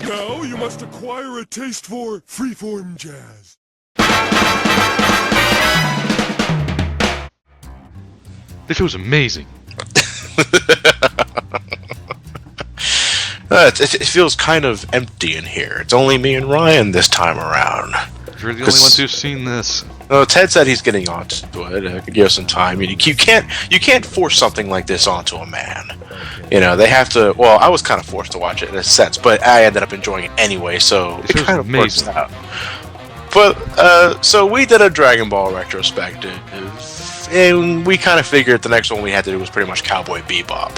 Now you must acquire a taste for freeform jazz. This show's amazing. It feels kind of empty in here. It's only me and Ryan this time around. You're the only ones who've seen this. No, Ted said he's getting onto it. I could give us some time. You can't force something like this onto a man. You know, they have to. Well, I was kind of forced to watch it in a sense, but I ended up enjoying it anyway, so it kind of works out. But so we did a Dragon Ball retrospective, and we kind of figured the next one we had to do was pretty much Cowboy Bebop.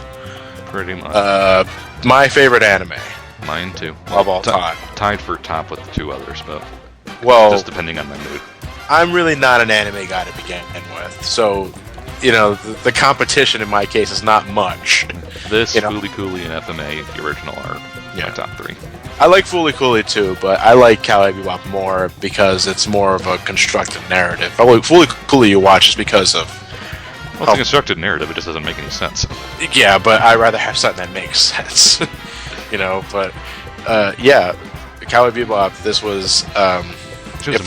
Pretty much. My favorite anime. Mine too. Of all time. Tied for top with the two others, but well, just depending on my mood. I'm really not an anime guy to begin with, so you know the competition in my case is not much. This, Fooly Cooly, and FMA, the original, are my top three. I like Fooly Cooly too, but I like Cowboy Bebop more because it's more of a constructed narrative. Probably Fooly Cooly you watch is because of. Well, it's a constructed narrative, it just doesn't make any sense. Yeah, but I'd rather have something that makes sense. You know, but yeah, Cowboy Bebop, this was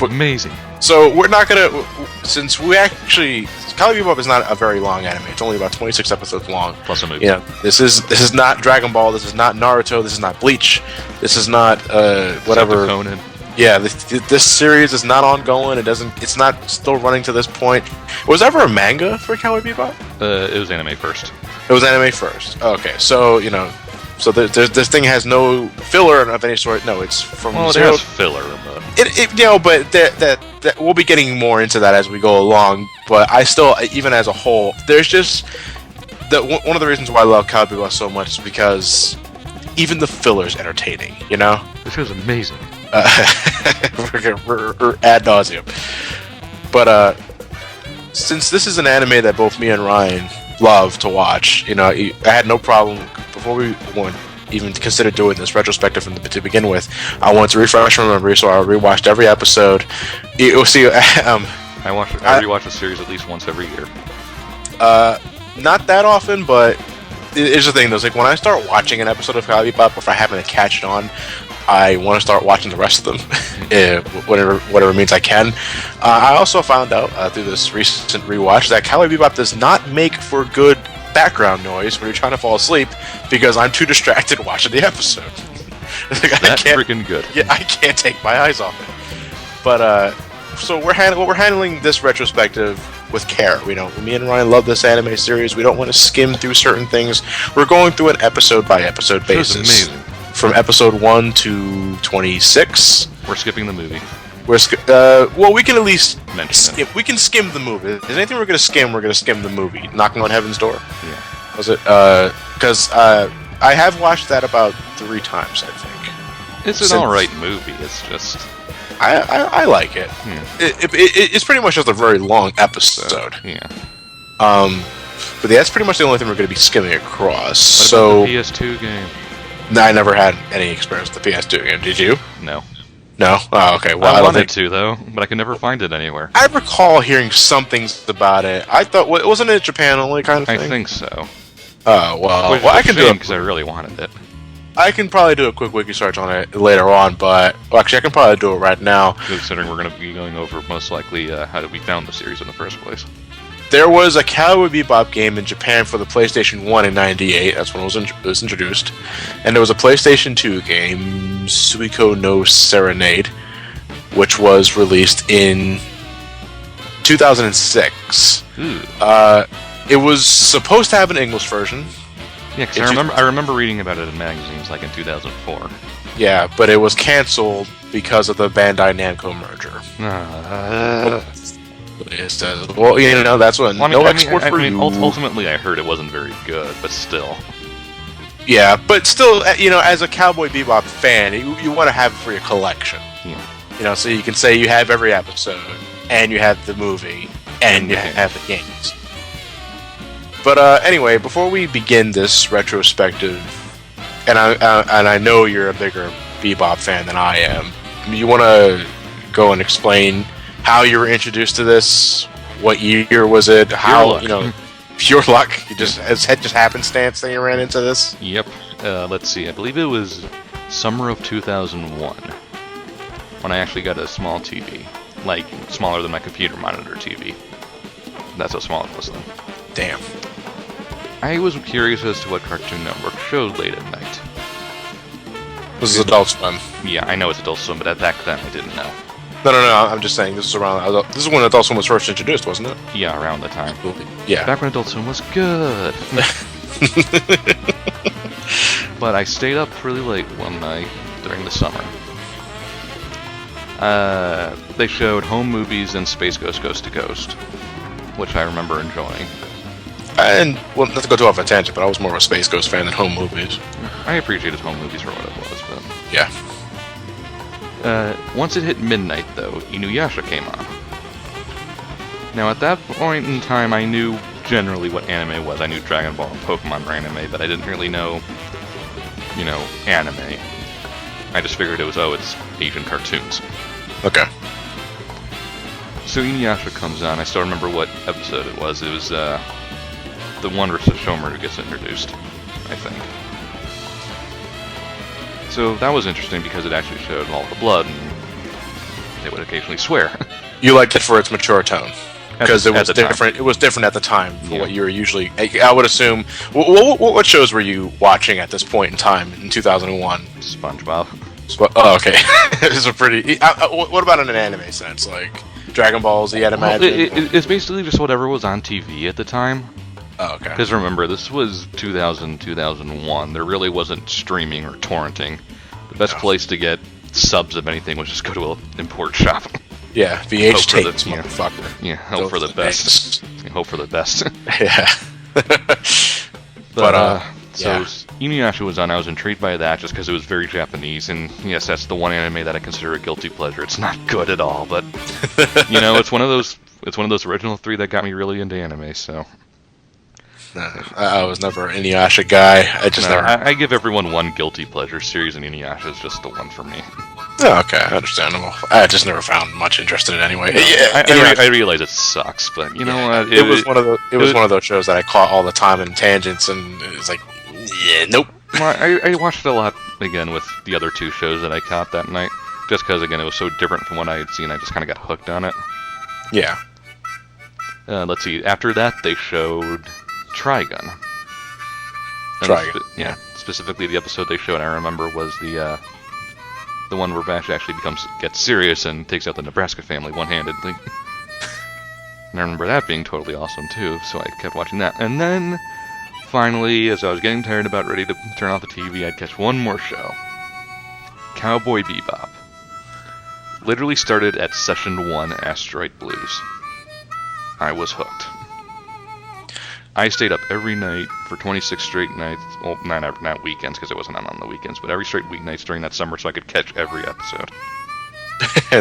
amazing. So we're not gonna, since we actually, Cowboy Bebop is not a very long anime. It's only about 26 episodes long. Plus a movie. You know, this is not Dragon Ball. This is not Naruto. This is not Bleach. This is not whatever. Conan. Yeah, this series is not ongoing. It's not still running to this point. Was there ever a manga for Cowboy Bebop? It was anime first. It was anime first. Okay, so you know, so this thing has no filler of any sort. No, it's from it zero. has filler, but but that we'll be getting more into that as we go along. But I still, even as a whole, there's just one of the reasons why I love Cowboy Bebop so much is because even the filler's entertaining. You know, this show's amazing. Ad nauseum. But since this is an anime that both me and Ryan love to watch, you know, I had no problem before we even considered doing this retrospective to begin with. I wanted to refresh my memory, so I rewatched every episode. You'll see. I rewatch the series at least once every year. Not that often, but here's the thing. Though, like when I start watching an episode of Cowboy Bebop, if I happen to catch it on, I want to start watching the rest of them, whatever means I can. I also found out through this recent rewatch that Cowboy Bebop does not make for good background noise when you're trying to fall asleep because I'm too distracted watching the episode. That's freaking good. Yeah, I can't take my eyes off it. But so we're handling this retrospective with care. You know, me and Ryan love this anime series. We don't want to skim through certain things. We're going through an episode by episode basis. That's amazing. From episode 1 to 26. We're skipping the movie. Well, we can at least mention it. We can skim the movie. If there's anything we're going to skim the movie. Knocking on Heaven's Door. Yeah. Was it? Because I have watched that about 3 times, I think. It's an alright movie. It's just... I like it. It's pretty much just a very long episode. Yeah. But that's pretty much the only thing we're going to be skimming across. What about the PS2 game? No, I never had any experience with the PS2 game. Did you? No. No? Oh, okay. Well, I wanted to, though, but I could never find it anywhere. I recall hearing some things about it. I thought, wasn't it Japan only kind of thing? I think so. Oh, well. I can do it because I really wanted it. I can probably do a quick wiki search on it later on, but... Well, actually, I can probably do it right now. Considering we're going to be going over, most likely, how we found the series in the first place. There was a Cowboy Bebop game in Japan for the PlayStation 1 in '98. That's when it was introduced. And there was a PlayStation 2 game, Suiko no Serenade, which was released in 2006. It was supposed to have an English version. Yeah, because I remember reading about it in magazines, like in 2004. Yeah, but it was canceled because of the Bandai Namco merger. Well, you know, that's when ultimately, I heard it wasn't very good, but still. Yeah, but still, you know, as a Cowboy Bebop fan, you want to have it for your collection. Yeah. You know, so you can say you have every episode, and you have the movie, and you have the games. But anyway, before we begin this retrospective, and I know you're a bigger Bebop fan than I am, you want to go and explain how you were introduced to this? What year was it? How, you know, pure luck? You just happenstance that you ran into this? Yep. Let's see. I believe it was summer of 2001, when I actually got a small TV, like smaller than my computer monitor TV. That's how small it was then. Damn. I was curious as to what Cartoon Network showed late at night. This is Adult Swim. Yeah, I know it's Adult Swim, but back then I didn't know. No. I'm just saying this is around. This is when Adult Swim was first introduced, wasn't it? Yeah, around the time. Yeah. Back when Adult Swim was good. But I stayed up really late one night during the summer. They showed Home Movies and Space Ghost Coast to Coast, which I remember enjoying. And, well, not to go too off a tangent, but I was more of a Space Ghost fan than Home Movies. I appreciated Home Movies for what it was, but... Yeah. Once it hit midnight, though, Inuyasha came on. Now, at that point in time, I knew generally what anime was. I knew Dragon Ball and Pokemon were anime, but I didn't really know, anime. I just figured it was, it's Asian cartoons. Okay. So Inuyasha comes on. I still remember what episode it was. It was, the one where Sesshomaru gets introduced, I think. So that was interesting because it actually showed all the blood, and they would occasionally swear. You liked it for its mature tone. Because it was different. Time. It was different at the time for what you were usually. I would assume. What shows were you watching at this point in time in 2001? SpongeBob. Oh, okay. It's a pretty. What about in an anime sense, like Dragon Ball Z? I'd imagine. It's basically just whatever was on TV at the time. Oh, okay. Because remember, this was 2000, 2001. There really wasn't streaming or torrenting. The best place to get subs of anything was just go to an import shop. Yeah, VH tapes, motherfucker. Yeah, hope for the best. Hope for the best. Yeah. So Inuyasha was on. I was intrigued by that just because it was very Japanese, and yes, that's the one anime that I consider a guilty pleasure. It's not good at all, but it's one of those. It's one of those original three that got me really into anime. So. I was never an Inuyasha guy. I give everyone one guilty pleasure series, and Inuyasha is just the one for me. Oh, okay, understandable. I just never found much interest in it anyway. I realize it sucks, but you know what? It was one of those shows that I caught all the time in tangents, and it was like, yeah, nope. Well, I watched it a lot again with the other two shows that I caught that night, just because again it was so different from what I had seen. I just kind of got hooked on it. Yeah. Let's see. After that, they showed Trigun. Trigun. Specifically, the episode they showed, I remember, was the one where Bash actually gets serious and takes out the Nebraska family one-handedly. And I remember that being totally awesome too, so I kept watching that. And then, finally, as I was getting tired about ready to turn off the TV, I'd catch one more show. Cowboy Bebop. Literally started at Session 1, Asteroid Blues. I was hooked. I stayed up every night for 26 straight nights. Well, not weekends, because it wasn't on the weekends, but every straight weeknights during that summer so I could catch every episode.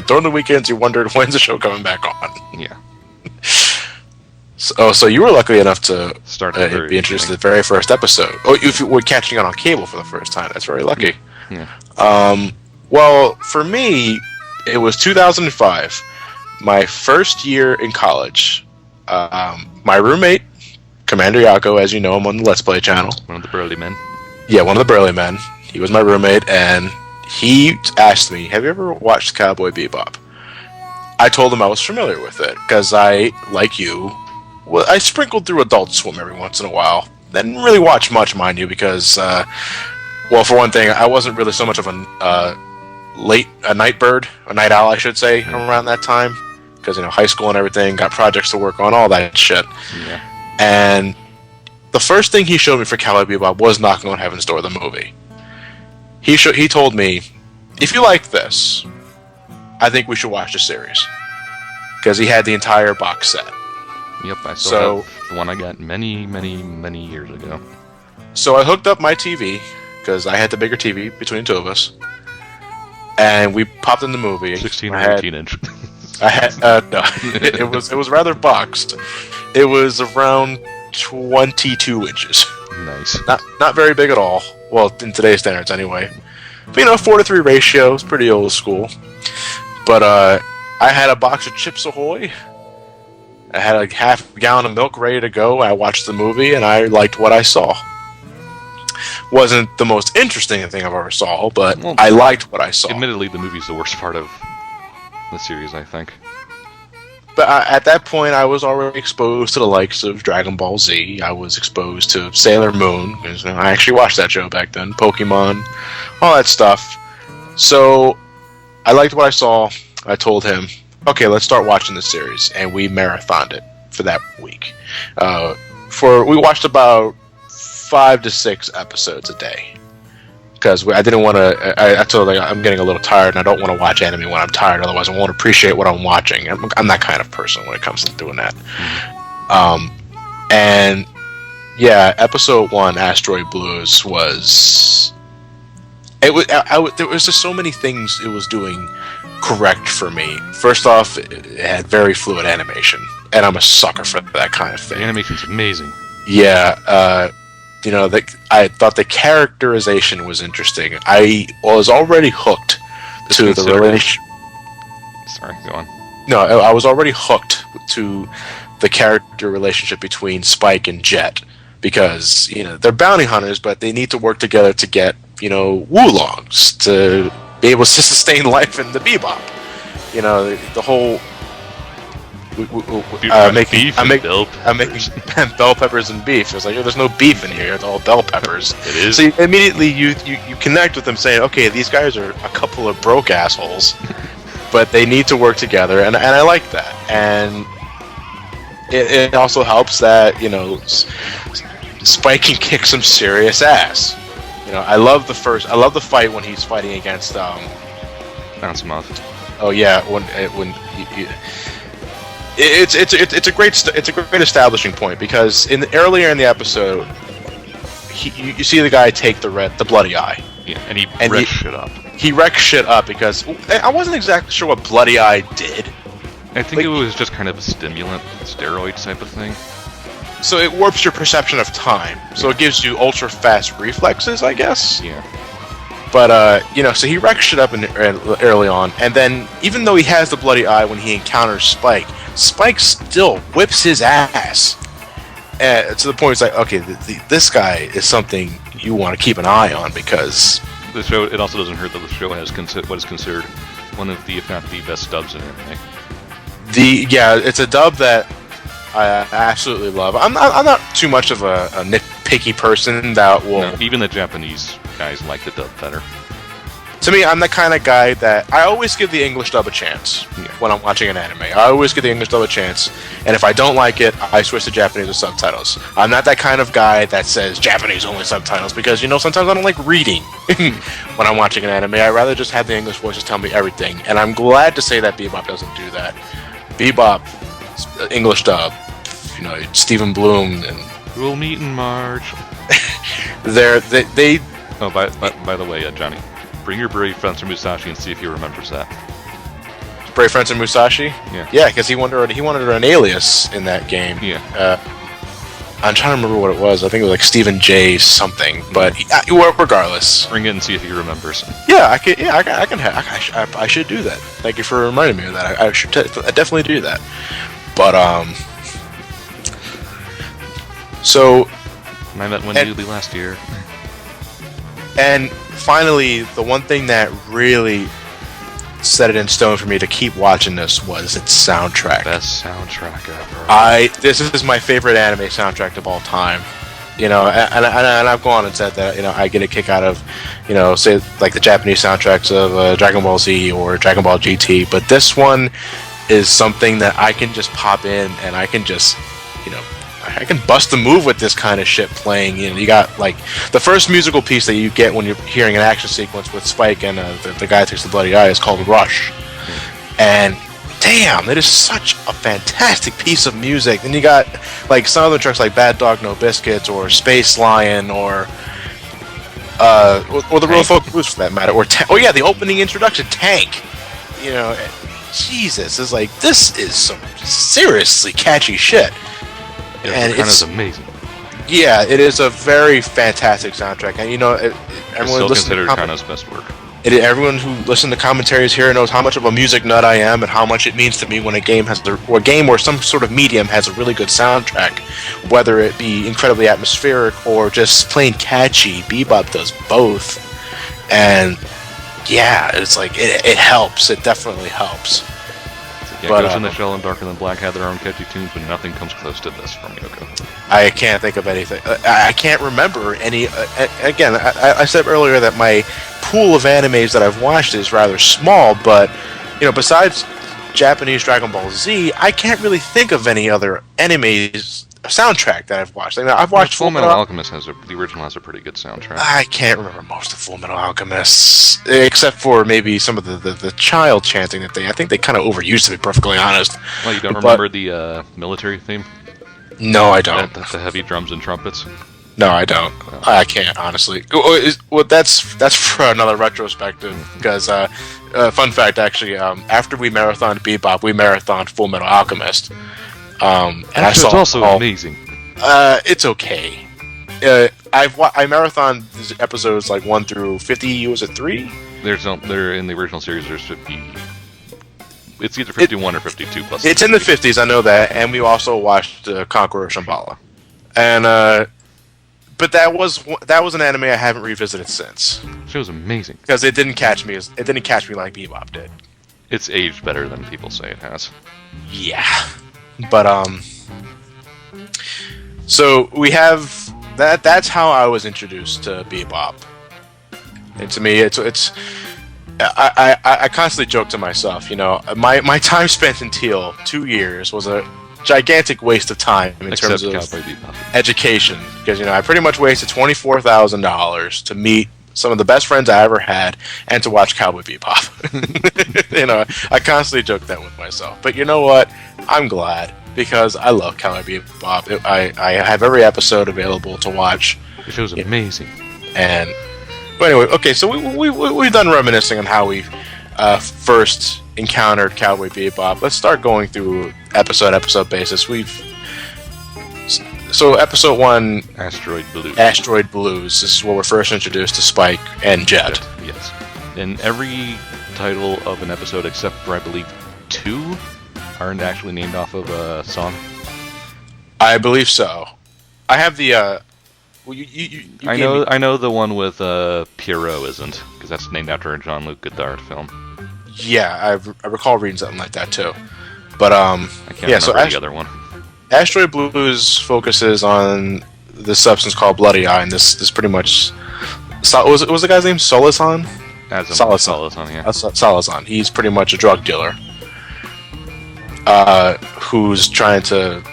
During the weekends, you wondered, when's the show coming back on? Yeah. So you were lucky enough to be introduced to the very first episode. Oh, if you were catching it on cable for the first time, that's very lucky. Yeah. Well, for me, it was 2005, my first year in college. My roommate, Commander Yako, as you know him on the Let's Play channel. One of the Burly Men. Yeah, one of the Burly Men. He was my roommate, and he asked me, have you ever watched Cowboy Bebop? I told him I was familiar with it, because I, like you, I sprinkled through Adult Swim every once in a while. Didn't really watch much, mind you, because, well, for one thing, I wasn't really so much of a night bird, a night owl, I should say, around that time. Because, high school and everything, got projects to work on, all that shit. Yeah. And the first thing he showed me for Cowboy Bebop was Knocking on Heaven's Door, the movie. He told me, if you like this, I think we should watch the series. Because he had the entire box set. Yep, I still have the one I got many, many, many years ago. So I hooked up my TV, because I had the bigger TV between the two of us. And we popped in the movie. 16 or 18 inch. I had no, it was rather boxed. It was around 22 inches. Nice. Not very big at all. Well, in today's standards, anyway. But 4:3 ratio is pretty old school. But I had a box of Chips Ahoy. I had like half a gallon of milk ready to go. I watched the movie and I liked what I saw. wasn't the most interesting thing I've ever saw, but Well, I liked what I saw. Admittedly, the movie's the worst part of the series, I think. But at that point, I was already exposed to the likes of Dragon Ball Z. I was exposed to Sailor Moon, because I actually watched that show back then, Pokemon, all that stuff. So I liked what I saw. I told him, okay, let's start watching the series, and we marathoned it for that week. We watched about 5 to 6 episodes a day. Because I didn't want to. I told her I'm getting a little tired, and I don't want to watch anime when I'm tired. Otherwise, I won't appreciate what I'm watching. I'm that kind of person when it comes to doing that. And yeah, episode 1, Asteroid Blues, was. It was. There was just so many things it was doing correct for me. First off, it had very fluid animation, and I'm a sucker for that kind of thing. The animation's amazing. Yeah. I thought the characterization was interesting. I was already hooked to the relation. Sorry, go on. No, I was already hooked to the character relationship between Spike and Jet because they're bounty hunters, but they need to work together to get Woolongs to be able to sustain life in the Bebop. The whole. I'm making bell peppers and beef. It's like, there's no beef in here. It's all bell peppers. It is. So immediately you connect with them, saying, okay, these guys are a couple of broke assholes, but they need to work together, and I like that. And it also helps that Spike can kick some serious ass. I love the fight when he's fighting against Bounce him off. Oh yeah, It's a great establishing point because earlier in the episode, you see the guy take the bloody eye. Yeah, and he wrecks shit up. He wrecks shit up because I wasn't exactly sure what bloody eye did. I think it was just kind of a stimulant, steroid type of thing. So it warps your perception of time. So it gives you ultra fast reflexes, I guess. Yeah. But so he wrecks shit up early on, and then even though he has the bloody eye when he encounters Spike still whips his ass. To the point it's like, okay, this guy is something you want to keep an eye on because the show. It also doesn't hurt that the show has what is considered one of the, if not the best dubs in anime. It's a dub that I absolutely love. I'm not too much of a nitpicky person that will. No, even the Japanese guys like the dub better. To me, I'm the kind of guy that I always give the English dub a chance when I'm watching an anime. I always give the English dub a chance, and if I don't like it, I switch to Japanese with subtitles. I'm not that kind of guy that says Japanese only subtitles because sometimes I don't like reading when I'm watching an anime. I'd rather just have the English voices tell me everything, and I'm glad to say that Bebop doesn't do that. Bebop, English dub, Stephen Bloom and We'll meet in March. they. Oh, by the way, Johnny. Bring your brave Fencer Musashi and see if he remembers that. Brave Fencer Musashi? Yeah. Yeah, because he wanted an alias in that game. Yeah. I'm trying to remember what it was. I think it was like Stephen J. something. But regardless, bring it and see if he remembers. Yeah, I can. Yeah, I can. I should do that. Thank you for reminding me of that. I should definitely do that. But so. I met one newbie last year. And finally, the one thing that really set it in stone for me to keep watching this was its soundtrack. Best soundtrack ever. This is my favorite anime soundtrack of all time. And I've gone and said that I get a kick out of, say like the Japanese soundtracks of Dragon Ball Z or Dragon Ball GT, but this one is something that I can just pop in and I can just, I can bust a move with this kind of shit playing. You got like the first musical piece that you get when you're hearing an action sequence with Spike and the guy that takes the bloody eye is called Rush. And damn, it is such a fantastic piece of music. Then you got like some other tracks like Bad Dog No Biscuits or Space Lion or the Real Folk Blues for that matter. Or the opening introduction, Tank. Jesus, it's like this is some seriously catchy shit. And it's amazing. Yeah, it is a very fantastic soundtrack, and everyone still considered Kana's best work. everyone who listens to commentaries here knows how much of a music nut I am, and how much it means to me when a game or some sort of medium has a really good soundtrack, whether it be incredibly atmospheric or just plain catchy. Bebop does both, and yeah, it's like it helps. It definitely helps. Yeah, Ghost in the Shell and Darker Than Black had their own catchy tunes, but nothing comes close to this from Yoko. I can't think of anything. I can't remember any. Again, I said earlier that my pool of animes that I've watched is rather small, but besides Japanese Dragon Ball Z, I can't really think of any other animes soundtrack that I've watched. I've watched Full Metal Alchemist the original has a pretty good soundtrack. I can't remember most of Full Metal Alchemist, except for maybe some of the child chanting that I think they kind of overused, to be perfectly honest. Well, you don't remember the military theme? No, I don't. The heavy drums and trumpets? No, I don't. I can't, honestly. Well, that's for another retrospective, because fun fact, actually, after we marathoned Bebop, we marathoned Full Metal Alchemist. And it's also amazing. It's okay. I marathoned these episodes like 1 through 50. Was it 3? They're in the original series. There's 50. It's either 51 or 52 plus. It's in the 50s. I know that, and we also watched Conqueror Shambhala, and but that was an anime I haven't revisited since. It was amazing because it didn't catch me like Bebop did. It's aged better than people say it has. Yeah. But so we have that. That's how I was introduced to Bebop, and to me, it's. I constantly joke to myself, my time spent in Teal, 2 years, was a gigantic waste of time in terms of education, because I pretty much wasted $24,000 to meet some of the best friends I ever had and to watch Cowboy Bebop. I constantly joke that with myself, but you know what? I'm glad, because I love Cowboy Bebop. I have every episode available to watch. It was amazing. But anyway, okay, so we've done reminiscing on how we first encountered Cowboy Bebop. Let's start going through episode basis. So episode 1, Asteroid Blues. This is where we're first introduced to Spike and Jet. Yes. In every title of an episode except for, I believe, 2 aren't actually named off of a song. I believe so. I have the well, I know the one with Pierrot isn't, because that's named after a Jean-Luc Godard film. Yeah, I recall reading something like that too. But I can't remember the other one. Asteroid Blues focuses on this substance called Bloody Eye, and this pretty much was the guy's name Solazan? Solazan, yeah. Solazan. He's pretty much a drug dealer who's trying to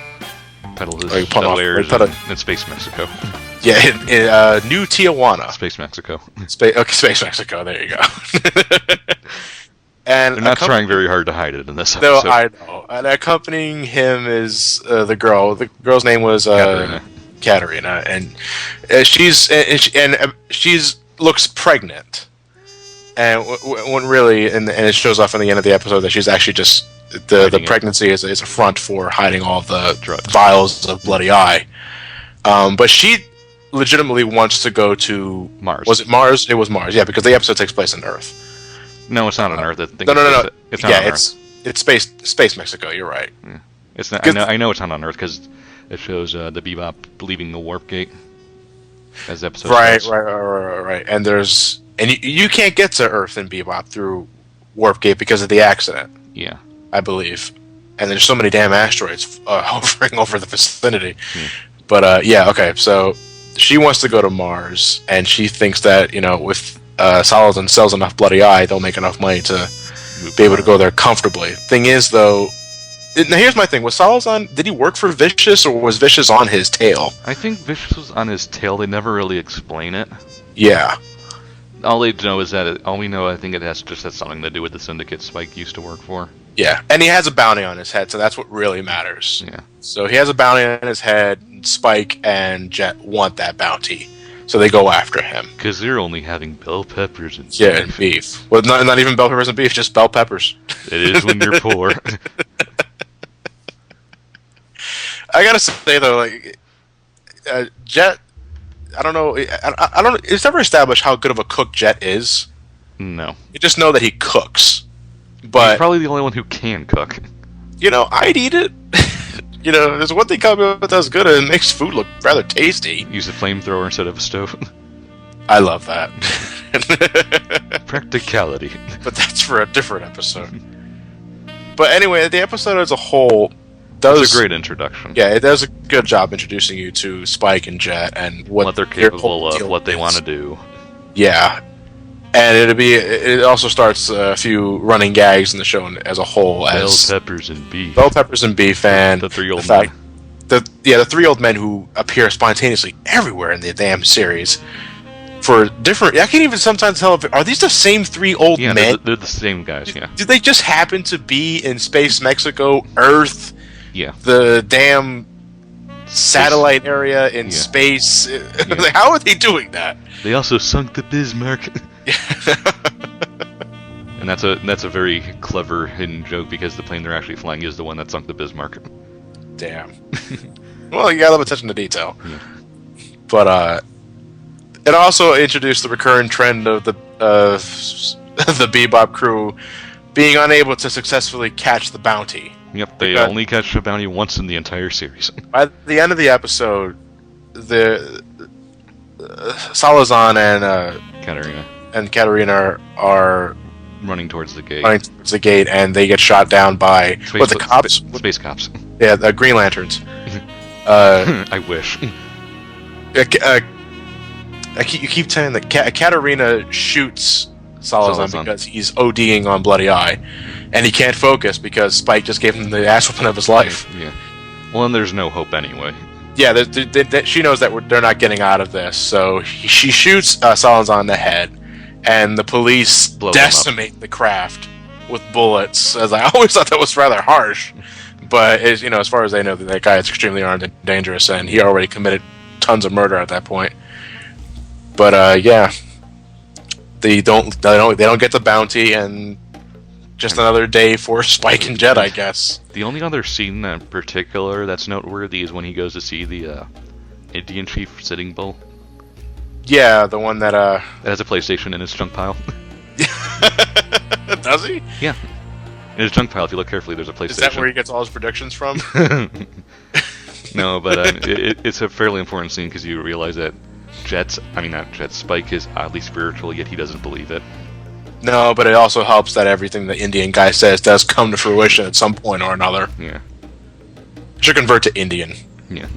peddle his wares in Space Mexico. Yeah, in New Tijuana. Space Mexico. Space Mexico, there you go. And they're not trying very hard to hide it in this episode. No, I know. And accompanying him is the girl. The girl's name was Katerina, and she looks pregnant. And when really, and it shows off in the end of the episode that she's actually just the pregnancy is a front for hiding all the vials of Bloody Eye. But she legitimately wants to go to Mars. Was it Mars? It was Mars, yeah, because the episode takes place on Earth. No, it's not on Earth. No. It's not on Earth. It's Space Mexico. You're right. Yeah. It's not. I know it's not on Earth because it shows the Bebop leaving the warp gate as the episode. Right. And you can't get to Earth in Bebop through warp gate because of the accident. Yeah, I believe. And there's so many damn asteroids hovering over the vicinity. But yeah, okay. So she wants to go to Mars, and she thinks that with Solazan sells enough Bloody Eye, they'll make enough money to be able to go there comfortably. Thing is, though, now here's my thing: was Solazan, did he work for Vicious, or was Vicious on his tail? I think Vicious was on his tail. They never really explain it. Yeah. All they know is that all we know, I think it has something to do with the syndicate Spike used to work for. Yeah, and he has a bounty on his head, so that's what really matters. Yeah. So he has a bounty on his head. Spike and Jet want that bounty, so they go after him. Because they're only having bell peppers and beef. Yeah, and beef. Well, not even bell peppers and beef, just bell peppers. It is when you're poor. I gotta say though, Jet. I don't know. I don't. It's never established how good of a cook Jet is. No. You just know that he cooks. He's But, probably the only one who can cook. I'd eat it. There's one thing Cowboy Bebop does good, and it makes food look rather tasty. Use a flamethrower instead of a stove. I love that. Practicality. But that's for a different episode. But anyway, the episode as a whole does... It's a great introduction. Yeah, it does a good job introducing you to Spike and Jet and what they're capable of, what they is. want to do. Yeah. And it also starts a few running gags in the show as a whole. Bell as peppers and beef. Bell peppers and beef, and The three old men. the three old men who appear spontaneously everywhere in the damn series for different. I can't even sometimes tell are these the same three old Yeah, men? they're the same guys. Yeah. Did they just happen to be in space, Mexico, Earth, Yeah. the damn satellite area in space? Like, how are they doing that? They also sunk the Bismarck. And that's a very clever hidden joke because the plane they're actually flying is the one that sunk the Bismarck. Damn. Well, you gotta love attention to detail. Yeah. But it also introduced the recurring trend of the Bebop crew being unable to successfully catch the bounty. Yep, they only catch a bounty once in the entire series. By the end of the episode, the Salazar and Katarina are running towards the gate. running towards the gate, and they get shot down by the cops. Space cops. Yeah, the Green Lanterns. I wish. You keep saying that Katarina shoots Salazar because he's ODing on Bloody Eye, and he can't focus because Spike just gave him the ass whooping of his life. Yeah. Well, and there's no hope anyway. Yeah, she knows that they're not getting out of this, so she shoots Salazar in the head, and the police decimate the craft with bullets. As I always thought that was rather harsh, but as far as they know, that guy is extremely armed and dangerous, and he already committed tons of murder at that point. But yeah, they don't get the bounty, and just another day for Spike and Jet, I guess. The only other scene in particular that's noteworthy is when he goes to see the Indian chief Sitting Bull. Yeah, the one that has a PlayStation in his junk pile. Does he? Yeah. In his junk pile, if you look carefully, there's a PlayStation. Is that where he gets all his predictions from? No, but it's a fairly important scene because you realize that Spike is oddly spiritual, yet he doesn't believe it. No, but it also helps that everything the Indian guy says does come to fruition at some point or another. Yeah. Should convert to Indian. Yeah.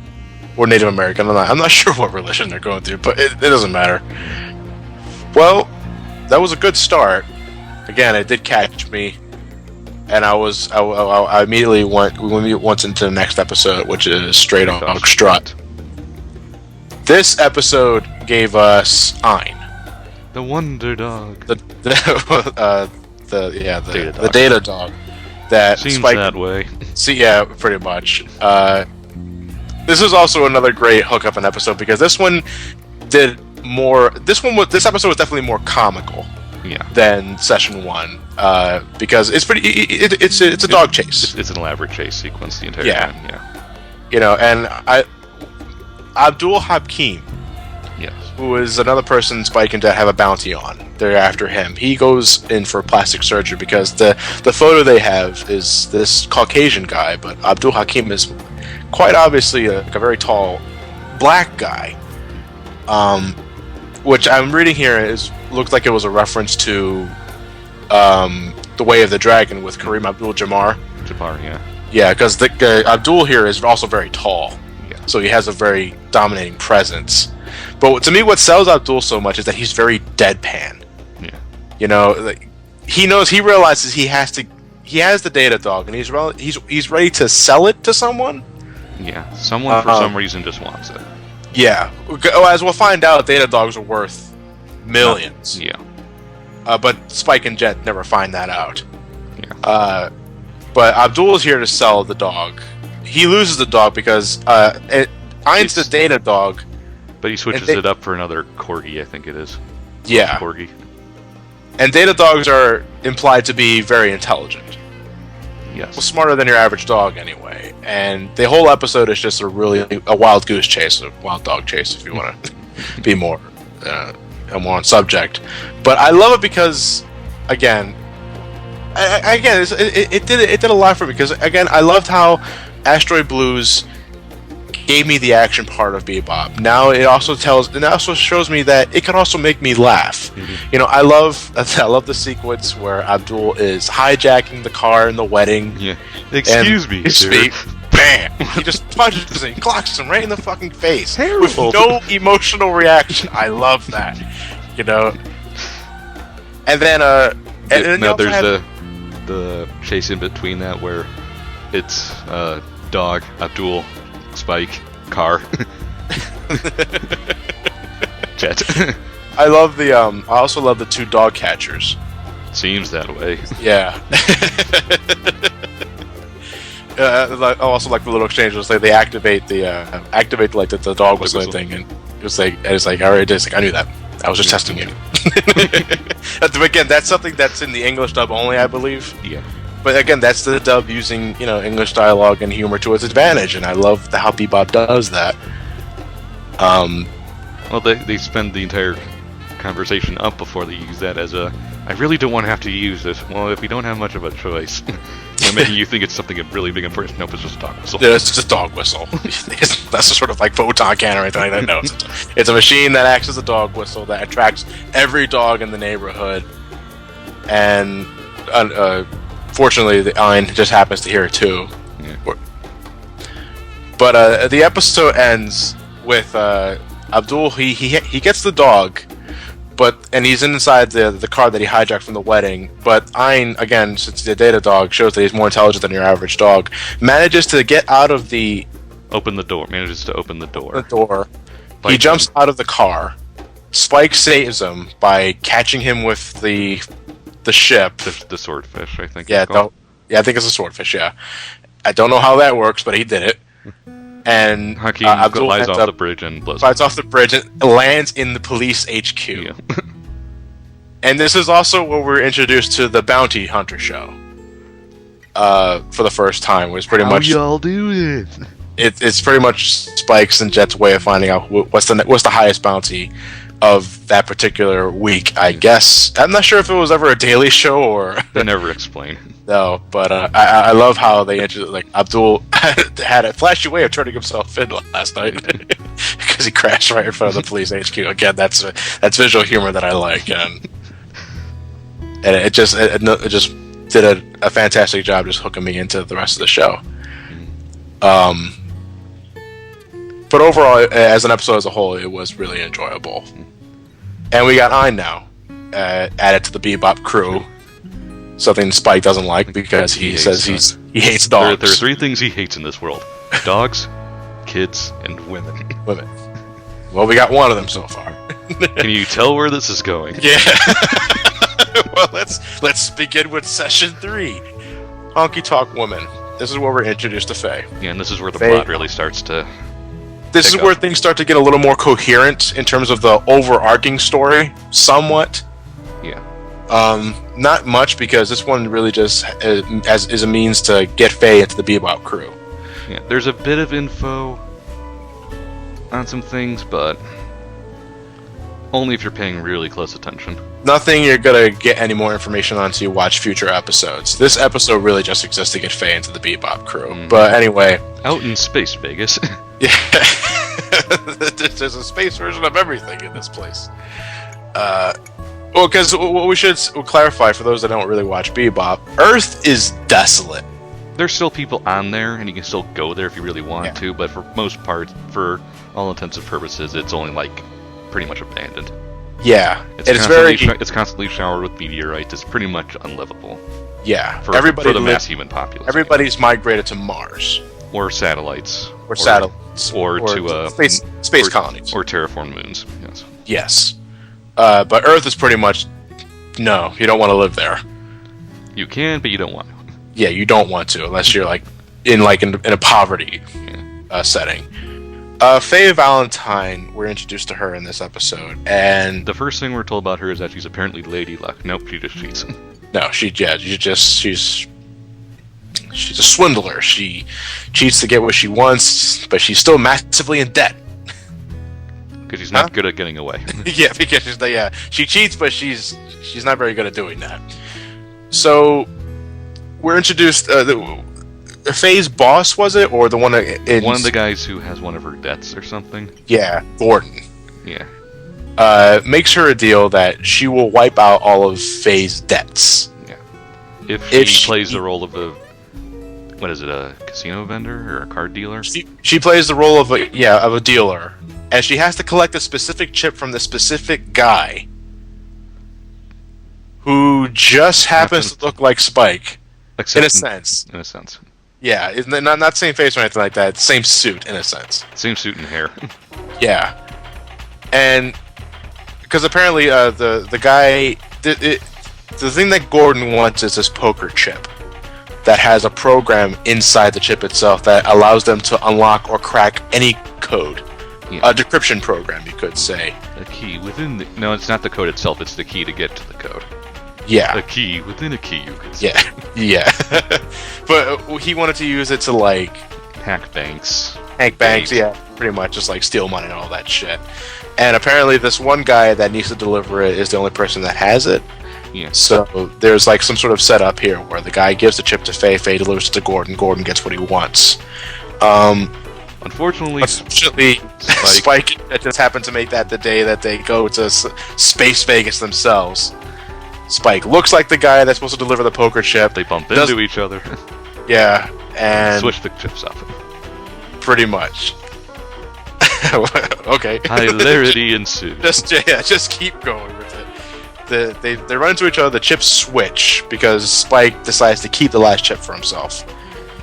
Or Native American. I'm not sure what religion they're going through, but it doesn't matter. Well, that was a good start. Again, it did catch me, and I immediately went into the next episode, which is Straight Dog Strut. This episode gave us Ein. The Wonder Dog. The Data Dog. That seems Spike, that way. See, yeah, pretty much. This is also another great hookup an episode because this one did more. This episode was definitely more comical. Yeah. Than session 1, because it's pretty. It's a dog chase. It's an elaborate chase sequence the entire time. Yeah. And Abdul Hakim. Yes. Who is another person Spike and Jet have a bounty on. They're after him. He goes in for plastic surgery because the photo they have is this Caucasian guy, but Abdul Hakim is quite obviously a very tall black guy. Which I'm reading here looks like it was a reference to The Way of the Dragon with Kareem Abdul-Jabbar. Yeah. Yeah, because Abdul here is also very tall. Yeah. So he has a very dominating presence. But to me, what sells Abdul so much is that he's very deadpan. Yeah. He realizes he has the Data Dog, and he's ready to sell it to someone. Yeah, someone for some reason just wants it. Yeah, as we'll find out, Data Dogs are worth millions. Yeah. But Spike and Jet never find that out. Yeah. But Abdul is here to sell the dog. He loses the dog because Ein's the Data Dog. But he switches it up for another Corgi, I think it is. Yeah. Corgi. And Data Dogs are implied to be very intelligent. Yes. Well, smarter than your average dog, anyway. And the whole episode is just a wild goose chase, a wild dog chase, if you want to be more more on subject. But I love it because, again, it did a lot for me, because again, I loved how Asteroid Blues gave me the action part of Bebop. Now it also shows me that it can also make me laugh. You know, I love the sequence where Abdul is hijacking the car in the wedding. Yeah. Excuse me, sir. Bam! He just punches him, clocks him right in the fucking face Terrible. with no emotional reaction. I love that. You know. And then now there's the chase in between that where it's Dog, Abdul, Spike, car, Jet. I also love the two dog catchers. Seems that way. Yeah. I also like the little exchange. It's like they activate the dog whistling thing, and it's like all right, it's like I knew that. I was just testing you. But again, that's something that's in the English dub only, I believe. Yeah. But again, that's the dub using, you know, English dialogue and humor to its advantage, and I love how Bebop does that. Well, they spend the entire conversation up before they use that as a, I really don't want to have to use this. Well, if we don't have much of a choice, making you think it's something really big and important. Nope, it's just a dog whistle. Yeah, it's just a dog whistle. That's a sort of like photon cannon or anything like that. No, it's a machine that acts as a dog whistle that attracts every dog in the neighborhood, and fortunately, the Ein just happens to hear it too. Yeah. But the episode ends with Abdul. He gets the dog, and he's inside the car that he hijacked from the wedding. But Ein, again, since the data dog shows that he's more intelligent than your average dog, manages to get out of the Manages to open the door. He jumps out of the car. Spike saves him by catching him with the ship. The swordfish, I think. Yeah, I think it's a swordfish. Yeah, I don't know how that works, but he did it. And Hakim flies off the bridge and blows. Flies off the bridge and lands in the police HQ. Yeah. And this is also where we're introduced to the bounty hunter show. For the first time, was pretty much. How y'all do it? It's pretty much Spike's and Jet's way of finding out what's the highest bounty of that particular week, I guess. I'm not sure if it was ever a daily show or... They never explain. No, but I love how they introduced, like, Abdul had a flashy way of turning himself in last night because he crashed right in front of the police HQ. Again, that's visual humor that I like, and it just did a fantastic job just hooking me into the rest of the show. But overall, as an episode as a whole, it was really enjoyable. And we got Ein now added to the Bebop crew. Something Spike doesn't like because he says he hates dogs. There are three things he hates in this world: dogs, kids, and women. Women. Well, we got one of them so far. Can you tell where this is going? Yeah. Well, let's begin with session 3. Honky Tonk Woman. This is where we're introduced to Faye. Yeah, and this is where the plot really starts to. This is where things start to get a little more coherent in terms of the overarching story, somewhat. Yeah. Not much, because this one really just is a means to get Faye into the Bebop crew. Yeah, there's a bit of info on some things, but only if you're paying really close attention. Nothing you're gonna get any more information on until you watch future episodes. This episode really just exists to get Faye into the Bebop crew. But anyway... Out in space, Vegas. Yeah. There's a space version of everything in this place. Well, because what we should clarify for those that don't really watch Bebop, Earth is desolate. There's still people on there, and you can still go there if you really want to, but for most part, for all intents and purposes, it's only, like, pretty much abandoned. Yeah. It's constantly showered with meteorites. It's pretty much unlivable. Yeah. For the mass human populace. Everybody's migrated to Mars. Or satellites. Or satellites. Or to space colonies. Or terraformed moons. Yes. Yes. But Earth is pretty much... No, you don't want to live there. You can, but you don't want to. Yeah, you don't want to, unless you're in a poverty setting. Faye Valentine, we're introduced to her in this episode, and the first thing we're told about her is that she's apparently lady luck. Nope, she just cheats. No, she's a swindler. She cheats to get what she wants, but she's still massively in debt. Because she's not good at getting away. Yeah, because she cheats, but she's not very good at doing that. So we're introduced. Faye's boss, was it, or the one that one of the guys who has one of her debts or something? Yeah, Gordon. Yeah. Makes her a deal that she will wipe out all of Faye's debts. Yeah. If she plays the role of a casino vendor or a card dealer? She plays the role of a dealer, and she has to collect a specific chip from the specific guy who just happens to look like Spike. In a sense. In a sense. Yeah, not same face or anything like that. Same suit, in a sense. Same suit and hair. Yeah, and because apparently the guy, the thing that Gordon wants is this poker chip that has a program inside the chip itself that allows them to unlock or crack any code. Yeah. A decryption program, you could say. A key within the... No, it's not the code itself, it's the key to get to the code. Yeah. A key within a key, you could say. Yeah. But he wanted to use it to, like... Hack banks. Yeah. Pretty much just, like, steal money and all that shit. And apparently this one guy that needs to deliver it is the only person that has it. Yeah. So there's, like, some sort of setup here where the guy gives the chip to Faye, Faye delivers it to Gordon, Gordon gets what he wants. Unfortunately, Spike just happened to make that the day that they go to Space Vegas themselves. Spike looks like the guy that's supposed to deliver the poker chip. They bump into each other. Yeah, and... Switch the chips up. Pretty much. Okay. Hilarity ensues. Just keep going with it. They run into each other, the chips switch, because Spike decides to keep the last chip for himself.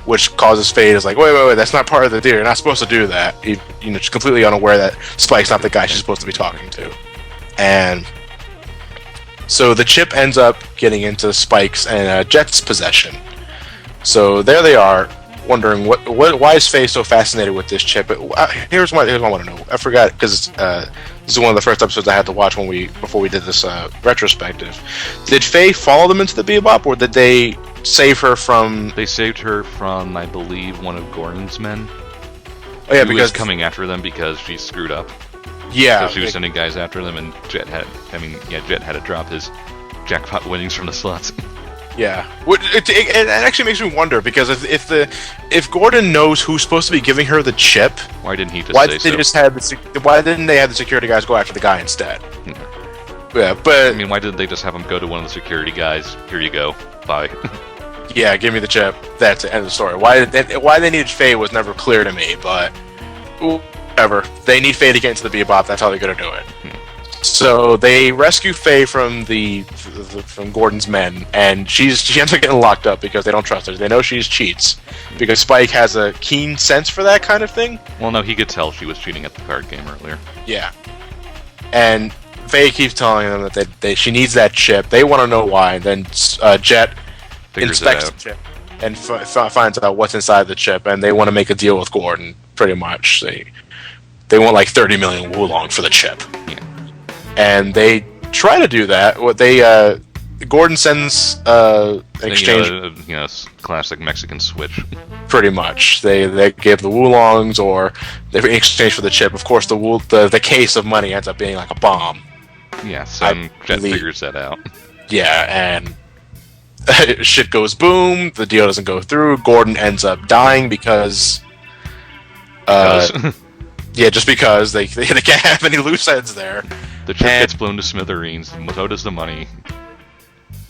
Which causes Faye to like, wait, that's not part of the deal. You're not supposed to do that. She's completely unaware that Spike's not the guy she's supposed to be talking to. And so the chip ends up getting into Spike's and Jet's possession. So there they are, wondering why is Faye so fascinated with this chip? Here's what I want to know. I forgot, because this is one of the first episodes I had to watch before we did this retrospective. Did Faye follow them into the Bebop, or did they save her from... They saved her from, I believe, one of Gordon's men. Oh yeah, who because... was coming after them because she screwed up. Yeah. So she was sending guys after them, and Jet had to drop his jackpot winnings from the slots. Yeah. It actually makes me wonder, because if Gordon knows who's supposed to be giving her the chip... Why didn't he just why say didn't they have the security guys go after the guy instead? Yeah, but... I mean, why didn't they just have him go to one of the security guys? Here you go. Bye. Yeah, give me the chip. That's the end of the story. Why they needed Faye was never clear to me, but whatever. They need Faye to get into the Bebop. That's how they're gonna do it. So they rescue Faye from from Gordon's men, and she ends up getting locked up because they don't trust her. They know she cheats because Spike has a keen sense for that kind of thing. Well, no, he could tell she was cheating at the card game earlier. Yeah, and Faye keeps telling them that she needs that chip. They want to know why. And then Jet inspects the chip and finds out what's inside the chip, and they want to make a deal with Gordon. Pretty much, they want like 30 million wulong for the chip. Yeah. And they try to do that. Gordon sends an exchange. Classic Mexican switch. Pretty much, they give the wulongs, or they in exchange for the chip. Of course, the case of money ends up being like a bomb. Yeah, so Jet figures that out. Yeah, and shit goes boom. The deal doesn't go through. Gordon ends up dying because. Yeah, just because they can't have any loose ends there. The chip gets blown to smithereens, so does the money.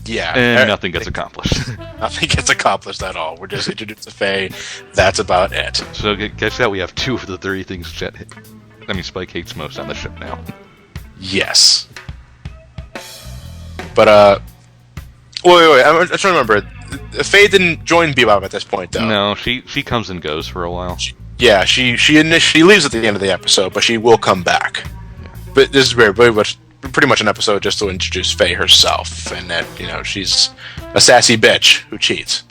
Yeah. And nothing gets accomplished. Nothing gets accomplished at all. We're just introduced to Faye. That's about it. So catch that, we have 2 of the 3 things Spike hates most on the ship now. Yes. But, wait, I'm trying to remember. Faye didn't join Bebop at this point, though. No, she comes and goes for a while. Yeah, she leaves at the end of the episode, but she will come back. Yeah. But this is pretty much an episode just to introduce Faye herself, and that, she's a sassy bitch who cheats.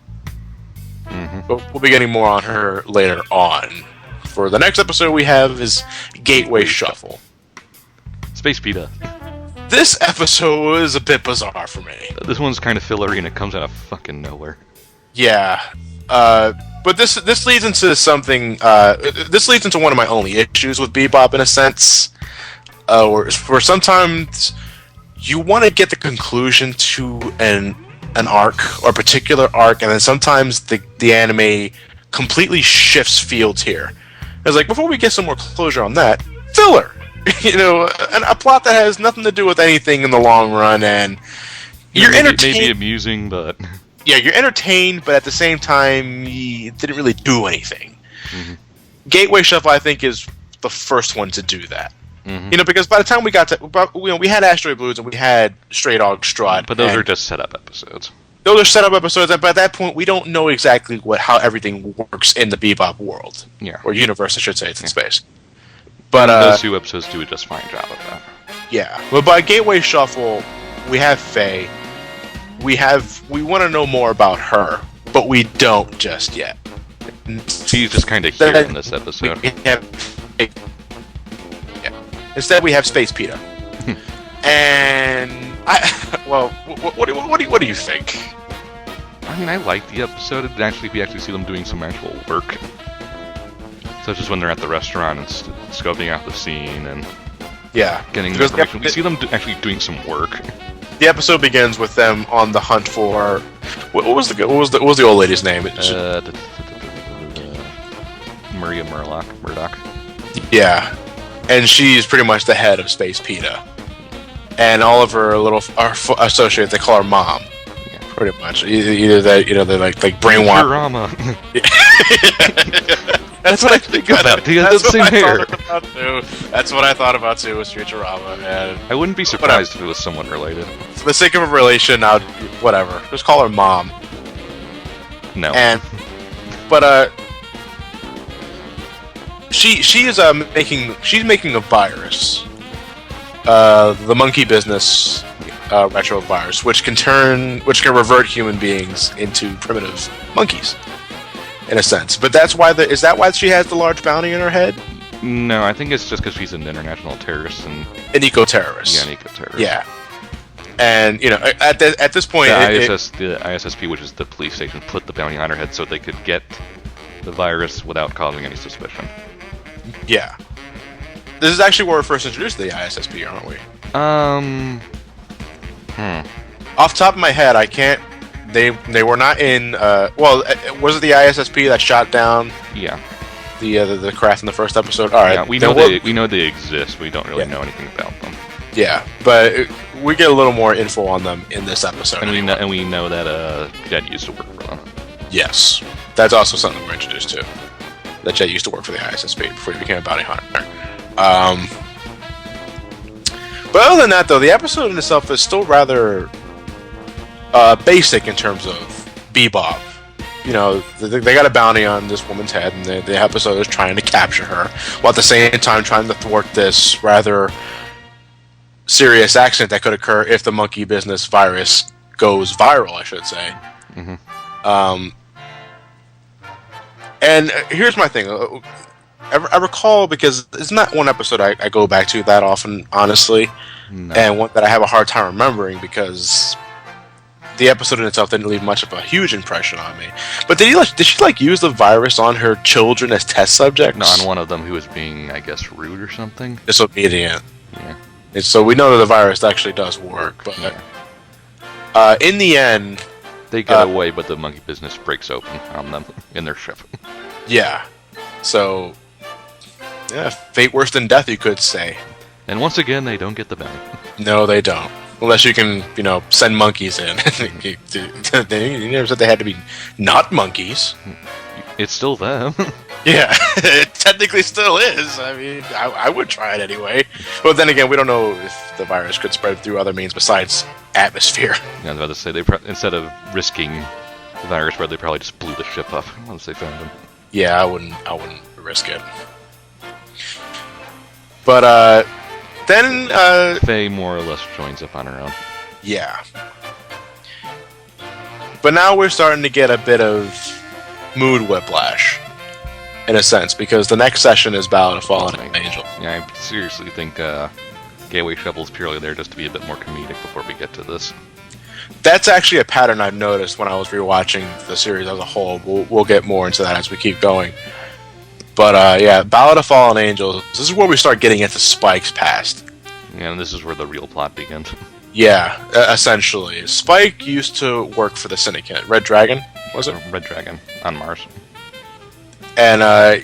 Mm-hmm. But we'll be getting more on her later on. For the next episode we have is Gateway Shuffle. Space Pita. This episode was a bit bizarre for me. This one's kind of fillery, and it comes out of fucking nowhere. Yeah. But this leads into something. This leads into one of my only issues with Bebop, in a sense. where sometimes you want to get the conclusion to an arc or a particular arc, and then sometimes the anime completely shifts fields here. It's like, before we get some more closure on that, filler. A plot that has nothing to do with anything in the long run, and you're entertained. Maybe amusing, but yeah, you're entertained, but at the same time, it didn't really do anything. Mm-hmm. Gateway Shuffle, I think, is the first one to do that. Mm-hmm. Because by the time we got to, we had Asteroid Blues and we had Stray Dog Strut, but those are just setup episodes. Those are setup episodes, but at that point, we don't know exactly how everything works in the Bebop world, or universe, I should say. It's in space. But those two episodes do a just fine job of that. Yeah, but by Gateway Shuffle, we have Faye. We want to know more about her, but we don't just yet. She's just kind of here in this episode. Instead, we have Space PETA. And what do you think? I mean, I like the episode. We actually see them doing some actual work. Such as when they're at the restaurant and scoping out the scene and getting the information. We see them actually doing some work. The episode begins with them on the hunt for what was the old lady's name? Maria Murdoch. Yeah. And she's pretty much the head of Space PETA. And all of her our associates, they call her Mom. Yeah. Pretty much. Either that, they're like brainwashed. That's what I think about. He has the same hair. That's what I thought about too, was Futurama. And I wouldn't be surprised if it was someone related. For the sake of a relation, whatever. Just call her Mom. No. But she's making a virus, the monkey business retro virus, which can revert human beings into primitive monkeys, in a sense. But is that why she has the large bounty in her head? No, I think it's just because she's an international terrorist and an eco-terrorist. Yeah, an eco-terrorist. Yeah. And at this point, the ISSP, which is the police station, put the bounty on her head so they could get the virus without causing any suspicion. Yeah. This is actually where we're first introduced to the ISSP, aren't we? Off the top of my head, I can't. They were not in. Was it the ISSP that shot down? Yeah. The craft in the first episode. All right. Yeah, we know they exist. We don't really know anything about them. Yeah, but we get a little more info on them in this episode. And we know that Jed used to work for them. Yes, that's also something we're introduced to. That Jed used to work for the ISSP before he became a bounty hunter. But other than that, though, the episode in itself is still rather basic in terms of Bebop. They got a bounty on this woman's head, and the episode is trying to capture her, while at the same time trying to thwart this rather serious accident that could occur if the monkey business virus goes viral, I should say. Mm-hmm. And here's my thing. I recall, because it's not one episode I go back to that often, honestly, and one that I have a hard time remembering because the episode in itself didn't leave much of a huge impression on me. But did she use the virus on her children as test subjects? No, on one of them who was being, I guess, rude or something. Disobedient. Yeah. And so we know that the virus actually does work, but in the end, they get away, but the monkey business breaks open on them in their ship. Yeah. So, yeah, fate worse than death, you could say. And once again, they don't get the bounty. No, they don't. Unless you can, send monkeys in. You never said they had to be not monkeys. It's still them. Yeah, it technically still is. I mean, I would try it anyway. But then again, we don't know if the virus could spread through other means besides atmosphere. Yeah, I was about to say, instead of risking the virus spread, they probably just blew the ship up once they found him. Yeah, I wouldn't risk it. But then Faye more or less joins up on her own. Yeah. But now we're starting to get a bit of mood whiplash, in a sense, because the next session is Ballad of Fallen Angel. Yeah, I seriously think Gateway Shuffle's purely there just to be a bit more comedic before we get to this. That's actually a pattern I've noticed when I was rewatching the series as a whole. We'll get more into that as we keep going. But yeah, Ballad of Fallen Angels, this is where we start getting into Spike's past. Yeah, and this is where the real plot begins. Yeah, essentially. Spike used to work for the Syndicate. Red Dragon, was it? Red Dragon on Mars. And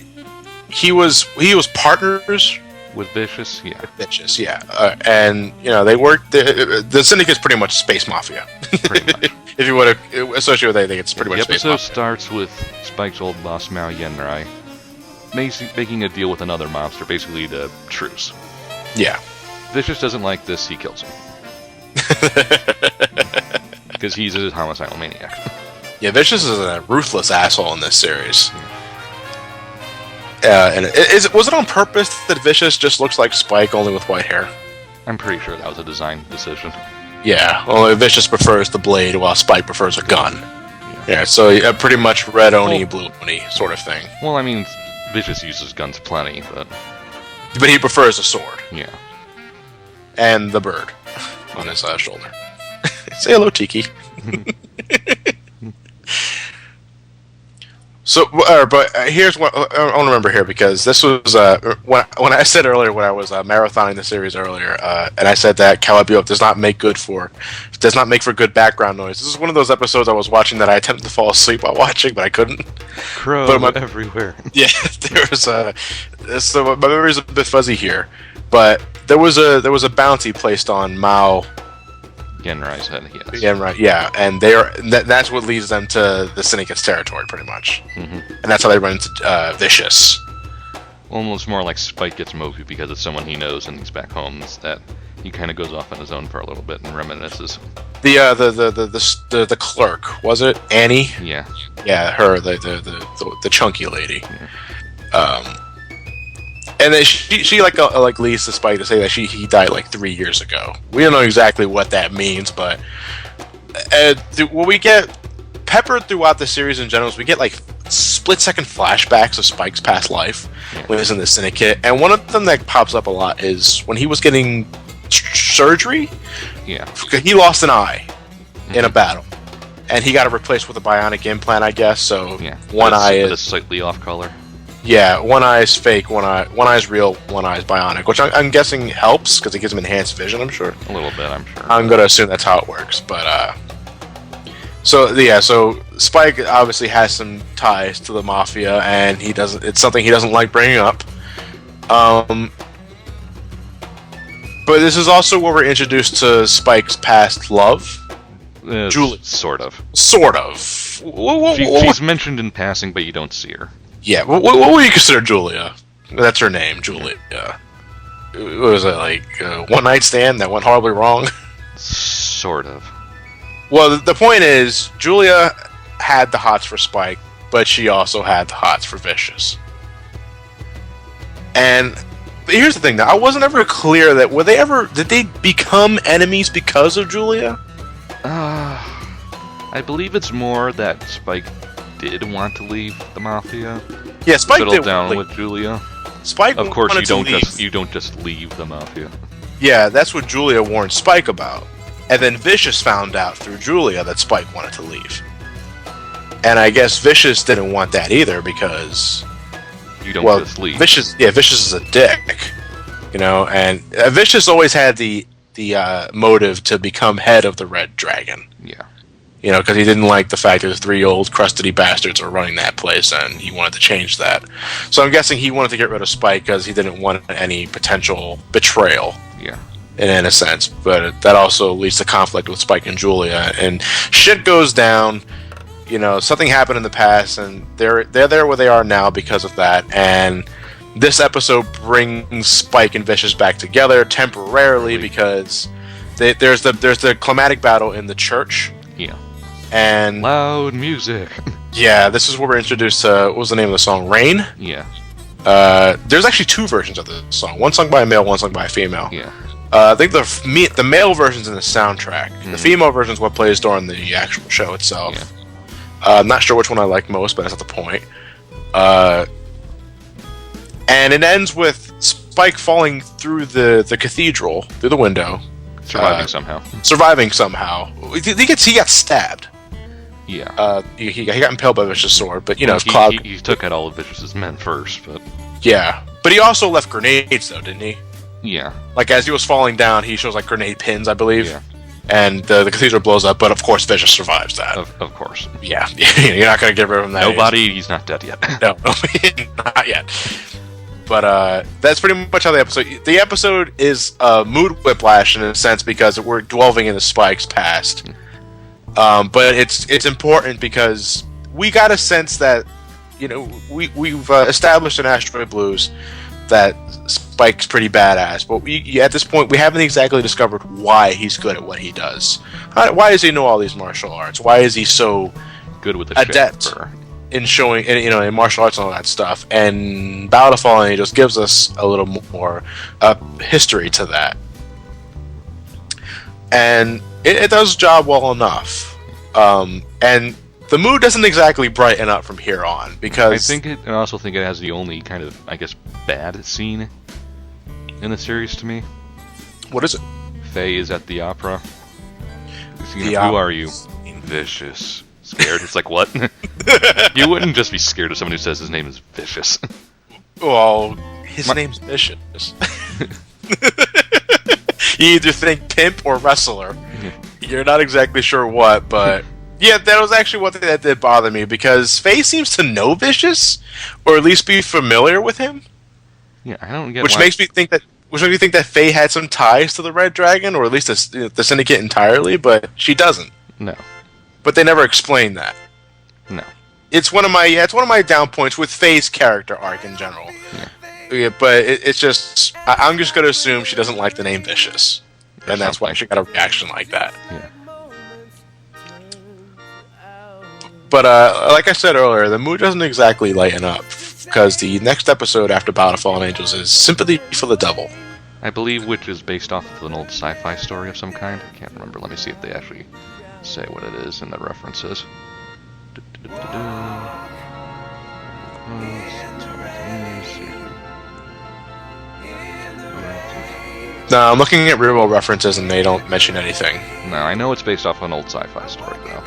he was partners With Vicious, yeah. with Vicious, yeah. And, they worked... The Syndicate's pretty much space mafia. Pretty much. If you want to associate with anything, it's pretty much The space episode mafia. starts with Spike's old boss, Mao Yenrai, making a deal with another mobster, basically to truce. Yeah. Vicious doesn't like this, he kills him. Because he's a homicidal maniac. Yeah, Vicious is a ruthless asshole in this series. And was it on purpose that Vicious just looks like Spike, only with white hair? I'm pretty sure that was a design decision. Yeah, well, Vicious prefers the blade, while Spike prefers a gun. Yeah, so pretty much red Oni, blue Oni sort of thing. Well, I mean, Vicious uses guns plenty, but he prefers a sword. yeah. And the bird on his shoulder. Say hello, Tiki. So, but here's what I want to remember here, because this was when I said earlier, when I was marathoning the series earlier, and I said that Cowboy Bebop does not make for good background noise. This is one of those episodes I was watching that I attempted to fall asleep while watching, but I couldn't. Crow everywhere. Yeah, there was so my memory's a bit fuzzy here, but there was a bounty placed on Mao. Yenrai's head, yes. Yeah, right. Yeah, and that's what leads them to the Syndicate's territory, pretty much. Mm-hmm. And that's how they run into Vicious. Almost more like Spike gets Moku because it's someone he knows and he's back home. Is that he kind of goes off on his own for a little bit and reminisces. The clerk, was it Annie? Yeah. Yeah, her, the chunky lady. Yeah. And then she leads to Spike to say that he died like 3 years ago. We don't know exactly what that means, but what we get peppered throughout the series in general is we get like split-second flashbacks of Spike's past life when he's in the Syndicate, and one of them that pops up a lot is when he was getting surgery. Yeah. He lost an eye in a battle, and he got it replaced with a bionic implant, I guess. So Yeah. one eye is a slightly off color. Yeah, one eye is fake, one eye is real, one eye is bionic, which I'm guessing helps because it gives him enhanced vision, I'm sure. A little bit, I'm sure. I'm going to assume that's how it works, but so Spike obviously has some ties to the Mafia, and it's something he doesn't like bringing up. But this is also where we're introduced to Spike's past love. Julie. Sort of. Sort of. She's mentioned in passing, but you don't see her. Yeah, what would you consider Julia? That's her name, Julia. What was it, like one night stand that went horribly wrong? Sort of. Well, the point is, Julia had the hots for Spike, but she also had the hots for Vicious. And here's the thing, though. I wasn't ever clear that did they become enemies because of Julia? I believe it's more that Spike did want to leave the Mafia. Yeah, Spike settle did down with Julia. Spike, of course, wanted you don't just leave the Mafia. Yeah, that's what Julia warned Spike about. And then Vicious found out through Julia that Spike wanted to leave. And I guess Vicious didn't want that either because You don't just leave. Vicious is a dick, and Vicious always had the motive to become head of the Red Dragon. Yeah. Because he didn't like the fact that the 3 old crustedy bastards were running that place, and he wanted to change that. So I'm guessing he wanted to get rid of Spike because he didn't want any potential betrayal. Yeah. In a sense, but that also leads to conflict with Spike and Julia, and shit goes down. Something happened in the past, and they're there where they are now because of that. And this episode brings Spike and Vicious back together temporarily because there's the climatic battle in the church. Yeah. And loud music. Yeah, this is where we're introduced to what was the name of the song? Rain. Yeah. There's actually 2 versions of the song. One sung by a male, one sung by a female. Yeah. I think the male version's in the soundtrack. Mm-hmm. The female version's what plays during the actual show itself. Yeah. I'm not sure which one I like most, but that's not the point. And it ends with Spike falling through the cathedral, through the window. Surviving somehow. He got stabbed. Yeah. He got impaled by Vicious' sword, but he took out all of Vicious's men first, but... Yeah. But he also left grenades, though, didn't he? Yeah. Like, as he was falling down, he shows, like, grenade pins, I believe. Yeah. And the cathedral blows up, but of course Vicious survives that. Of course. Yeah, you're not going to get rid of him that Nobody, he's not dead yet. No, not yet. But that's pretty much how the episode... The episode is mood whiplash in a sense because we're delving into Spike's past. But it's important because we got a sense that, you know, we've established in Asteroid Blues that Spike's pretty badass, but at this point we haven't exactly discovered why he's good at what he does. Why does he know all these martial arts? Why is he so good with the adept in showing, in martial arts and all that stuff? And Battle of Fallen Angels gives us a little more history to that, and it does the job well enough. And the mood doesn't exactly brighten up from here on because I also think it has the only kind of, I guess, bad scene in the series to me. What is it? Faye is at the opera. Who are you? Vicious. Scared? It's like, what? You wouldn't just be scared of someone who says his name is Vicious. Well, his name's Vicious. You either think pimp or wrestler. You're not exactly sure what, but... Yeah, that was actually one thing that did bother me, because Faye seems to know Vicious, or at least be familiar with him. Yeah, I don't get Which makes me think that Faye had some ties to the Red Dragon, or at least the Syndicate entirely, but she doesn't. No. But they never explain that. No. It's one of my down points with Faye's character arc in general. Yeah, but it's just... I'm just going to assume she doesn't like the name Vicious. And that's why she got a reaction like that. Yeah. But like I said earlier, the mood doesn't exactly lighten up, because the next episode after Battle of Fallen Angels is Sympathy for the Devil. I believe which is based off of an old sci-fi story of some kind. I can't remember. Let me see if they actually say what it is in the references. No, I'm looking at real references and they don't mention anything. No, I know it's based off an old sci-fi story, though.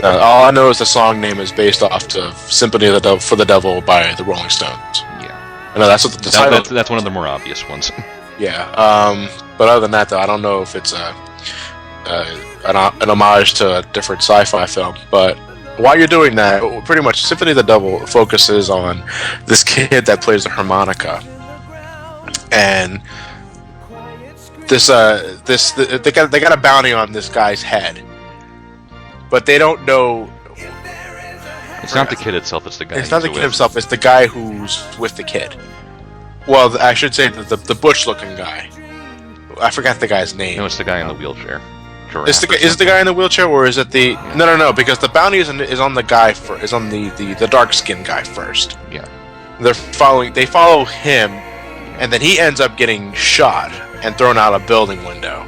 All I know is the song name is based off to "Sympathy for the Devil" by the Rolling Stones. Yeah, I know that's what the title. That's one of the more obvious ones. Yeah, but other than that, though, I don't know if it's an homage to a different sci-fi film. But while you're doing that, pretty much "Sympathy of the Devil" focuses on this kid that plays the harmonica, and they got a bounty on this guy's head. But they don't know... It's not the kid itself, it's the guy. It's not the kid himself, it's the guy who's with the kid. Well, I should say the butch-looking guy. I forgot the guy's name. No, it's the guy in the wheelchair. Is it the guy in the wheelchair, or is it the... Yeah. No, because the bounty is on the guy is on the dark-skinned guy first. Yeah. They follow him, and then he ends up getting shot and thrown out a building window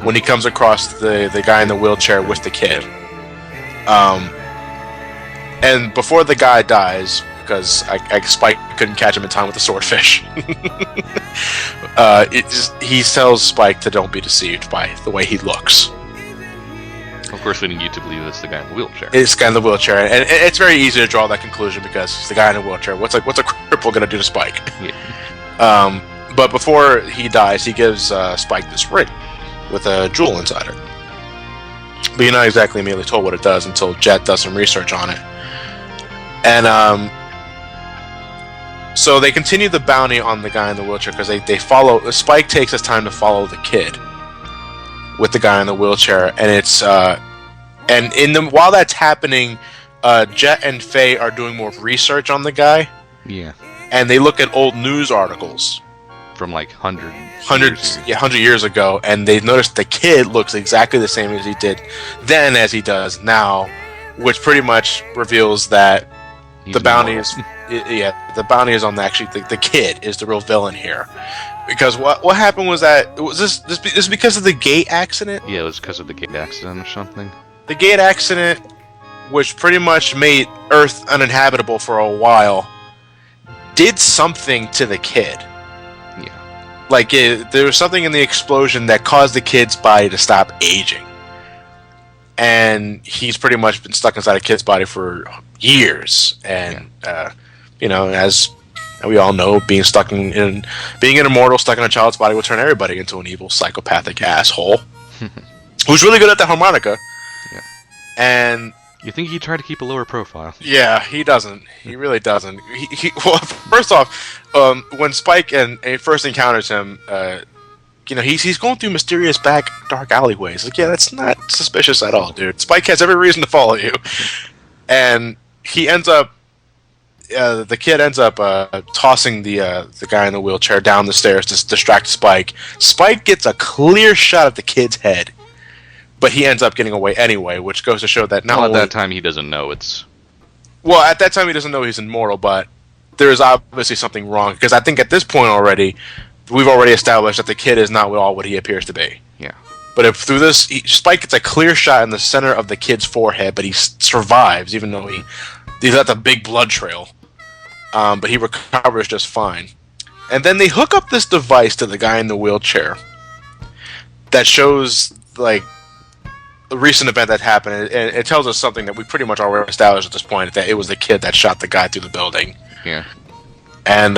when he comes across the guy in the wheelchair with the kid. And before the guy dies, because Spike couldn't catch him in time with the swordfish, he tells Spike to don't be deceived by the way he looks. Of course, leading you to believe it's the guy in the wheelchair. It's the guy in the wheelchair, and it's very easy to draw that conclusion because it's the guy in the wheelchair. What's a cripple gonna do to Spike? Yeah. But before he dies, he gives Spike this ring with a jewel inside it. But you're not exactly immediately told what it does until Jet does some research on it. And so they continue the bounty on the guy in the wheelchair because they follow. Spike takes his time to follow the kid with the guy in the wheelchair, and it's while that's happening, Jet and Faye are doing more research on the guy. Yeah. And they look at old news articles from like 100 years ago, and they noticed the kid looks exactly the same as he did then as he does now, which pretty much reveals that the bounty is on the kid is the real villain here. Because what happened was that this because of the gate accident? Yeah, it was because of the gate accident or something. The gate accident, which pretty much made Earth uninhabitable for a while, did something to the kid. Yeah. Like, there was something in the explosion that caused the kid's body to stop aging. And he's pretty much been stuck inside a kid's body for years. And, as And we all know being being an immortal stuck in a child's body will turn everybody into an evil psychopathic asshole. Who's really good at the harmonica. Yeah. And you think he'd try to keep a lower profile? yeah, he doesn't. He really doesn't. Well, first off, when Spike first encounters him, he's going through mysterious dark alleyways. Like, yeah, that's not suspicious at all, dude. Spike has every reason to follow you, and he ends up. The kid ends up tossing the guy in the wheelchair down the stairs to distract Spike. Spike gets a clear shot at the kid's head, but he ends up getting away anyway, which goes to show that not only... at that time he doesn't know it's... Well, at that time he doesn't know he's immortal, but there is obviously something wrong, because I think at this point already, we've already established that the kid is not all what he appears to be. Yeah. But if through this, Spike gets a clear shot in the center of the kid's forehead, but he survives, even though he left a big blood trail. But he recovers just fine. And then they hook up this device to the guy in the wheelchair that shows, like, a recent event that happened. And it tells us something that we pretty much already established at this point, that it was the kid that shot the guy through the building. Yeah. And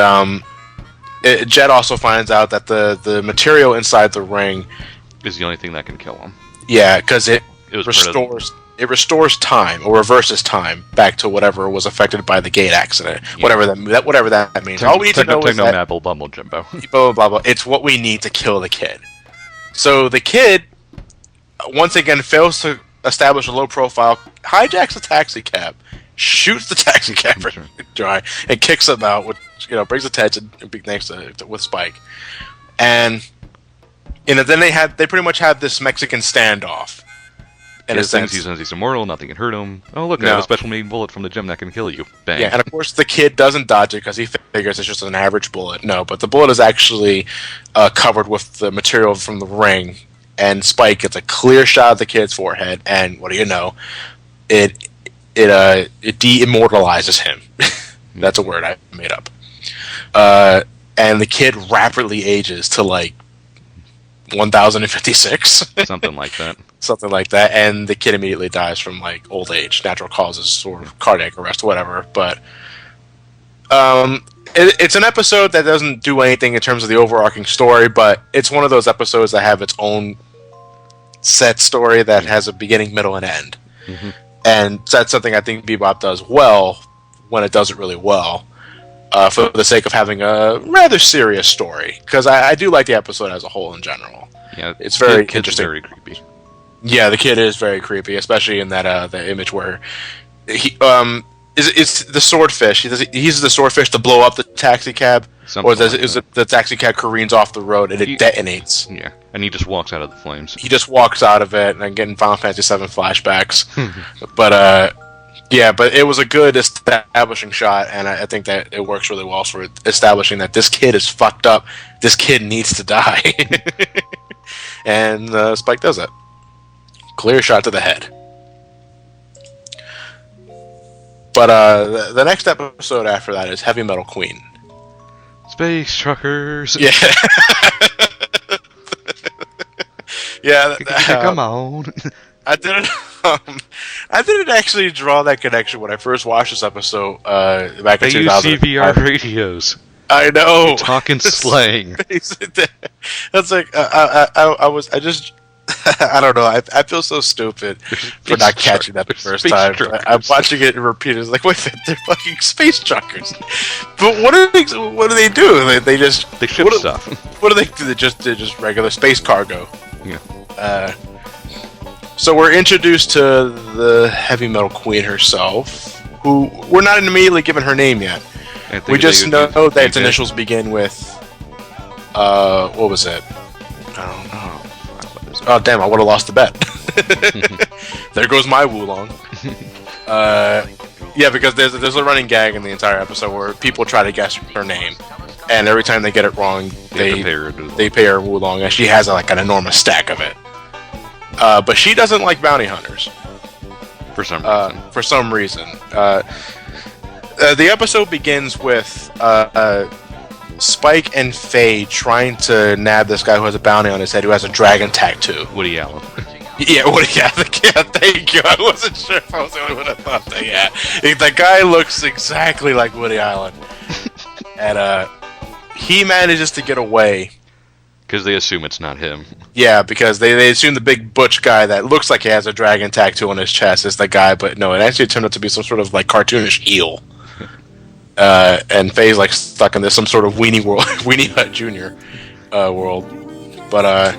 Jet also finds out that the material inside the ring is the only thing that can kill him. Yeah, because it restores time or reverses time back to whatever was affected by the gate accident. Yeah. Whatever that means. All we need to know is that Bumble Jimbo. blah, blah, blah. It's what we need to kill the kid. So the kid once again fails to establish a low profile, hijacks a taxi cab, shoots the taxi cab dry, and kicks him out, which brings attention thanks to with Spike. And then they pretty much have this Mexican standoff. And it thinks he's immortal, nothing can hurt him. Oh, look, I have a special mean bullet from the gym that can kill you. Bang. Yeah, and of course the kid doesn't dodge it because he figures it's just an average bullet. No, but the bullet is actually covered with the material from the ring, and Spike gets a clear shot of the kid's forehead, and what do you know? It de-immortalizes him. That's a word I made up. And the kid rapidly ages to, like, 1056. Something like that. Something like that, and the kid immediately dies from, like, old age, natural causes, or cardiac arrest, whatever. But it's an episode that doesn't do anything in terms of the overarching story, but it's one of those episodes that have its own set story that has a beginning, middle, and end. Mm-hmm. And that's something I think Bebop does well when it does it really well. For the sake of having a rather serious story, because I do like the episode as a whole in general. Yeah, it's very interesting. Very creepy. Yeah, the kid is very creepy, especially in that the image where he is the swordfish. He uses the swordfish to blow up the taxi cab, the taxi cab careens off the road and it detonates. Yeah, and he just walks out of the flames. He just walks out of it, and I'm getting Final Fantasy VII flashbacks. But yeah, but it was a good establishing shot, and I think that it works really well for establishing that this kid is fucked up. This kid needs to die. And Spike does it. Clear shot to the head. But the next episode after that is Heavy Metal Queen. Space truckers. Yeah. Yeah. Come on. I didn't actually draw that connection when I first watched this episode back in 2000. They use CVR radios. I know. You're talking slang. That's like I don't know. I feel so stupid for not catching that the first time. I'm watching it and repeat it. It's like, wait a minute, they're fucking space truckers. But what do they do? They ship stuff. What do they do? They're just regular space cargo. Yeah. So we're introduced to the Heavy Metal Queen herself, who we're not immediately given her name yet. We just know that its initials begin with, what was it? I don't know. Oh, damn, I would have lost the bet. There goes my Wulong. Yeah, because there's a running gag in the entire episode where people try to guess her name, and every time they get it wrong, they pay her Wulong, and she has like an enormous stack of it. But she doesn't like bounty hunters. For some reason. The episode begins with Spike and Faye trying to nab this guy who has a bounty on his head who has a dragon tattoo. Woody Allen. Yeah, Woody Allen. Yeah, thank you. I wasn't sure if I was the only one that thought that. Yeah, the guy looks exactly like Woody Allen. and he manages to get away. Because they assume it's not him. Yeah, because they assume the big butch guy that looks like he has a dragon tattoo on his chest is the guy, but no, it actually turned out to be some sort of like cartoonish eel. And Faye's like stuck in this some sort of Weenie world, Weenie Hut Jr. World. But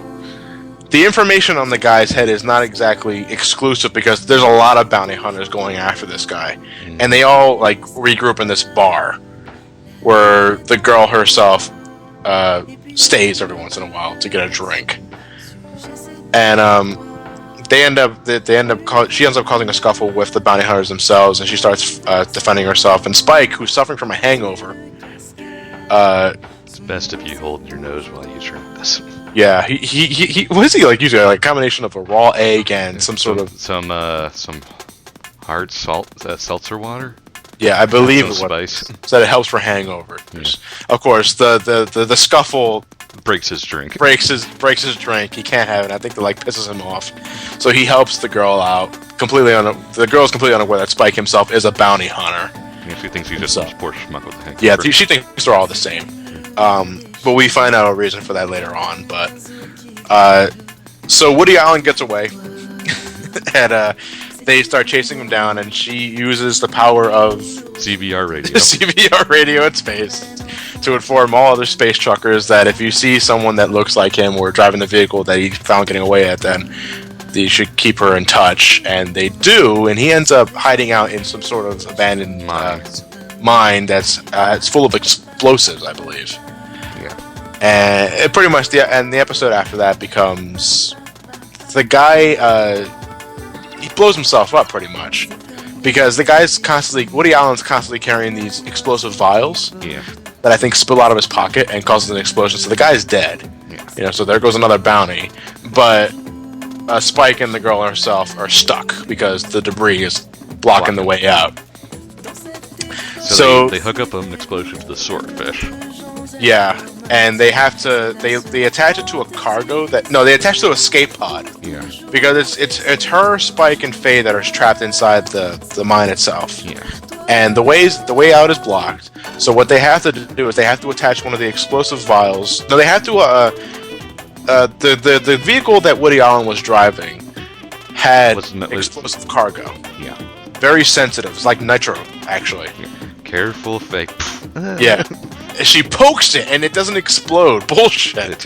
the information on the guy's head is not exactly exclusive because there's a lot of bounty hunters going after this guy, and they all like regroup in this bar where the girl herself stays every once in a while to get a drink, and she ends up causing a scuffle with the bounty hunters themselves, and she starts defending herself. And Spike, who's suffering from a hangover, it's best if you hold your nose while you drink this. Yeah, he what is he like usually? Like a combination of a raw egg and some hard seltzer water. Yeah, I believe some spice. So that it helps for hangovers. Yeah. Of course, the scuffle breaks his drink. Breaks his drink. He can't have it. I think that like pisses him off. So he helps the girl out. The girl's completely unaware that Spike himself is a bounty hunter. Yeah, she thinks he's just a poor schmuck with a hangover. Yeah, she thinks they're all the same. But we find out a reason for that later on. But so Woody Allen gets away, and they start chasing him down, and she uses the power of CBR radio. CBR radio in space to inform all other space truckers that if you see someone that looks like him or driving the vehicle that he found getting away at, then they should keep her in touch. And they do, and he ends up hiding out in some sort of abandoned mine that's it's full of explosives, I believe. Yeah. And it pretty much the episode after that becomes the guy. He blows himself up pretty much because Woody Allen's constantly carrying these explosive vials that I think spill out of his pocket and causes an explosion. So the guy's dead. Yeah. So there goes another bounty. But Spike and the girl herself are stuck because the debris is blocking the way out. So they hook up an explosion to the swordfish. Yeah, and they have to they attach it to a cargo they attach it to a escape pod. Yeah. Because it's her, Spike, and Faye that are trapped inside the mine itself. Yeah. And the way out is blocked. So what they have to do is they have to attach one of the explosive vials. No, they have to the vehicle that Woody Allen was driving had explosive cargo. Yeah. Very sensitive. It's like nitro, actually. Yeah. Careful, Faye. Yeah. She pokes it and it doesn't explode. Bullshit.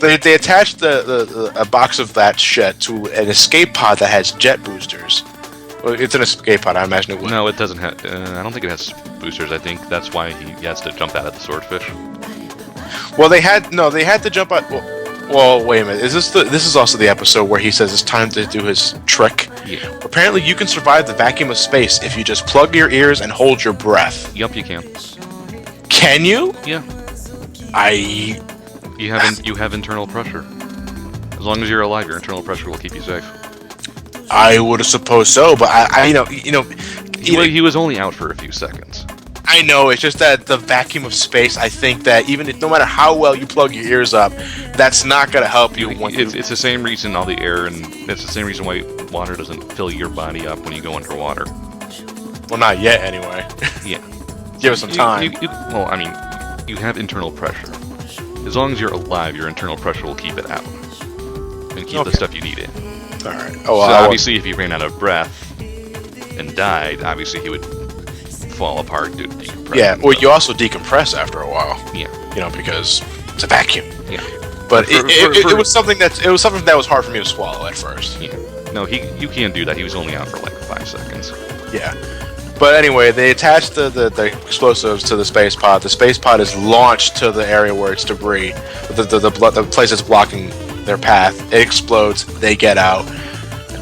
They attached a box of that shit to an escape pod that has jet boosters. Well, it's an escape pod, I imagine it would. No, it doesn't have. I don't think it has boosters. I think that's why he has to jump out of the swordfish. Well, they had to jump out. Well, wait a minute. This is also the episode where he says it's time to do his trick? Yeah. Apparently, you can survive the vacuum of space if you just plug your ears and hold your breath. Yup, you can. Can you? Yeah. You have internal pressure. As long as you're alive, your internal pressure will keep you safe. I would have supposed so, but He was only out for a few seconds. I know, it's just that the vacuum of space, I think that no matter how well you plug your ears up, that's not going to help you. It's the same reason all the air, and it's the same reason why water doesn't fill your body up when you go underwater. Well, not yet, anyway. Yeah. Give us some time. You have internal pressure. As long as you're alive, your internal pressure will keep it out. And keep the stuff you need in. Alright. So obviously, if he ran out of breath and died, obviously he would fall apart due to decompression. Yeah, well, you also decompress after a while. Yeah. Because it's a vacuum. Yeah. But it was something that was hard for me to swallow at first. Yeah. No, you can't do that. He was only out for like 5 seconds. Yeah. But anyway, they attach the explosives to the space pod. The space pod is launched to the area where it's debris. The place that's blocking their path. It explodes. They get out,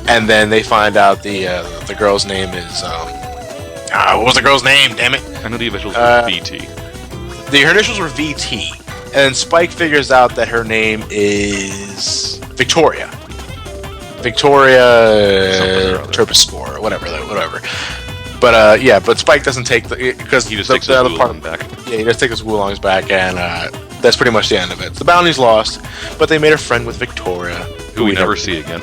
and then they find out the girl's name is what was the girl's name? Damn it! I know the initials were VT. Her initials were VT, and Spike figures out that her name is Victoria. Victoria Turbospore, or whatever. But but Spike doesn't take because he just takes his Wulong back. Yeah, he just takes his Wulongs back, and that's pretty much the end of it. The bounty's lost, but they made a friend with Victoria, who we never see again.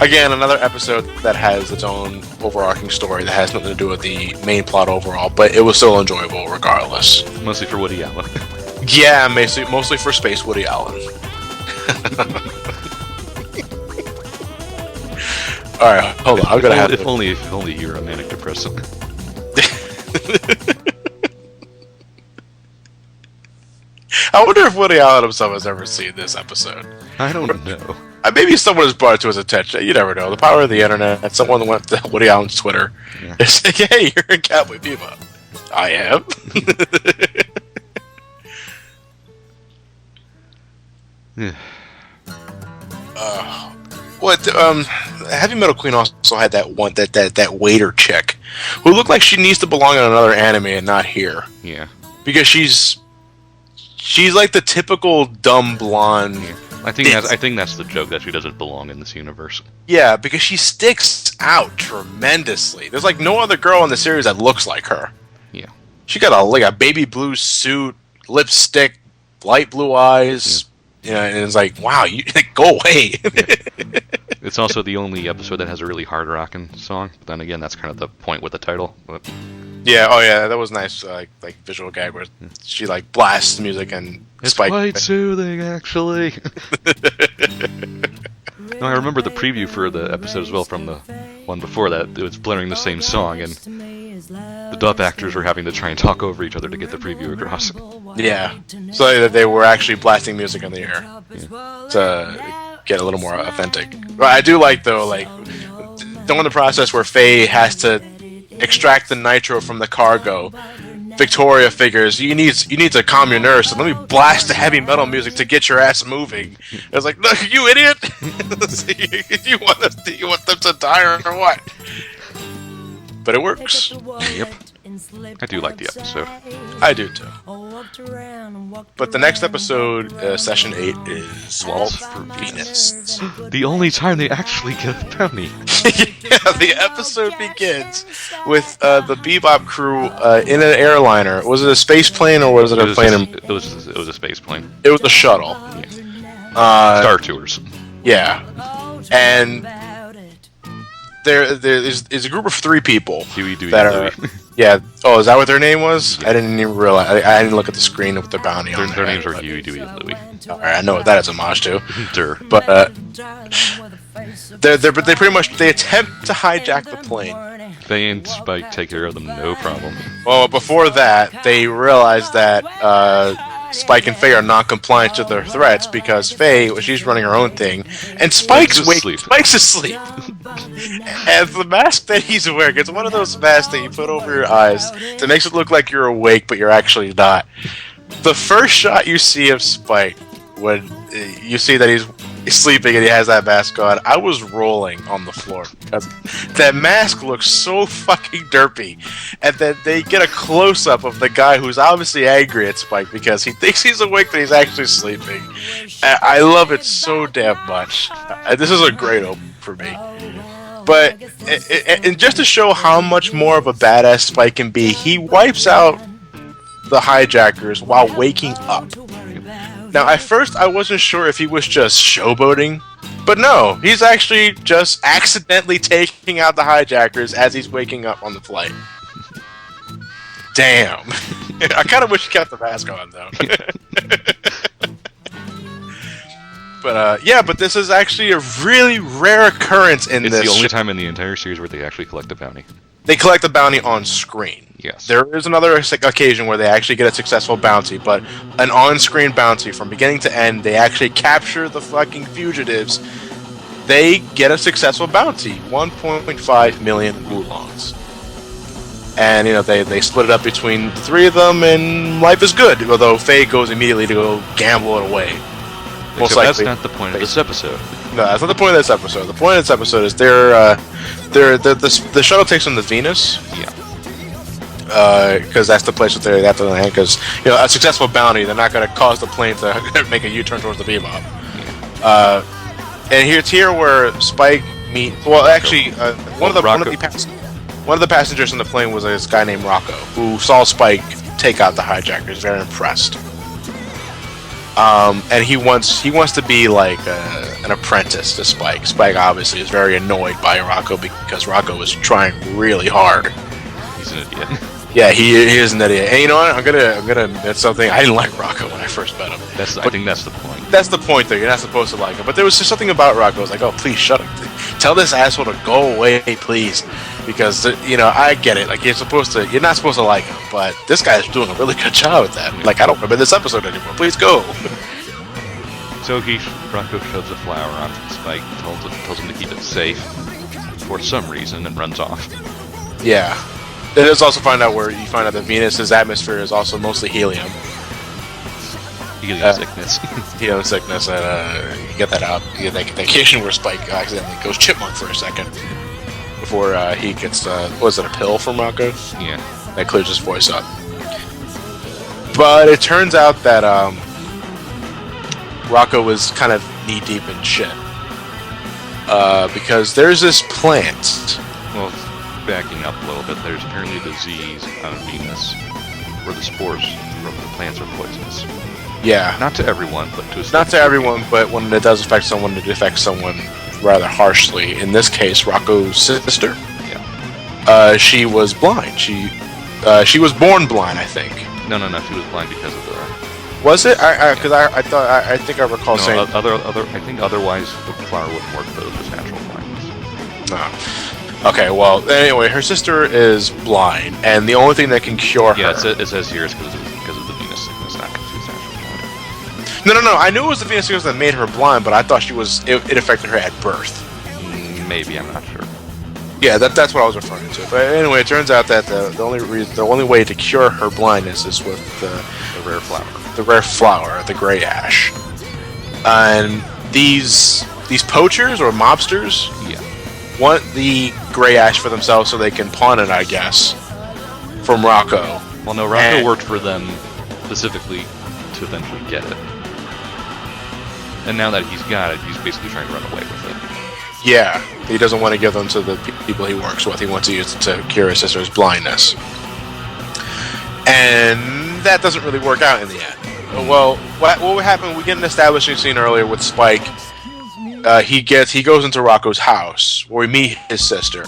Again, another episode that has its own overarching story that has nothing to do with the main plot overall, but it was still enjoyable regardless. Mostly for Woody Allen. Yeah, mostly for Space Woody Allen. Alright, hold on. I'm gonna have if only you're a manic depressant. I wonder if Woody Allen himself has ever seen this episode. I don't know. Maybe someone has brought it to his attention. You never know. The power of the internet. Someone went to Woody Allen's Twitter. Yeah. They say, "Hey, you're in Cowboy Bebop." I am. Yeah. Heavy Metal Queen also had that waiter chick who looked like she needs to belong in another anime and not here. Yeah. Because she's like the typical dumb blonde. Yeah. I think that's the joke, that she doesn't belong in this universe. Yeah, because she sticks out tremendously. There's like no other girl in the series that looks like her. Yeah. She got a baby blue suit, lipstick, light blue eyes. Yeah, and it's like, wow, you go away. Yeah. It's also the only episode that has a really hard rockin' song. But then again, that's kind of the point with the title. But... Yeah, oh yeah, that was nice. Like visual gag where she like blasts music and it's Spike. quite soothing, actually. No, I remember the preview for the episode as well from the one before that. It was blaring the same song, and the dub actors were having to try and talk over each other to get the preview across. Yeah, so they were actually blasting music in the air to get a little more authentic. But I do like though, like during the process where Faye has to extract the nitro from the cargo, Victoria figures you need to calm your nerves, so let me blast the heavy metal music to get your ass moving. I was like, look, you idiot! you want them to die or what? But it works. Yep. I do like the episode. I do too. But the next episode, Session 8, is Waltz for Venus. The only time they actually get a bounty. Yeah, the episode begins with the Bebop crew in an airliner. Was it a space plane or was it a plane? It was a space plane. It was a shuttle. Yeah. Star Tours. Yeah. And there's a group of 3 people Huey, Dewey, that and are... Louie. Yeah. Oh, is that what their name was? Yeah. I didn't even realize. I didn't look at the screen with their bounty on Their names are Huey, Dewey, and Louie. Alright, I know what that is homage to. Dur. But they pretty much attempt to hijack the plane. They and Spike take care of them, no problem. Well, before that, they realize that Spike and Faye are non-compliant to their threats because Faye, she's running her own thing, and Spike's asleep. And the mask that he's wearing, it's one of those masks that you put over your eyes that makes it look like you're awake, but you're actually not. The first shot you see of Spike, when you see that he's sleeping and he has that mask on, I was rolling on the floor because that mask looks so fucking derpy. And then they get a close-up of the guy who's obviously angry at Spike because he thinks he's awake but he's actually sleeping. I love it so damn much. This is a great open for me. But and just to show how much more of a badass Spike can be, he wipes out the hijackers while waking up. Now, at first, I wasn't sure if he was just showboating, but no, he's actually just accidentally taking out the hijackers as he's waking up on the flight. Damn. I kind of wish he kept the mask on, though. But, yeah, but this is actually a really rare occurrence in this. It's the only time in the entire series where they actually collect a bounty. They collect the bounty on screen. Yes. There is another occasion where they actually get a successful bounty, but an on-screen bounty from beginning to end, they actually capture the fucking fugitives. They get a successful bounty, 1.5 million oolongs. And, you know, they split it up between the 3 of them, and life is good, although Faye goes immediately to go gamble it away. Most likely, that's not the point of this episode. No, that's not the point of this episode. The point of this episode is the shuttle takes them to Venus. Yeah. Because that's the place that they have to land. Because a successful bounty, they're not going to cause the plane to make a U-turn towards the Bebop. Yeah. And it's here where Spike meet. Well, actually, one of the passengers on the plane was this guy named Rocco, who saw Spike take out the hijackers. Very impressed. and he wants to be like an apprentice to Spike. Spike obviously is very annoyed by Rocco because Rocco is trying really hard. He's an idiot. Yeah, he is an idiot. And you know what? I'm gonna admit something. I didn't like Rocco when I first met him. I think that's the point. That's the point, though. You're not supposed to like him. But there was just something about Rocco. I was like, oh, please shut up. Tell this asshole to go away, please. Because, I get it. Like, you're not supposed to like him. But this guy's doing a really good job at that. Like, I don't remember this episode anymore. Please go. So Rocco shoves a flower onto Spike, tells him to keep it safe for some reason, and runs off. Yeah. It is also find out that Venus's atmosphere is also mostly helium. Helium sickness. Helium sickness, and you get that out. You get that occasion where Spike accidentally goes chipmunk for a second before he gets, was it a pill from Rocco? Yeah. That clears his voice up. But it turns out that Rocco was kind of knee-deep in shit. Because there's this plant. Well, backing up a little bit, there's apparently a disease on Venus where the spores from the plants are poisonous. Yeah. Not to everyone, but to a Not to everyone, but when it does affect someone, it affects someone rather harshly. In this case, Rocco's sister. Yeah. She was blind. She was born blind, I think. No, she was blind because of the... Was it? Because I think I recall saying... I think otherwise the flower wouldn't work, but it was natural blindness. No. Okay, well, anyway, her sister is blind, and the only thing that can cure her... Yeah, it says here it's because of the Venus sickness, not because she's actually blind. No, I knew it was the Venus sickness that made her blind, but I thought it affected her at birth. Maybe, I'm not sure. Yeah, that's what I was referring to. But anyway, it turns out that the only way to cure her blindness is with the rare flower. The rare flower, the gray ash. And these poachers or mobsters... Yeah. Want the gray ash for themselves so they can pawn it, I guess, from Rocco. Well, no, Rocco worked for them specifically to eventually get it. And now that he's got it, he's basically trying to run away with it. Yeah, he doesn't want to give them to the people he works with. He wants to use it to cure his sister's blindness. And that doesn't really work out in the end. Well, what would happen, we get an establishing scene earlier with Spike. He goes into Rocco's house where we meet his sister,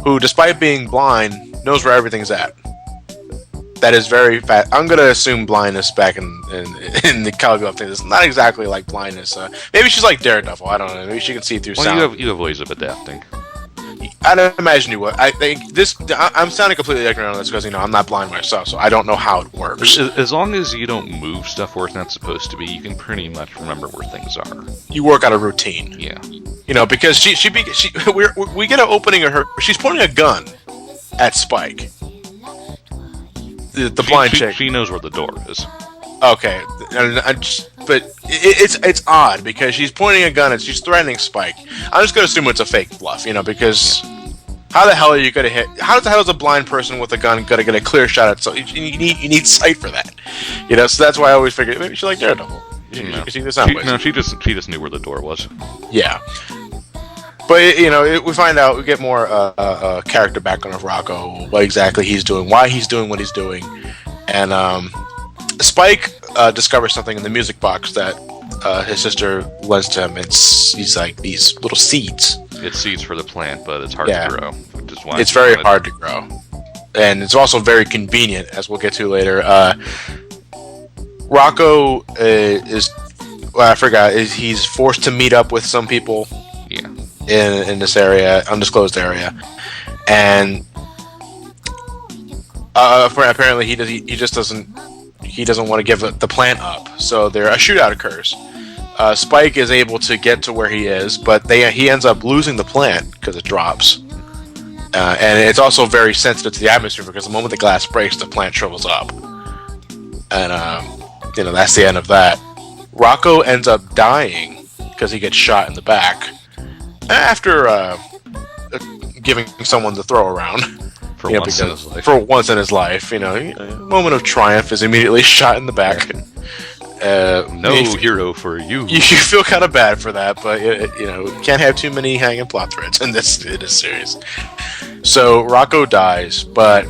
who, despite being blind, knows where everything's at. That is very fast. I'm gonna assume blindness back in the Cowboy Bebop thing is not exactly like blindness. Maybe she's like Daredevil. I don't know. Maybe she can see through sound. Well, you have ways of adapting. I'd imagine you would. I think this. I'm sounding completely ignorant on this because I'm not blind myself, so I don't know how it works. As long as you don't move stuff where it's not supposed to be, you can pretty much remember where things are. You work out a routine. Yeah. Because we get an opening of her. She's pointing a gun at Spike. The blind chick. She knows where the door is. Okay, but it's odd because she's pointing a gun and she's threatening Spike. I'm just gonna assume it's a fake bluff, because how the hell are you gonna hit? How the hell is a blind person with a gun gonna get a clear shot at? So you need sight for that, So that's why I always figured maybe she's like Daredevil. She just knew where the door was. Yeah. But, we find out, we get more character background of Rocco, what exactly he's doing, why he's doing what he's doing. And Spike discovers something in the music box that his sister lends to him. He's like these little seeds. It's seeds for the plant, but it's hard to grow. It's very hard to grow. And it's also very convenient, as we'll get to later. Rocco he's forced to meet up with some people. Yeah. In this area, undisclosed area, and apparently he doesn't want to give the plant up. So a shootout occurs. Spike is able to get to where he is, but he ends up losing the plant because it drops. And it's also very sensitive to the atmosphere because the moment the glass breaks, the plant shrivels up. And that's the end of that. Rocco ends up dying because he gets shot in the back. After giving someone to throw around for once in his life. For once in his life, a moment of triumph is immediately shot in the back. No hero for you. You feel kind of bad for that, but can't have too many hanging plot threads in this series. So Rocco dies, but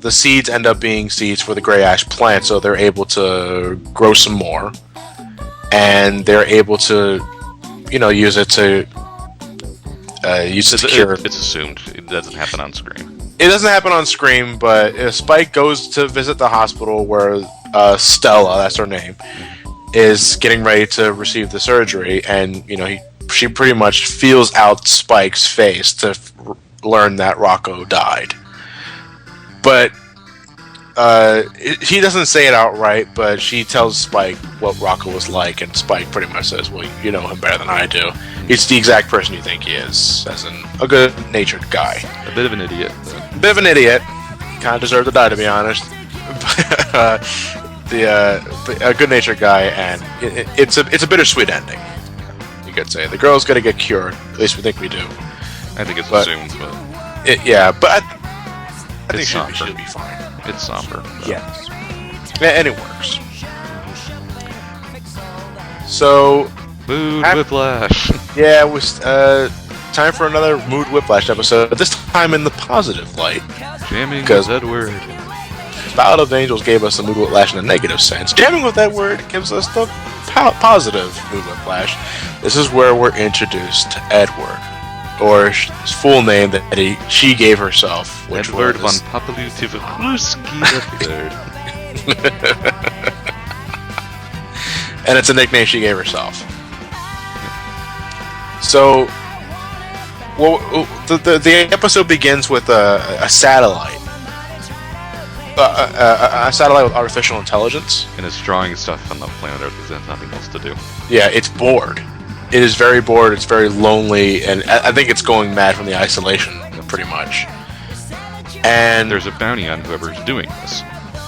the seeds end up being seeds for the gray ash plant, so they're able to grow some more. and they're able to, use it to cure. It's assumed it doesn't happen on screen. It doesn't happen on screen, but Spike goes to visit the hospital where Stella, that's her name, is getting ready to receive the surgery, and she pretty much feels out Spike's face to learn that Rocco died. But he doesn't say it outright, but she tells Spike what Rocco was like, and Spike pretty much says, well, you know him better than I do. He's the exact person you think he is, as in a good-natured guy. A bit of an idiot. A bit of an idiot. Kind of deserved to die, to be honest. But, a good-natured guy, and it's a bittersweet ending, you could say. The girl's gonna get cured, at least we think we do. I think it's assumed, but... but I think she'll be fine. It's somber. Yes. And it works. So... Mood Whiplash. Yeah, it was time for another Mood Whiplash episode, but this time in the positive light. Jamming with Edward. Ballad of Angels gave us the Mood Whiplash in a negative sense. Jamming with Edward gives us the positive Mood Whiplash. This is where we're introduced to Edward, or his full name that she gave herself, which Edward was... von Popolutivluski III. And it's a nickname she gave herself. So, well, the episode begins with a satellite. A satellite with artificial intelligence. And it's drawing stuff on the planet Earth because it has nothing else to do. Yeah, it's bored. It is very bored, it's very lonely, and I think it's going mad from the isolation, pretty much. And there's a bounty on whoever's doing this.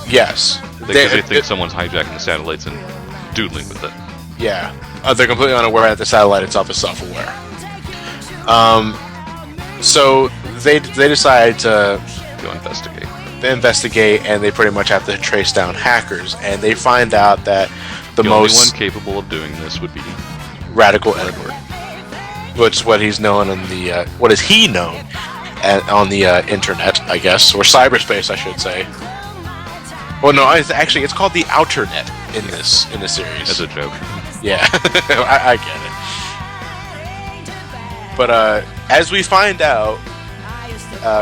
Yes. Because they think someone's hijacking the satellites and doodling with it. Yeah. They're completely unaware that the satellite itself is self-aware. So they decide to go investigate. They investigate, and they pretty much have to trace down hackers, and they find out that the only most one capable of doing this would be Radical Edward, which is what he's known on the what is he known on the internet, I guess, or cyberspace, I should say. Well, no, it's called the Outer Net in this series. That's a joke. Yeah, I get it. But as we find out,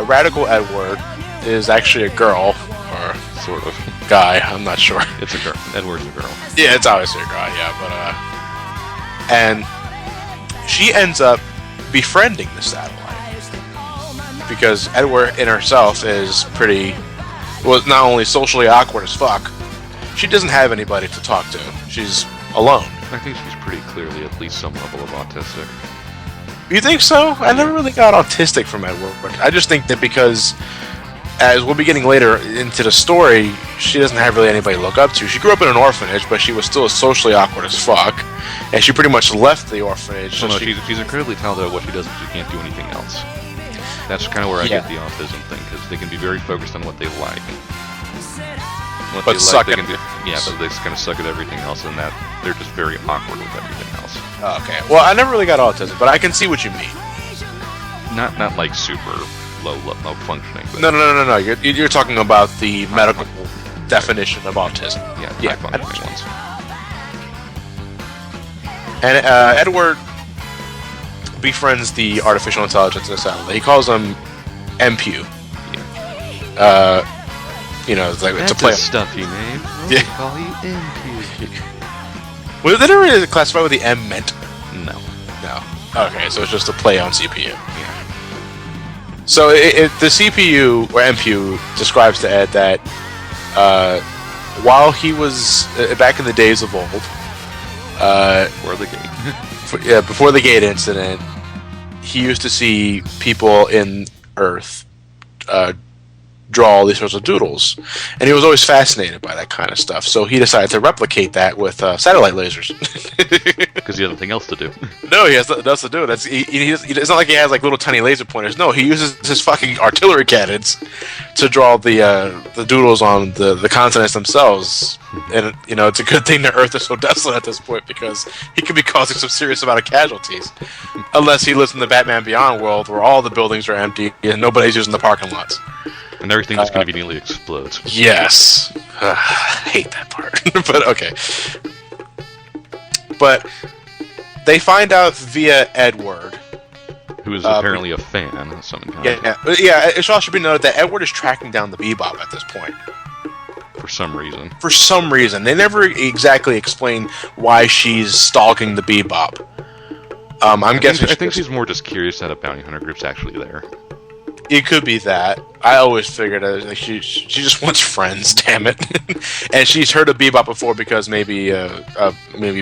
Radical Edward is actually a girl, or sort of guy. I'm not sure. It's a girl. Edward's a girl. Yeah, it's obviously a girl. Yeah, but and she ends up befriending the satellite because Edward in herself is pretty. Well, not only socially awkward as fuck, she doesn't have anybody to talk to. She's alone. I think she's pretty clearly at least some level of autistic. You think so? I never really got autistic from Edward. I just think that because, as we'll be getting later into the story, she doesn't have really anybody to look up to. She grew up in an orphanage, but she was still socially awkward as fuck. And she pretty much left the orphanage. Well, no, she's incredibly talented at what she does, but she can't do anything else. That's kind of where I get the autism thing, because they can be very focused on what they like. What but they suck like, at they can do, yeah, but they just kind of suck at everything else, and that they're just very awkward with everything else. Okay, well, I never really got autism, but I can see what you mean. Not like super low functioning. But No. You're talking about the medical definition of autism. Yeah, high functioning ones. And Edward befriends the artificial intelligence in the satellite. He calls them MPU. Yeah. It's like That's it's a play. A stuffy name. Yeah. We'll call you MP. Well, they didn't really classify what the M meant. No. Okay, so it's just a play on CPU. Yeah. So the CPU, or MPU, describes to Ed that while he was back in the days of old, Or the gate. before the gate incident, he used to see people in Earth draw all these sorts of doodles, and he was always fascinated by that kind of stuff. So he decided to replicate that with satellite lasers. Because he has nothing else to do. No, he has nothing else to do. It's not like he has like little tiny laser pointers. No, he uses his fucking artillery cannons to draw the doodles on the continents themselves. And it's a good thing the Earth is so desolate at this point, because he could be causing some serious amount of casualties, unless he lives in the Batman Beyond world where all the buildings are empty and nobody's using the parking lots. And everything just conveniently explodes. Yes. I hate that part. But okay. but they find out via Edward. Who is apparently a fan of some kind. Yeah. It should also be noted that Edward is tracking down the Bebop at this point. For some reason. For some reason. They never exactly explain why she's stalking the Bebop. I think she's more just curious that a bounty hunter group's actually there. It could be that. I always figured she just wants friends, damn it. And she's heard of Bebop before because maybe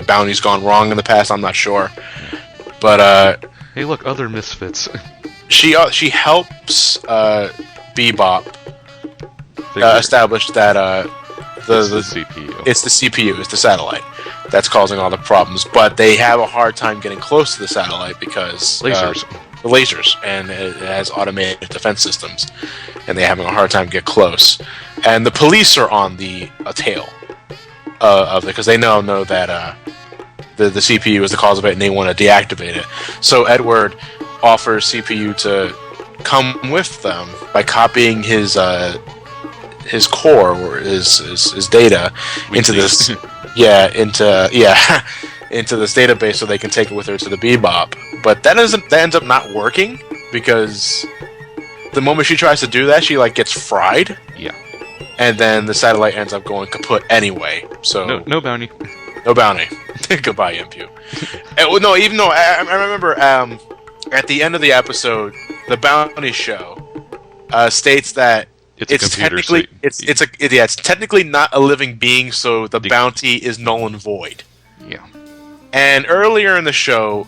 bounty's gone wrong in the past, I'm not sure. But, hey, look, other misfits. She helps Bebop establish that it's the CPU. It's the CPU, it's the satellite that's causing all the problems. But they have a hard time getting close to the satellite because lasers, and it has automated defense systems, and they're having a hard time to get close. And the police are on the tail of it because they know that the CPU is the cause of it, and they want to deactivate it. So Edward offers CPU to come with them by copying his core or his data into this into this database so they can take it with her to the Bebop. But that ends up not working because the moment she tries to do that, she gets fried. Yeah. And then the satellite ends up going kaput anyway. So no bounty. No bounty. Goodbye, MPU. No, even though I remember at the end of the episode, the bounty show states that it's technically not a living being, so the bounty is null and void. Yeah. And earlier in the show,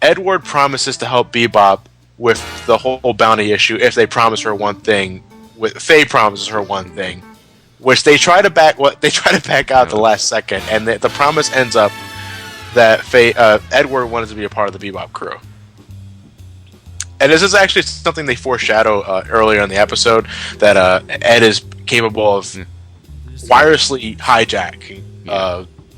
Edward promises to help Bebop with the whole bounty issue if they promise her one thing. Faye promises her one thing, which they try to back out the last second, and the promise ends up that Edward wanted to be a part of the Bebop crew. And this is actually something they foreshadow earlier in the episode, that Ed is capable of wirelessly hijacking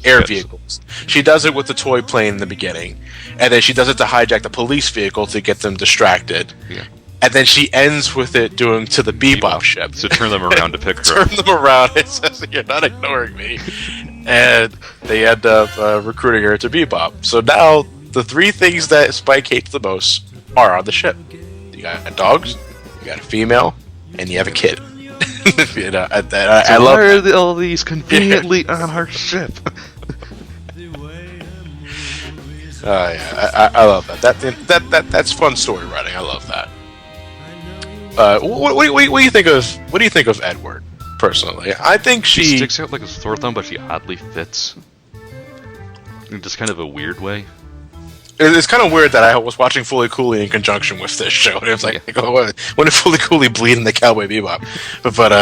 air vehicles. She does it with the toy plane in the beginning, and then she does it to hijack the police vehicle to get them distracted. Yeah. And then she ends with it doing to the Bebop ship. To turn them around to pick her up. Turn them around. It says, "You're not ignoring me." And they end up recruiting her to Bebop. So now, the three things that Spike hates the most are on the ship. You got dogs, you got a female, and you have a kid. I love. Why are all these conveniently on our ship? I love that. That's fun story writing. I love that. What do you think of Edward personally? I think she sticks out like a sore thumb, but she oddly fits in just kind of a weird way. It's kind of weird that I was watching Fully Cooley in conjunction with this show. And it was like, when did Fully Cooley bleed in the Cowboy Bebop? But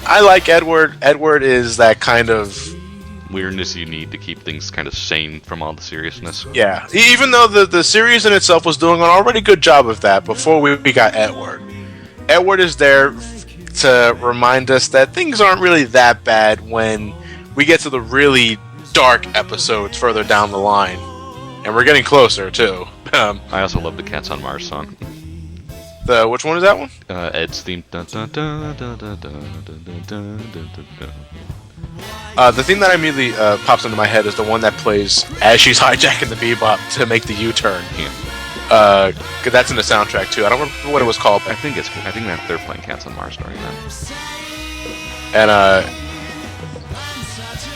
I like Edward. Edward is that kind of weirdness you need to keep things kind of sane from all the seriousness. Yeah, even though the series in itself was doing an already good job of that before we got Edward. Edward is there to remind us that things aren't really that bad when we get to the really dark episodes further down the line. And we're getting closer, too. I also love the Cats on Mars song. Which one is that one? Ed's theme. The theme that immediately pops into my head is the one that plays as she's hijacking the Bebop to make the U-turn. Yeah. Cause that's in the soundtrack, too. I don't remember what it was called. I think that they're playing Cats on Mars during that.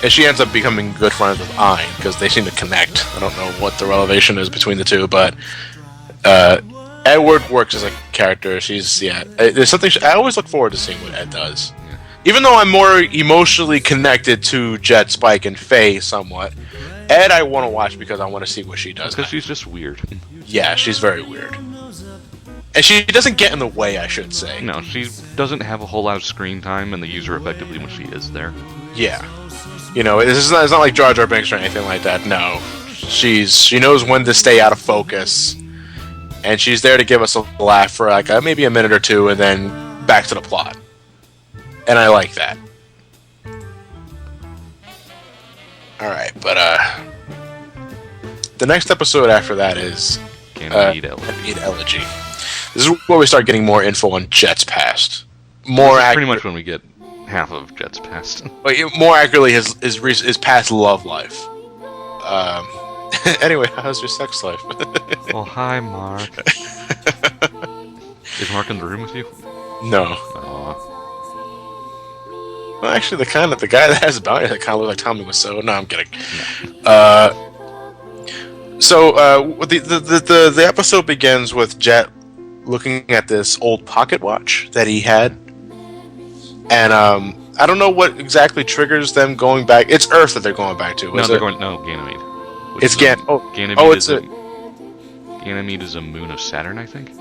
And she ends up becoming good friends with Ein, because they seem to connect. I don't know what the relation is between the two, but Edward works as a character. There's something I always look forward to seeing what Ed does. Yeah. Even though I'm more emotionally connected to Jet, Spike, and Faye somewhat, Ed I want to watch because I want to see what she does. Because she's just weird. Yeah, she's very weird. And she doesn't get in the way, I should say. No, she doesn't have a whole lot of screen time, and they use her effectively when she is there. Yeah. It's not like Jar Jar Binks or anything like that. No, she knows when to stay out of focus, and she's there to give us a laugh for maybe a minute or two, and then back to the plot. And I like that. All right, but the next episode after that is Can We Eat Elegy. This is where we start getting more info on Jet's past. Pretty much when we get half of Jet's past. More accurately, his past love life. Anyway, how's your sex life? Well, hi, Mark. Is Mark in the room with you? No. Well, actually, the guy that has a bounty that kind of looks like Tommy Wiseau. No, I'm kidding. The episode begins with Jet looking at this old pocket watch that he had, and I don't know what exactly triggers them going back. It's Earth that they're going back to. Ganymede. It's Ganymede. Ganymede is a moon of Saturn, I think.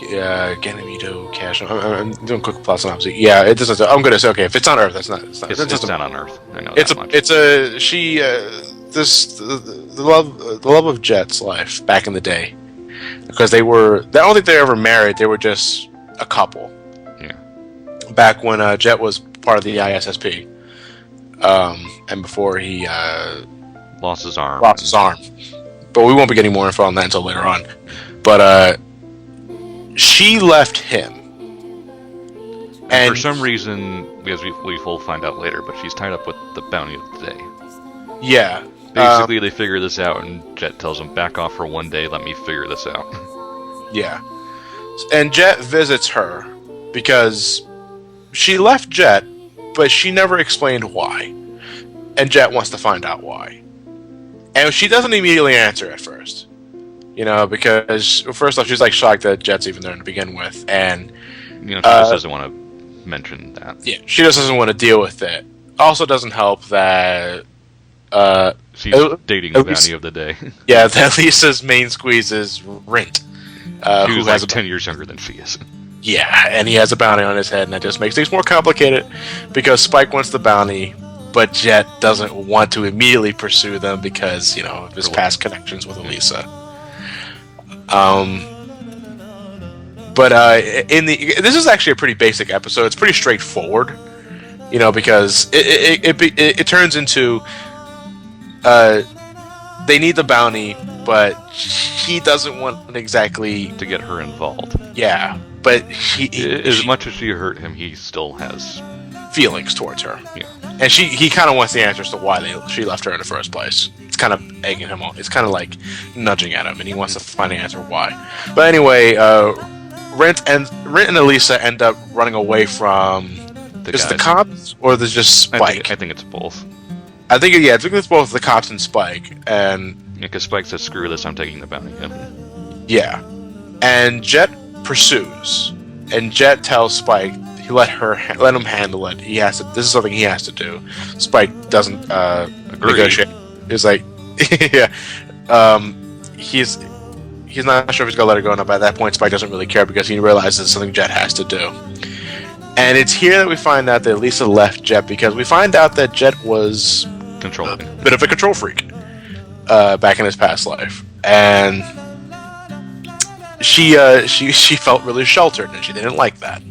Yeah, Ganymede, Cash. I'm doing quick plot synopsis. Yeah, it doesn't. I'm gonna say okay. If it's on Earth, that's not. It's not on Earth. I know it's that much. The love of Jet's life back in the day, because they were. I don't think they ever married. They were just a couple. Yeah. Back when Jet was part of the ISSP, and before he lost his arm. But we won't be getting more info on that until later on. But she left him. And for some reason, because we will find out later, but she's tied up with the bounty of the day. Yeah. Basically, they figure this out, and Jet tells him, back off for one day, let me figure this out. Yeah. And Jet visits her because she left Jet, but she never explained why. And Jet wants to find out why. And she doesn't immediately answer at first. You know, because first off, she's like shocked that Jet's even there to begin with, and she just doesn't want to mention that. Yeah, she just doesn't want to deal with it. Also, doesn't help that she's dating the bounty of the day. Yeah, that Lisa's main squeeze is Rint, who's like 10 years younger than she is. Yeah, and he has a bounty on his head, and that just makes things more complicated because Spike wants the bounty, but Jet doesn't want to immediately pursue them because of his past connections with Elisa. This is actually a pretty basic episode. It's pretty straightforward, because it turns into they need the bounty, but he doesn't want exactly to get her involved. Yeah, but as much as she hurt him, he still has feelings towards her. Yeah, and he kind of wants the answers to why she left her in the first place. It's kind of egging him on. It's kind of like nudging at him, and he wants to find the answer why. But anyway, Rint and Elisa end up running away from the cops, or there's just Spike? I think it's both. I think it's both the cops and Spike, and because Spike says, "Screw this, I'm taking the bounty." Yeah, and Jet pursues, and Jet tells Spike he let him handle it. This is something he has to do. Spike doesn't negotiate. He's like, yeah, he's not sure if he's gonna let her go. And by that point, Spike doesn't really care because he realizes it's something Jet has to do. And it's here that we find out that Lisa left Jet because we find out that Jet was controlling, a bit of a control freak back in his past life, and she felt really sheltered, and she didn't like that.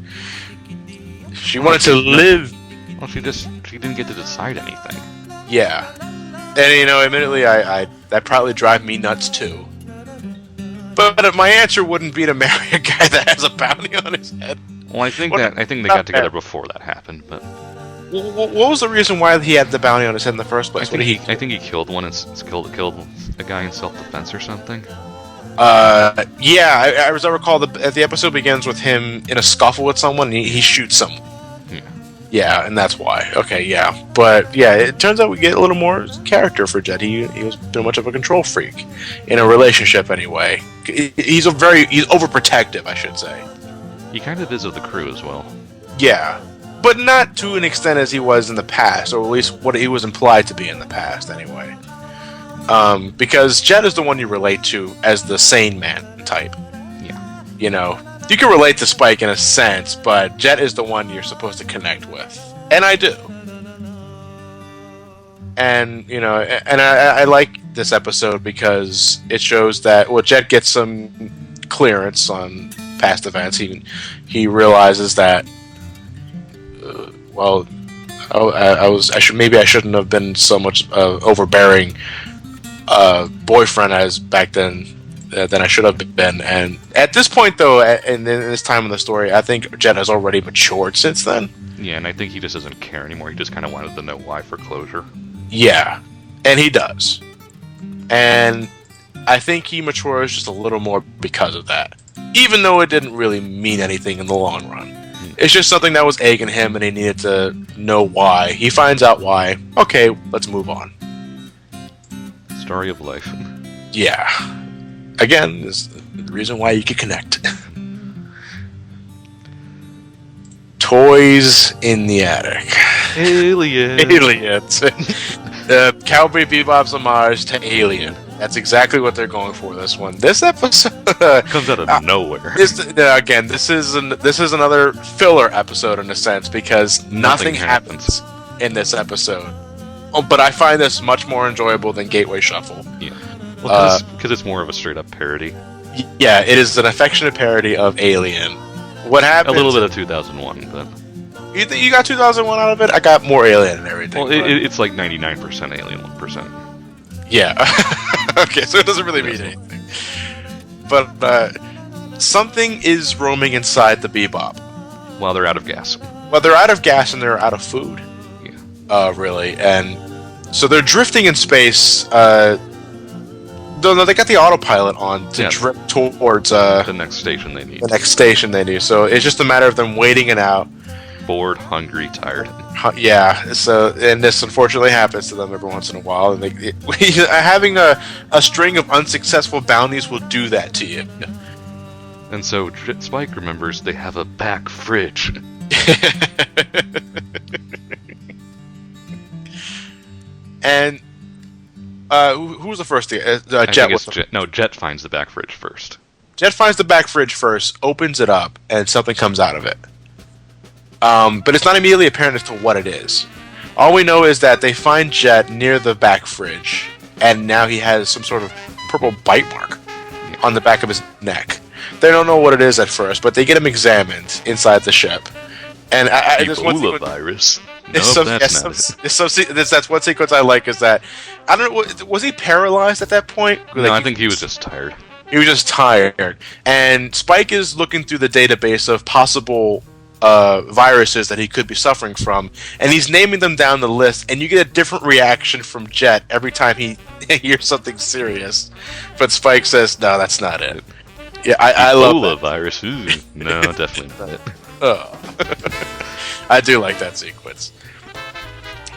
She wanted to live. Well, she didn't get to decide anything. Yeah, and admittedly, that probably drive me nuts too. But my answer wouldn't be to marry a guy that has a bounty on his head. Well, I think they got together before that happened. But what was the reason why he had the bounty on his head in the first place? I think he killed one and killed a guy in self-defense or something. Yeah, as I recall, the episode begins with him in a scuffle with someone, and he shoots someone. Yeah, and that's why. Okay, yeah. But, yeah, it turns out we get a little more character for Jet. He was pretty much of a control freak. In a relationship, anyway. He's overprotective, I should say. He kind of is of the crew as well. Yeah. But not to an extent as he was in the past, or at least what he was implied to be in the past, anyway. Because Jet is the one you relate to as the sane man type. Yeah. You can relate to Spike in a sense, but Jet is the one you're supposed to connect with. And I do. And, I like this episode because it shows that, Jet gets some clearance on past events. He realizes that, I shouldn't have been so much overbearing boyfriend as back then than I should have been. And at this point, though, in this time in the story, I think Jet has already matured since then. Yeah, and I think he just doesn't care anymore. He just kind of wanted to know why for closure. Yeah, and he does. And I think he matures just a little more because of that. Even though it didn't really mean anything in the long run. It's just something that was egging him and he needed to know why. He finds out why. Okay, let's move on. Story of life. Yeah. Again, this is the reason why you can connect. Toys in the attic. Aliens. Aliens. Cowboy Bebop's homage to Alien. That's exactly what they're going for this one. This episode comes out of nowhere. Again, this is another filler episode in a sense because nothing happens in this episode. Oh, but I find this much more enjoyable than Gateway Shuffle. Yeah, well, because it's more of a straight up parody. Yeah, it is an affectionate parody of Alien. What happens? A little bit of 2001, but you think you got 2001 out of it? I got more Alien and everything. Well, it's like 99% Alien, 1%. Yeah. Okay, so it doesn't really mean anything. But something is roaming inside the Bebop. While they're out of gas. Well, they're out of gas and they're out of food. Yeah. Really. And so they're drifting in space. No, they got the autopilot on to drift towards the next station they need. The next station they need. So it's just a matter of them waiting it out. Bored, hungry, tired. Yeah, so and this unfortunately happens to them every once in a while, and having a string of unsuccessful bounties will do that to you. And so Spike remembers they have a back fridge. And who was the first thing? Jet. Jet finds the back fridge first. Jet finds the back fridge first, opens it up, and something comes out of it. But it's not immediately apparent as to what it is. All we know is that they find Jet near the back fridge, and now he has some sort of purple bite mark on the back of his neck. They don't know what it is at first, but they get him examined inside the ship. And Ebola virus. No, that's one sequence I like. Is that I don't know? Was he paralyzed at that point? No, I think he was just tired. He was just tired, and Spike is looking through the database of possible viruses that he could be suffering from, and he's naming them down the list, and you get a different reaction from Jet every time he hears something serious. But Spike says, "No, that's not it." Yeah, I love that. Virus. Ooh, no, definitely not it. I do like that sequence.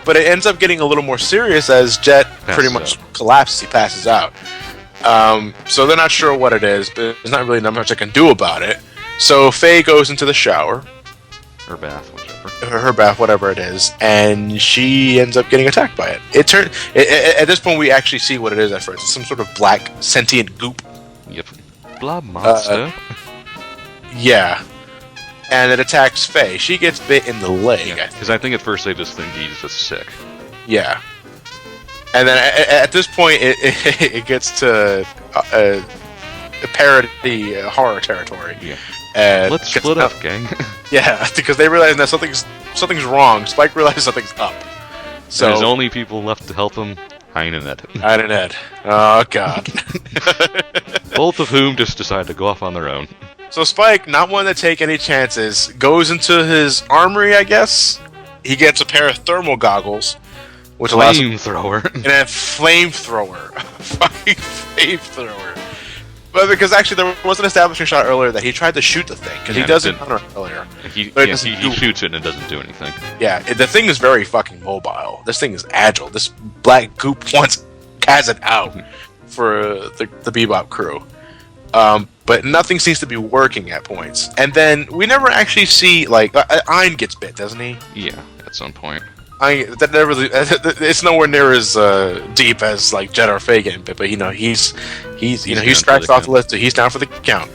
But it ends up getting a little more serious as Jet pretty much collapses. He passes out. So they're not sure what it is, but there's not really much I can do about it. So Faye goes into the shower. Her bath, whichever. Her bath, whatever it is, and she ends up getting attacked by it. At this point, we actually see what it is at first. It's some sort of black sentient goop. Yep. Blob monster. Yeah. And it attacks Faye. She gets bit in the leg. Because I think at first they just think he's just sick. Yeah. And then at this point, it gets to parody horror territory. Yeah. And let's split up, gang. Yeah, because they realize that something's wrong. Spike realizes something's up. So there's only people left to help him, Hein and Ed. Hein and Ed. Oh, God. Both of whom just decide to go off on their own. So Spike, not one to take any chances, goes into his armory, I guess. He gets a pair of thermal goggles, which allows him... Flamethrower. And a flamethrower. Fucking flamethrower. But because actually there was an establishing shot earlier that he tried to shoot the thing, because he does it earlier. He shoots it and it doesn't do anything. Yeah, the thing is very fucking mobile. This thing is agile. This black goop has it out for the Bebop crew. But nothing seems to be working at points. And then we never actually see, like, Ein gets bit, doesn't he? Yeah, at some point. It's nowhere near as deep as like Jet or Faye getting bit, but he scratched off the list. So he's down for the count.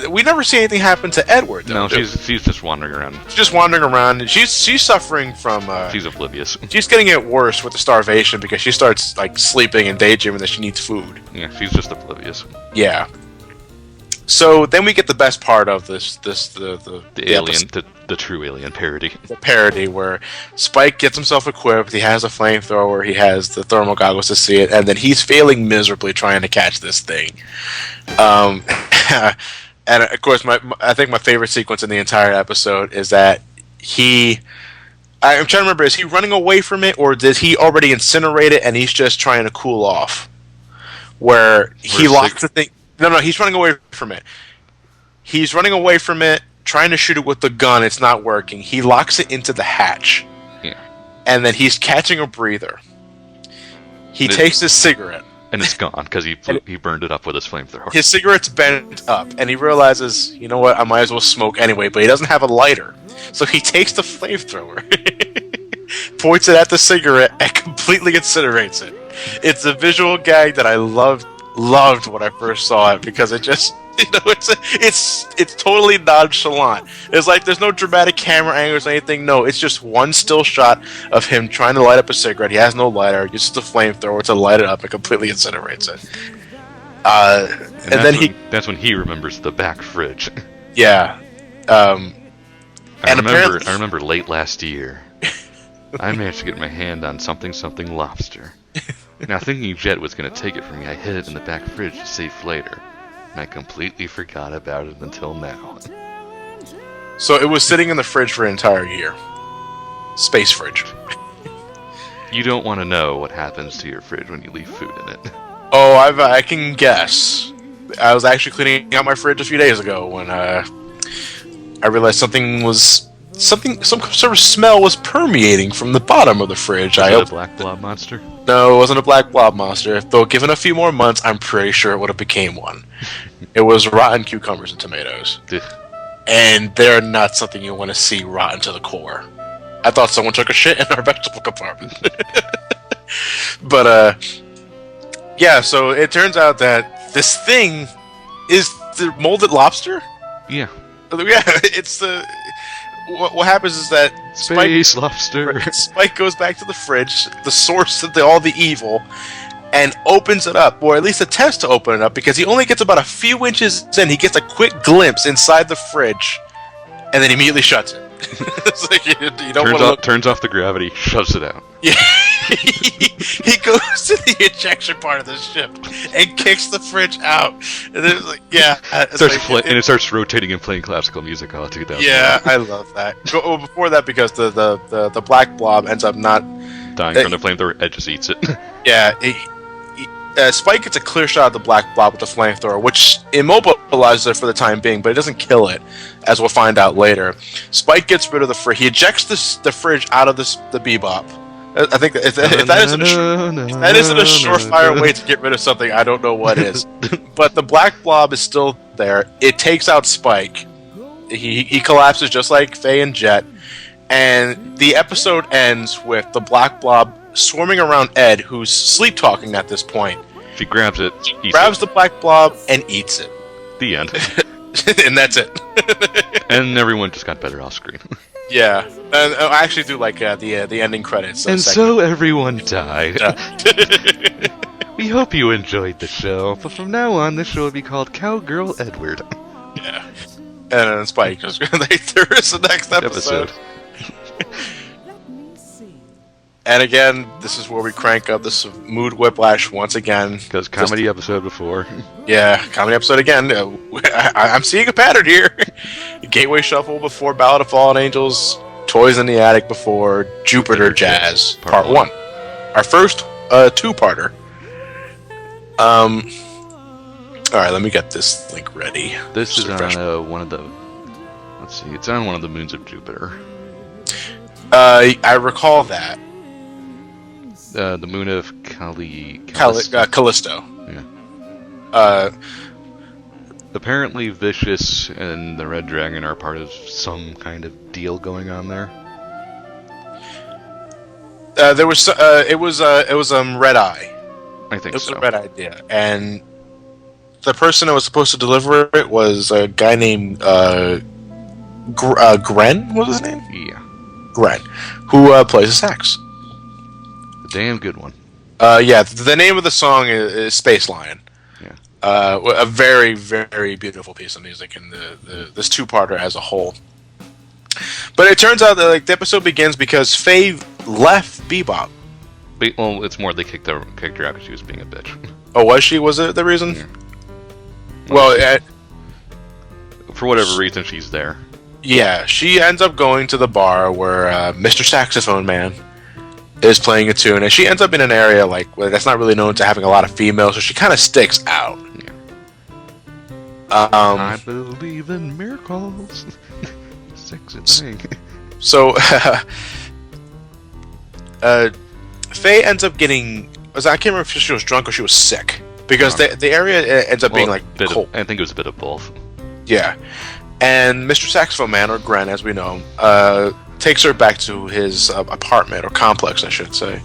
We never see anything happen to Edward, though. No, she's just wandering around. She's just wandering around. She's suffering from. She's oblivious. She's getting it worse with the starvation because she starts like sleeping and daydreaming that she needs food. Yeah, she's just oblivious. Yeah. So then we get the best part of the alien, the true alien parody. The parody where Spike gets himself equipped, he has a flamethrower, he has the thermal goggles to see it, and then he's failing miserably trying to catch this thing. And of course, I think my favorite sequence in the entire episode is that I'm trying to remember, is he running away from it, or did he already incinerate it and he's just trying to cool off? Where he locks the thing... No, he's running away from it. He's running away from it, trying to shoot it with the gun. It's not working. He locks it into the hatch. Yeah. And then he's catching a breather. He takes his cigarette. And it's gone, because he burned it up with his flamethrower. His cigarette's bent up, and he realizes, you know what, I might as well smoke anyway, but he doesn't have a lighter. So he takes the flamethrower, points it at the cigarette, and completely incinerates it. It's a visual gag that I loved when I first saw it, because it just, it's totally nonchalant. It's like there's no dramatic camera angles or anything. No, it's just one still shot of him trying to light up a cigarette. He has no lighter. Uses the flamethrower to light it up and completely incinerates it. And then that's when he remembers the back fridge. Yeah. I remember late last year, I managed to get my hand on something lobster. Now, thinking Jet was going to take it from me, I hid it in the back fridge to save later. And I completely forgot about it until now. So it was sitting in the fridge for an entire year. Space fridge. You don't want to know what happens to your fridge when you leave food in it. Oh, I can guess. I was actually cleaning out my fridge a few days ago when I realized some sort of smell was permeating from the bottom of the fridge. Was it a black blob monster? No, it wasn't a black blob monster. Though given a few more months, I'm pretty sure it would have became one. It was rotten cucumbers and tomatoes. And they're not something you want to see rotten to the core. I thought someone took a shit in our vegetable compartment. But, yeah, so it turns out that this thing is the molded lobster? Yeah. Yeah, it's the... What happens is that Space lobster. Spike goes back to the fridge, the source of all the evil, and opens it up, or at least attempts to open it up, because he only gets about a few inches in. He gets a quick glimpse inside the fridge, and then immediately shuts it. It's like you don't want to look. Turns off the gravity, shoves it out. Yeah. He goes to the ejection part of the ship and kicks the fridge out. And then it's like, yeah. It starts rotating and playing classical music all 2000. Yeah, I love that. Well, before that, because the black blob ends up not dying from the flamethrower, Ed just eats it. Yeah, Spike gets a clear shot of the black blob with the flamethrower, which immobilizes it for the time being, but it doesn't kill it, as we'll find out later. Spike gets rid of the fridge. He ejects the fridge out of the Bebop. I think if that isn't a surefire way to get rid of something, I don't know what is. But the black blob is still there. It takes out Spike. He collapses just like Faye and Jet. And the episode ends with the black blob swarming around Ed, who's sleep-talking at this point. She grabs it, grabs the black blob, and eats it. The end. And that's it. And everyone just got better off screen. Yeah, and I actually do like the ending credits. And so everyone died. We hope you enjoyed the show, but from now on, this show will be called Cowgirl Edward. Yeah, and then Spike just there is the next episode. And again, this is where we crank up this mood whiplash once again. Because comedy episode before. Yeah, comedy episode again. I'm seeing a pattern here. Gateway Shuffle before Ballad of Fallen Angels. Toys in the Attic before Jupiter Jazz Part 1. Our first two-parter. Alright, let me get this link ready. This is on one of the... Let's see, it's on one of the moons of Jupiter. I recall that. The moon of Callisto. Callisto. Yeah. Apparently, Vicious and the Red Dragon are part of some kind of deal going on there. There was it was Red Eye. I think so. It was a Red Idea, and the person that was supposed to deliver it was a guy named Gren. What was his name? Yeah, Gren, who plays the sax. A damn good one. Yeah, the name of the song is Space Lion. Yeah. A very, very beautiful piece of music in this two-parter as a whole. But it turns out that like the episode begins because Faye left Bebop. Well, it's more they kicked her out because she was being a bitch. Oh, was she? Was it the reason? Yeah. Well, for whatever reason, she's there. yeah, she ends up going to the bar where Mr. Saxophone Man is playing a tune, and she ends up in an area like that's not really known to having a lot of females, so she kind of sticks out. Yeah. I believe in miracles. Sexy thing. So, Faye ends up getting. I can't remember if she was drunk or she was sick because the area ends up being like cold. I think it was a bit of both. Yeah, and Mr. Saxophone Man, or Gren as we know him, takes her back to his apartment or complex, I should say.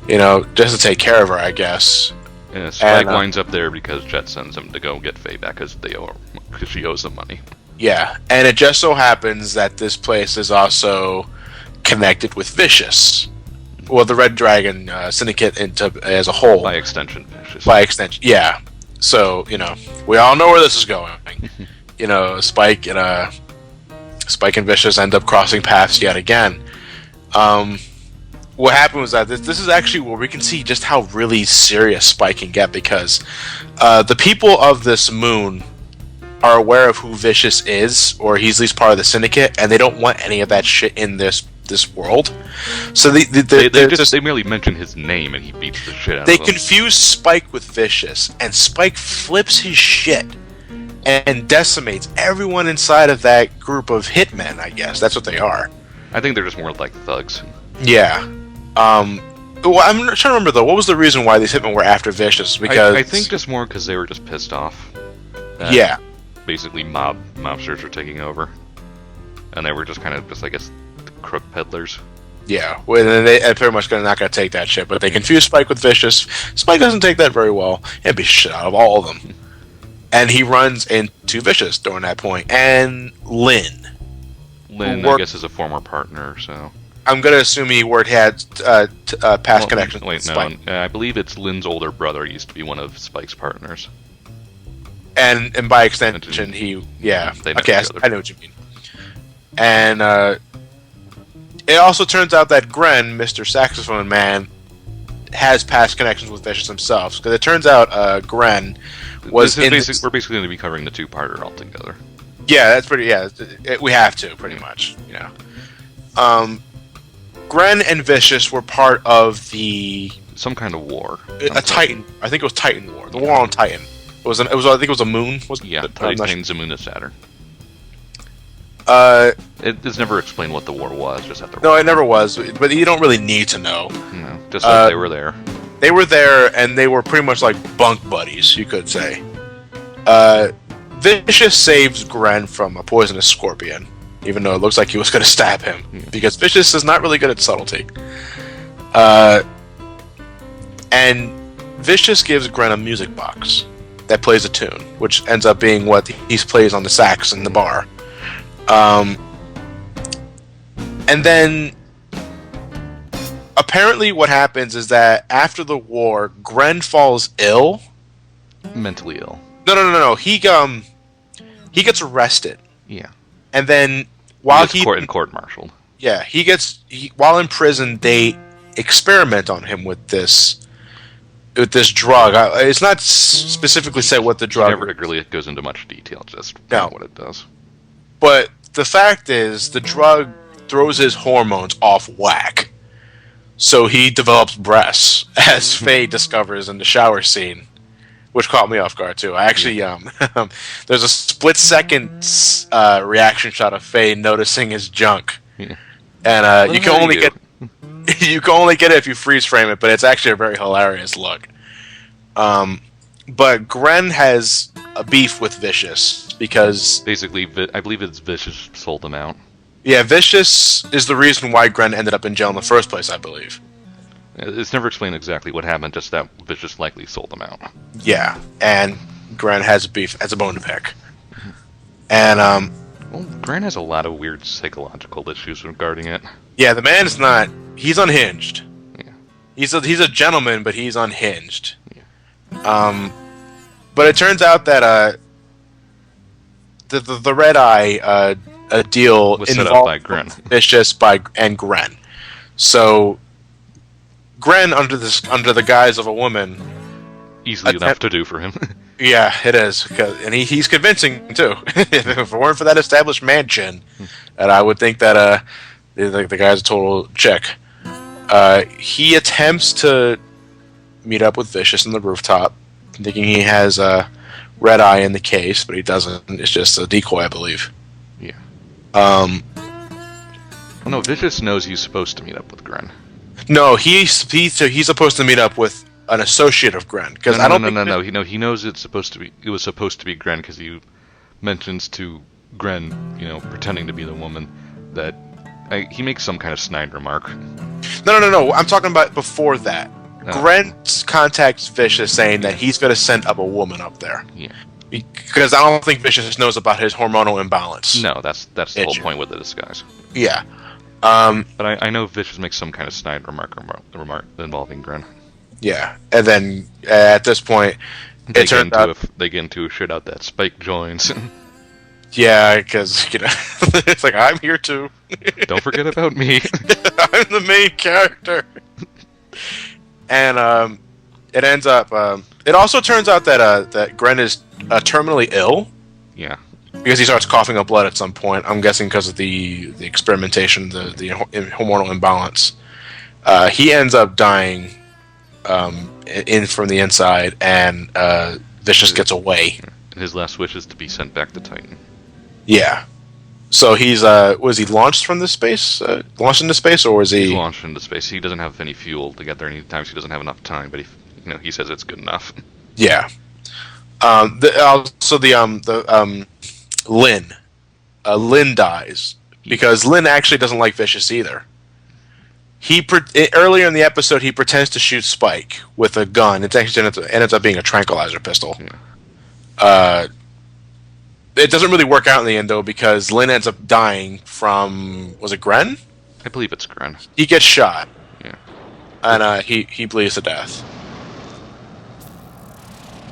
You know, just to take care of her, I guess. Yeah, Spike winds up there because Jet sends him to go get Faye back because she owes them money. Yeah, and it just so happens that this place is also connected with Vicious. Well, the Red Dragon Syndicate as a whole. By extension, Vicious. By extension, yeah. So, you know, we all know where this is going. You know, Spike and Vicious end up crossing paths yet again. What happened was that this is actually where we can see just how really serious Spike can get, because the people of this moon are aware of who Vicious is, or he's at least part of the Syndicate, and they don't want any of that shit in this world. So they merely mention his name and he beats the shit out of them. them. They confuse Spike with Vicious, and Spike flips his shit and decimates everyone inside of that group of hitmen, I guess. That's what they are. I think they're just more like thugs. Yeah. Well, I'm trying to remember, though. What was the reason why these hitmen were after Vicious? Because I think just more because they were just pissed off. Yeah. Basically, mobsters were taking over. And they were just kind of just, I guess, crook peddlers. Yeah. Well, they're pretty much not going to take that shit, but they confuse Spike with Vicious. Spike doesn't take that very well. He'd be shit out of all of them. And he runs into Vicious during that point. And Lynn. I guess, is a former partner, so... I'm going to assume he had past connections with Spike. No, I believe it's Lynn's older brother used to be one of Spike's partners. And by extension, yeah. Okay, I know what you mean. And it also turns out that Gren, Mr. Saxophone Man, has past connections with Vicious himself. Because it turns out Gren was we're basically going to be covering the two-parter altogether. Yeah, that's pretty. Yeah, we have to pretty much. You know, Gren and Vicious were part of some kind of war. A Titan. I think it was Titan War. The war on Titan. I think it was a moon. Yeah, the moon of Saturn. It's never explained what the war was. Just at the no, it never was. But you don't really need to know. No, just like they were there. They were there, and they were pretty much like bunk buddies, you could say. Vicious saves Gren from a poisonous scorpion, even though it looks like he was going to stab him, because Vicious is not really good at subtlety. And Vicious gives Gren a music box that plays a tune, which ends up being what he plays on the sax in the bar. And then apparently what happens is that after the war, Gren falls ill. Mentally ill. No. He gets arrested. Yeah. And then while he gets court-martialed. Yeah, while in prison, they experiment on him with this drug. It's not specifically said what the drug. It never really goes into much detail, just what it does. But the fact is, the drug throws his hormones off whack. So he develops breasts, as Faye discovers in the shower scene, which caught me off guard too. I actually, there's a split-second reaction shot of Faye noticing his junk, and you can only get it if you freeze frame it. But it's actually a very hilarious look. But Gren has a beef with Vicious because basically, I believe it's Vicious sold him out. Yeah, Vicious is the reason why Gren ended up in jail in the first place, I believe. It's never explained exactly what happened, just that Vicious likely sold him out. Yeah, and Gren has a beef, has a bone to pick. And, well, Gren has a lot of weird psychological issues regarding it. Yeah, the man is not... He's unhinged. Yeah. He's a gentleman, but he's unhinged. Yeah. But it turns out that the Red Eye a deal Was set up involved by Gren. Vicious and Gren. So Gren, under the guise of a woman, Easily enough to do for him. yeah, it is, and he's convincing too. If it weren't for that established man chin, and I would think that the guy's a total chick. He attempts to meet up with Vicious on the rooftop, thinking he has a Red Eye in the case, but he doesn't. It's just a decoy, I believe. Yeah. Um, Oh, no, Vicious knows he's supposed to meet up with Gren. no, he's supposed to meet up with an associate of Gren, because I don't think No. He knows it was supposed to be Gren because he mentions to Gren, pretending to be the woman, that he makes some kind of snide remark. No. I'm talking about before that. Oh. Gren contacts Vicious saying that he's going to send up a woman up there. Yeah. Because I don't think Vicious knows about his hormonal imbalance. No, that's the whole point with the disguise. Yeah. But I know Vicious makes some kind of snide remark involving Gren. Yeah. And then at this point, it turns out they get into shit out that Spike joins. yeah, because it's like, I'm here too. Don't forget about me. I'm the main character. And it ends up. It also turns out that Gren is terminally ill. Yeah. Because he starts coughing up blood at some point. I'm guessing because of the experimentation, the hormonal imbalance. He ends up dying from the inside, and Vicious gets away. His last wish is to be sent back to Titan. Yeah. So he's was he launched from this space? Launched into space, or was he? He's launched into space. He doesn't have any fuel to get there, and times he doesn't have enough time. But he says it's good enough. Yeah. Lynn. Lynn dies because Lynn actually doesn't like Vicious either. Earlier in the episode, he pretends to shoot Spike with a gun. It actually ends up being a tranquilizer pistol. Yeah. It doesn't really work out in the end, though, because Lynn ends up dying from... Was it Gren? I believe it's Gren. He gets shot. Yeah. And he bleeds to death.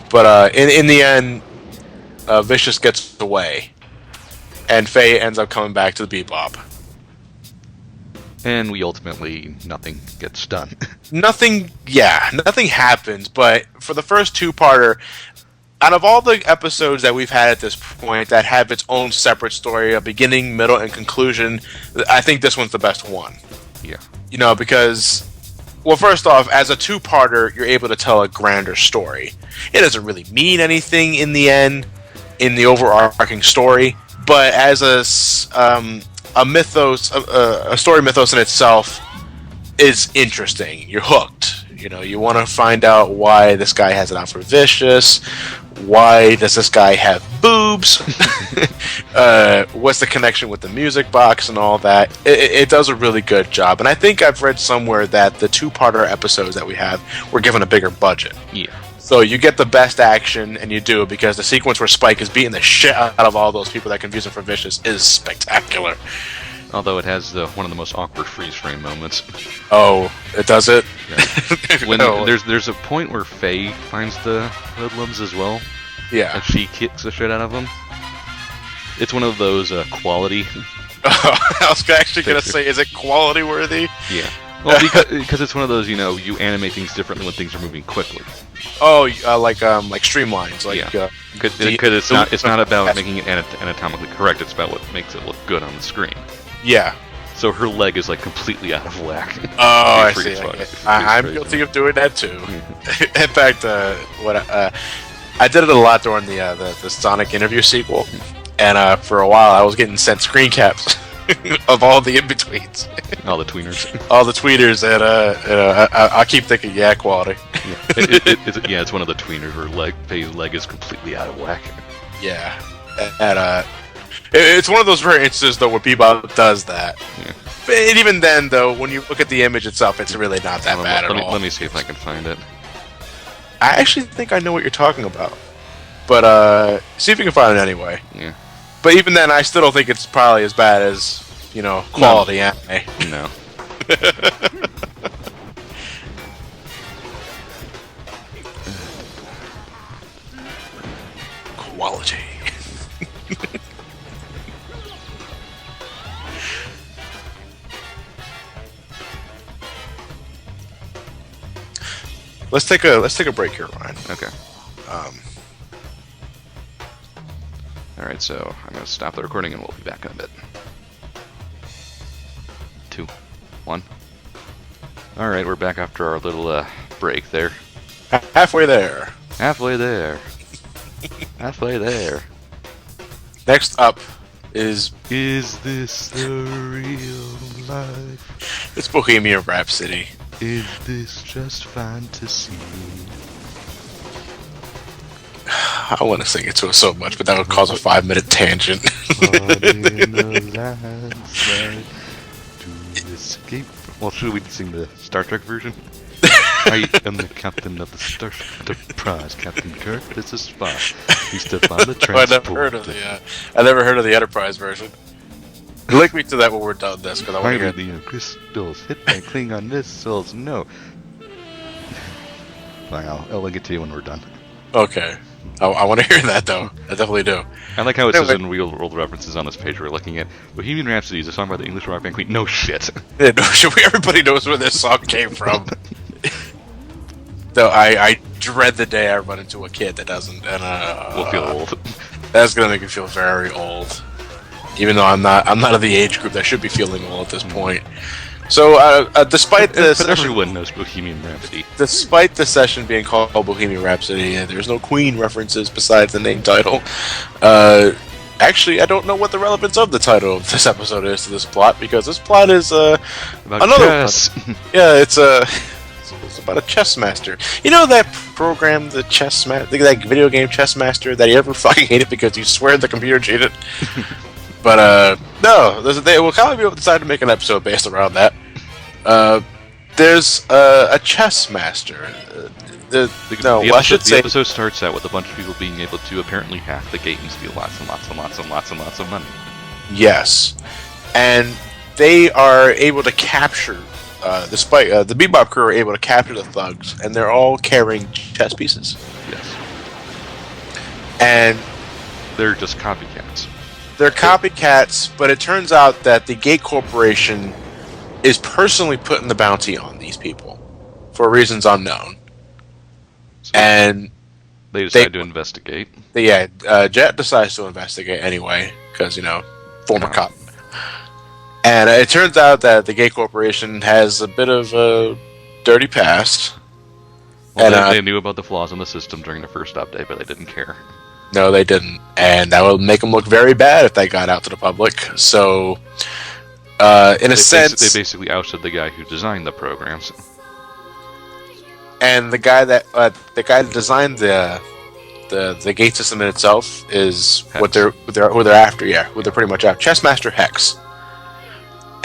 But in the end, Vicious gets away. And Faye ends up coming back to the Bebop. And nothing gets done. Nothing happens, but for the first two-parter, out of all the episodes that we've had at this point that have its own separate story, a beginning, middle, and conclusion, I think this one's the best one. Yeah. Because, well, first off, as a two-parter, you're able to tell a grander story. It doesn't really mean anything in the end, in the overarching story, but as a mythos, a story mythos in itself is interesting. You're hooked. You want to find out why this guy has it out for Vicious. Why does this guy have boobs? What's the connection with the music box and all that? It does a really good job. And I think I've read somewhere that the two-parter episodes that we have were given a bigger budget. Yeah. So you get the best action, and you do, because the sequence where Spike is beating the shit out of all those people that confuse him for Vicious is spectacular. Although it has one of the most awkward freeze frame moments. Oh, it does it? Yeah. When there's a point where Faye finds the hoodlums as well. Yeah. And she kicks the shit out of them. It's one of those quality. I was actually going to say, is it quality worthy? Yeah. Well, because it's one of those, you animate things differently when things are moving quickly. Oh, like streamlines, like yeah. Because it's not about making it anatomically correct. It's about what makes it look good on the screen. Yeah. So her leg is completely out of whack. Oh, I see. I'm guilty of doing that too. In fact, I did it a lot during the Sonic interview sequel, and for a while I was getting sent screen caps of all the in-betweens. All the tweeners. All the tweeters, and I keep thinking, quality. Yeah, it's one of the tweeners where Faye's leg is completely out of whack. Yeah, and it's one of those rare instances, though, where Bebop does that. Yeah. And even then, though, when you look at the image itself, it's really not that bad at all. Let me see if I can find it. I actually think I know what you're talking about. But, see if you can find it anyway. Yeah. But even then, I still don't think it's probably as bad as, quality anime. No. quality. Let's take a break here, Ryan. Okay. Alright, so I'm going to stop the recording and we'll be back in a bit. 2, 1. Alright, we're back after our little break there. Halfway there. Halfway there. Halfway there. Next up is this the real life? It's Bohemian Rhapsody. Is this just fantasy? I want to sing it to us so much, but that would cause a 5-minute tangent. In a landslide to escape. Well, should we sing the Star Trek version? I am the captain of the Starship Enterprise. Captain Kirk is a spy. He stepped on the transport. I never heard of the Enterprise version. Link me to that when we're done this, because I want to hear the crystals hit by Klingon missiles. No. Fine, I'll link it to you when we're done. Okay. I want to hear that, though. I definitely do. I like how it says in real world references on this page we're looking at. Bohemian Rhapsody is a song by the English rock band Queen. No shit. Yeah, no, everybody knows where this song came from. Though I dread the day I run into a kid that doesn't, and we'll feel old. That's gonna make me feel very old. Even though I'm not of the age group that should be feeling old at this point. So, despite the session, everyone knows Bohemian Rhapsody. Despite the session being called Bohemian Rhapsody, there's no Queen references besides the name title. Actually, I don't know what the relevance of the title of this episode is to this plot, because this plot is about another chess. Yeah, it's about a chess master. You know that program, the chess master, that video game Chess Master that you ever fucking hated because you swear the computer cheated? But no, they will probably be decided to make an episode based around that. There's a chess master. The episode starts out with a bunch of people being able to apparently hack the gate and steal lots and lots and lots and lots and lots of money. Yes, and they are able to capture. Despite the Bebop crew are able to capture the thugs, and they're all carrying chess pieces. Yes, and they're just copycats. They're copycats, but it turns out that the Gate Corporation is personally putting the bounty on these people for reasons unknown. So and they decide to investigate. Jet decides to investigate anyway, because, former cop. And it turns out that the Gate Corporation has a bit of a dirty past. Well, and they knew about the flaws in the system during the first update, but they didn't care. No, they didn't. And that would make them look very bad if they got out to the public. So, in a sense... They basically ousted the guy who designed the programs. And the guy that designed the gate system in itself is Hex. Who they're after, yeah. Who they're pretty much after. Chess Master Hex.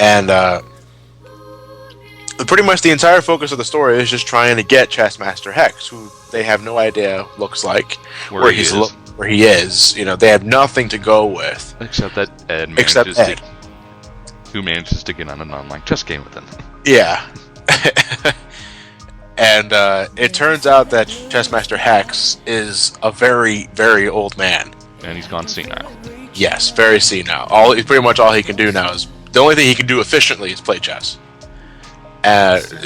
And pretty much the entire focus of the story is just trying to get Chess Master Hex, who they have no idea looks like where he is. They have nothing to go with except that Ed who manages to get on an online chess game with him. Yeah. And it turns out that Chess Master Hex is a very, very old man, and he's gone senile. Yes, very senile. Pretty much all he can do now is. The only thing he can do efficiently is play chess.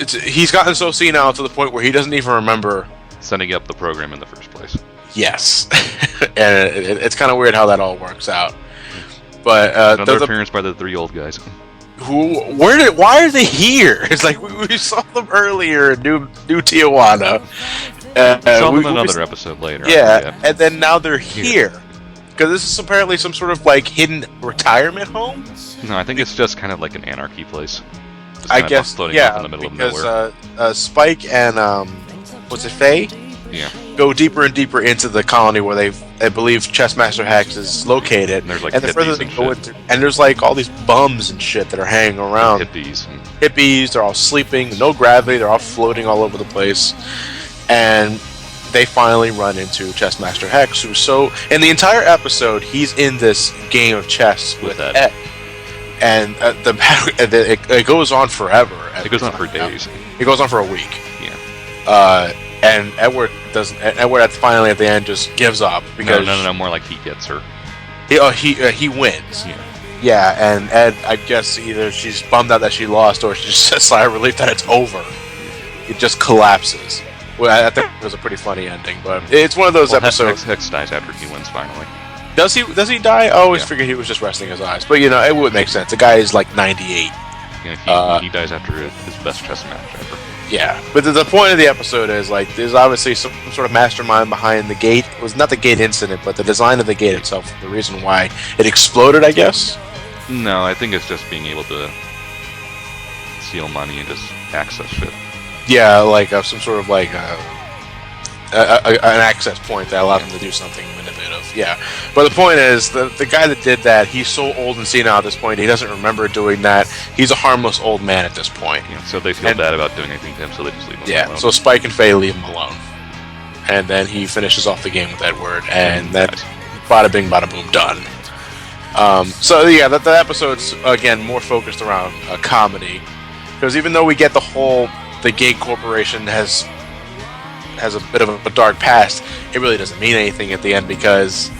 He's gotten so senile to the point where he doesn't even remember setting up the program in the first place. Yes. And it's kind of weird how that all works out. But another appearance by the 3 old guys. Why are they here? It's like we saw them earlier in New Tijuana. Saw them in another episode later. Yeah, and then now they're here. Because this is apparently some sort of hidden retirement home? No, I think it's just kind of like an anarchy place. I guess, floating off in the middle of nowhere. Spike and, was it Faye? Yeah. Go deeper and deeper into the colony where I believe Chess Master Hex is located. And there's the further they go into, and there's all these bums and shit that are hanging around. Hippies, they're all sleeping, no gravity, they're all floating all over the place. And they finally run into Chess Master Hex, in the entire episode, he's in this game of chess with Ed. And it goes on forever. It goes on for days. It goes on for a week. Yeah. And Edward doesn't. Edward finally at the end just gives up because no, more like he gets her. He wins. Yeah. Yeah, and Ed, I guess either she's bummed out that she lost, or she's just a sigh of relief that it's over. It just collapses. Well, I think it was a pretty funny ending, but it's one of those episodes. Hex dies after he wins finally. Does he die? I always figured he was just resting his eyes, but it would make sense. The guy is like 98. Yeah, he dies after his best chess match ever. Yeah, but the point of the episode is like there's obviously some sort of mastermind behind the gate. It was not the gate incident, but the design of the gate itself, the reason why it exploded, I guess. No, I think it's just being able to steal money and just access shit. Yeah, like some sort of like an access point that allowed them to do something manipulative. Yeah, but the point is the guy that did that, he's so old and senile at this point, he doesn't remember doing that. He's a harmless old man at this point. Yeah, so they feel bad about doing anything to him, so they just leave him alone. Yeah, so Spike and Faye leave him alone, and then he finishes off the game with Edward, and that bada bing, bada boom, done. So yeah, that episode's again more focused around comedy, because even though we get the Gate Corporation has a bit of a dark past, it really doesn't mean anything at the end because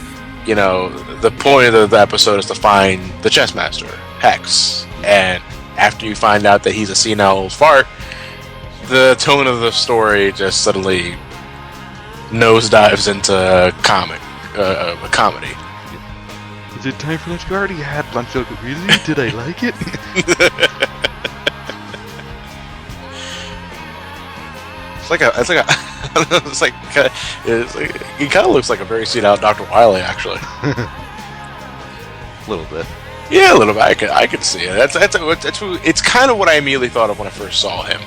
the point of the episode is to find the chess master Hex, and after you find out that he's a senile old fart, the tone of the story just suddenly nosedives into comedy. Is it time for lunch? You already had lunch. Really? Did I like it? He kind of looks like a very senile Dr. Wily, actually. A little bit. Yeah, a little bit. I could see it. It's kind of what I immediately thought of when I first saw him.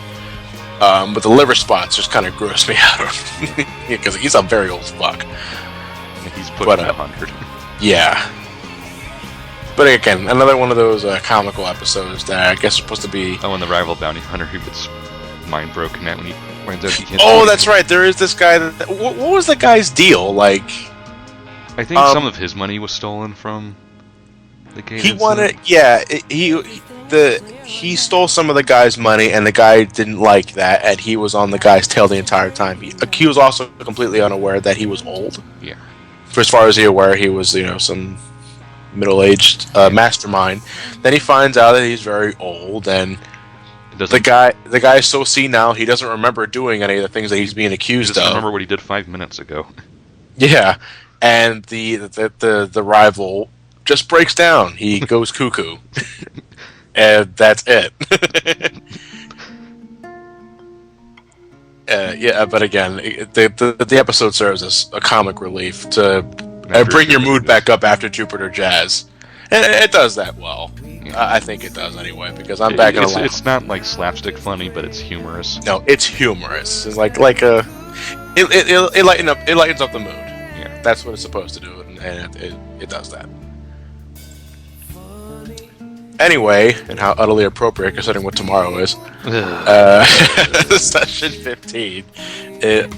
But the liver spots just kind of grossed me out because he's a very old fuck. He's pushing 100. Yeah. But again, another one of those comical episodes that I guess are supposed to be. Oh, and the rival bounty hunter who gets mind broken at when he finds out he can't. Oh, that's right. There is this guy. What was the guy's deal? Like, I think some of his money was stolen from the gate. He wanted. Yeah, he stole some of the guy's money, and the guy didn't like that, and he was on the guy's tail the entire time. He was also completely unaware that he was old. Yeah. For as far as he aware, he was some middle-aged mastermind. Then he finds out that he's very old, and the guy is so senile he doesn't remember doing any of the things that he's being accused of. Remember what he did 5 minutes ago. Yeah, and the rival just breaks down. He goes cuckoo, and that's it. Yeah, but again, the episode serves as a comic relief to bring your mood back up after Jupiter Jazz, and it does that well. Yeah. I think it does anyway because I'm back in a laugh. It's not like slapstick funny, but it's humorous. No, it's humorous. It's like a it lightens up the mood. Yeah, that's what it's supposed to do, and it does that. Anyway, and how utterly appropriate considering what tomorrow is. Session 15.